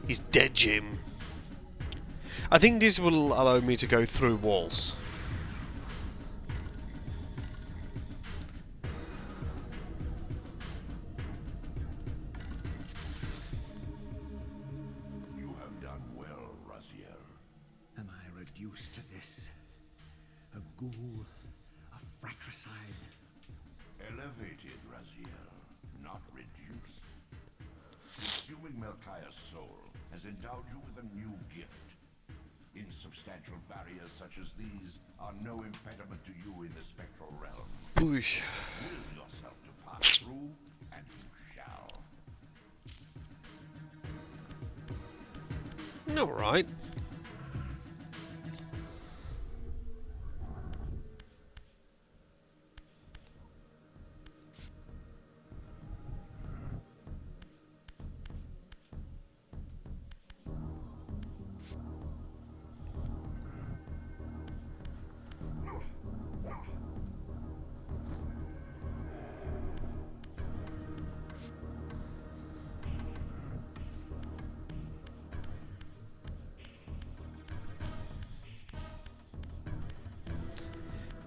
He's dead, Jim. I think this will allow me to go through walls. You have done well, Raziel. Am I reduced to this? A ghoul? A fratricide? Elevated, Raziel, not reduced. Consuming Melchiah's soul has endowed you with a new gift. Insubstantial barriers such as these are no impediment to you in the spectral realm. Oosh. Will yourself to pass through, and you shall. Alright.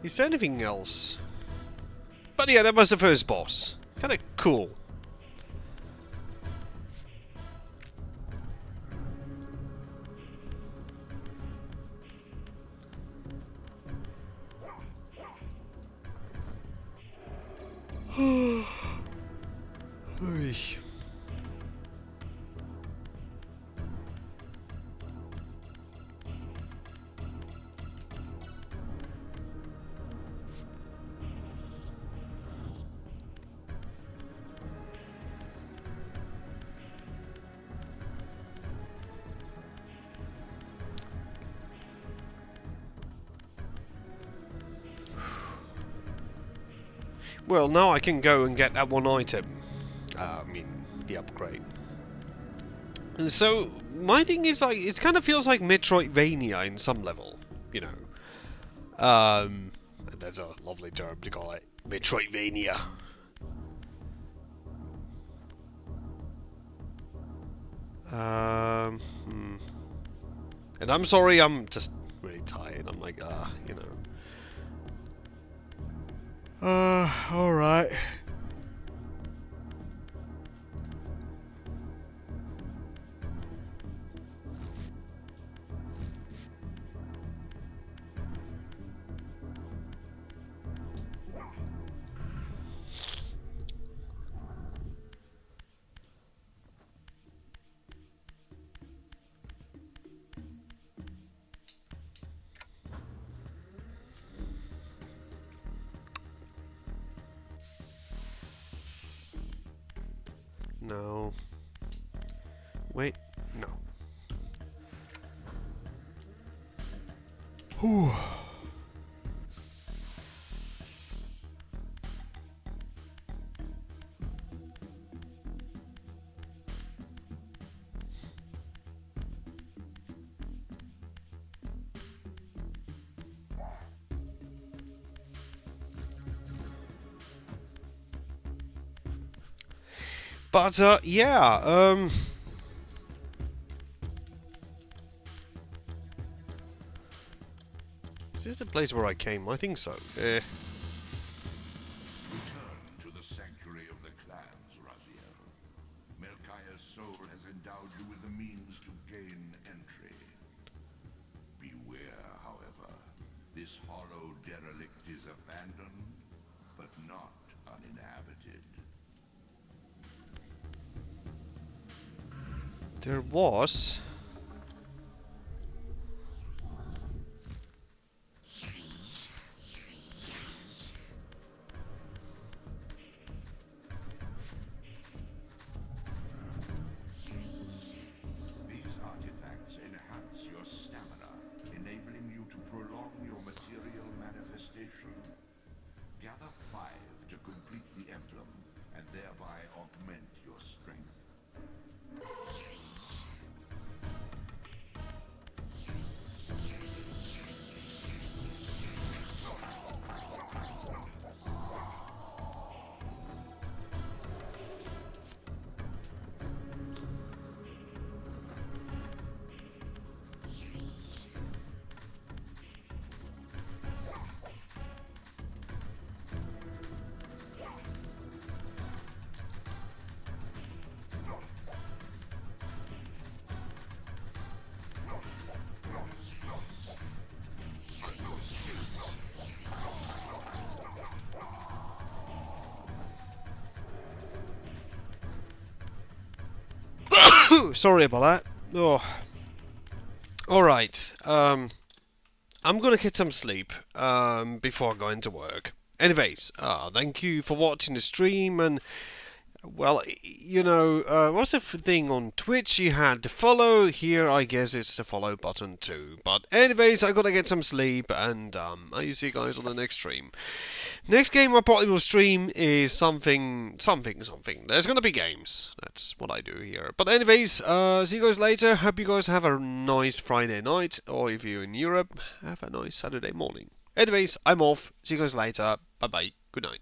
Is there anything else? But yeah, that was the first boss. Kinda cool. Oy. Well, now I can go and get that one item. I mean, the upgrade. And so, my thing is like, it kind of feels like Metroidvania in some level, you know. That's a lovely term to call it. Metroidvania. And I'm sorry, I'm just really tired. I'm like, you know. Alright. No. Wait, no. Whew. But yeah, is this the place where I came? I think so. Return to the sanctuary of the clans, Raziel. Melchiah's soul has endowed you with the means to gain entry. Beware, however. This hollow derelict is abandoned, but not uninhabited. There was. These artifacts enhance your stamina, enabling you to prolong your material manifestation. Gather 5 to complete the emblem, and thereby augment your strength. Sorry about that. Oh. Alright. I'm gonna get some sleep before I go into work. Anyways, thank you for watching the stream, and well, you know, what's the thing on Twitch? You had the follow. Here, I guess it's the follow button too. But anyways, I gotta get some sleep, and I'll see you guys on the next stream. Next game I probably will stream is something. There's gonna be games. That's what I do here. But anyways, see you guys later. Hope you guys have a nice Friday night, or if you're in Europe, have a nice Saturday morning. Anyways, I'm off. See you guys later. Bye bye. Good night.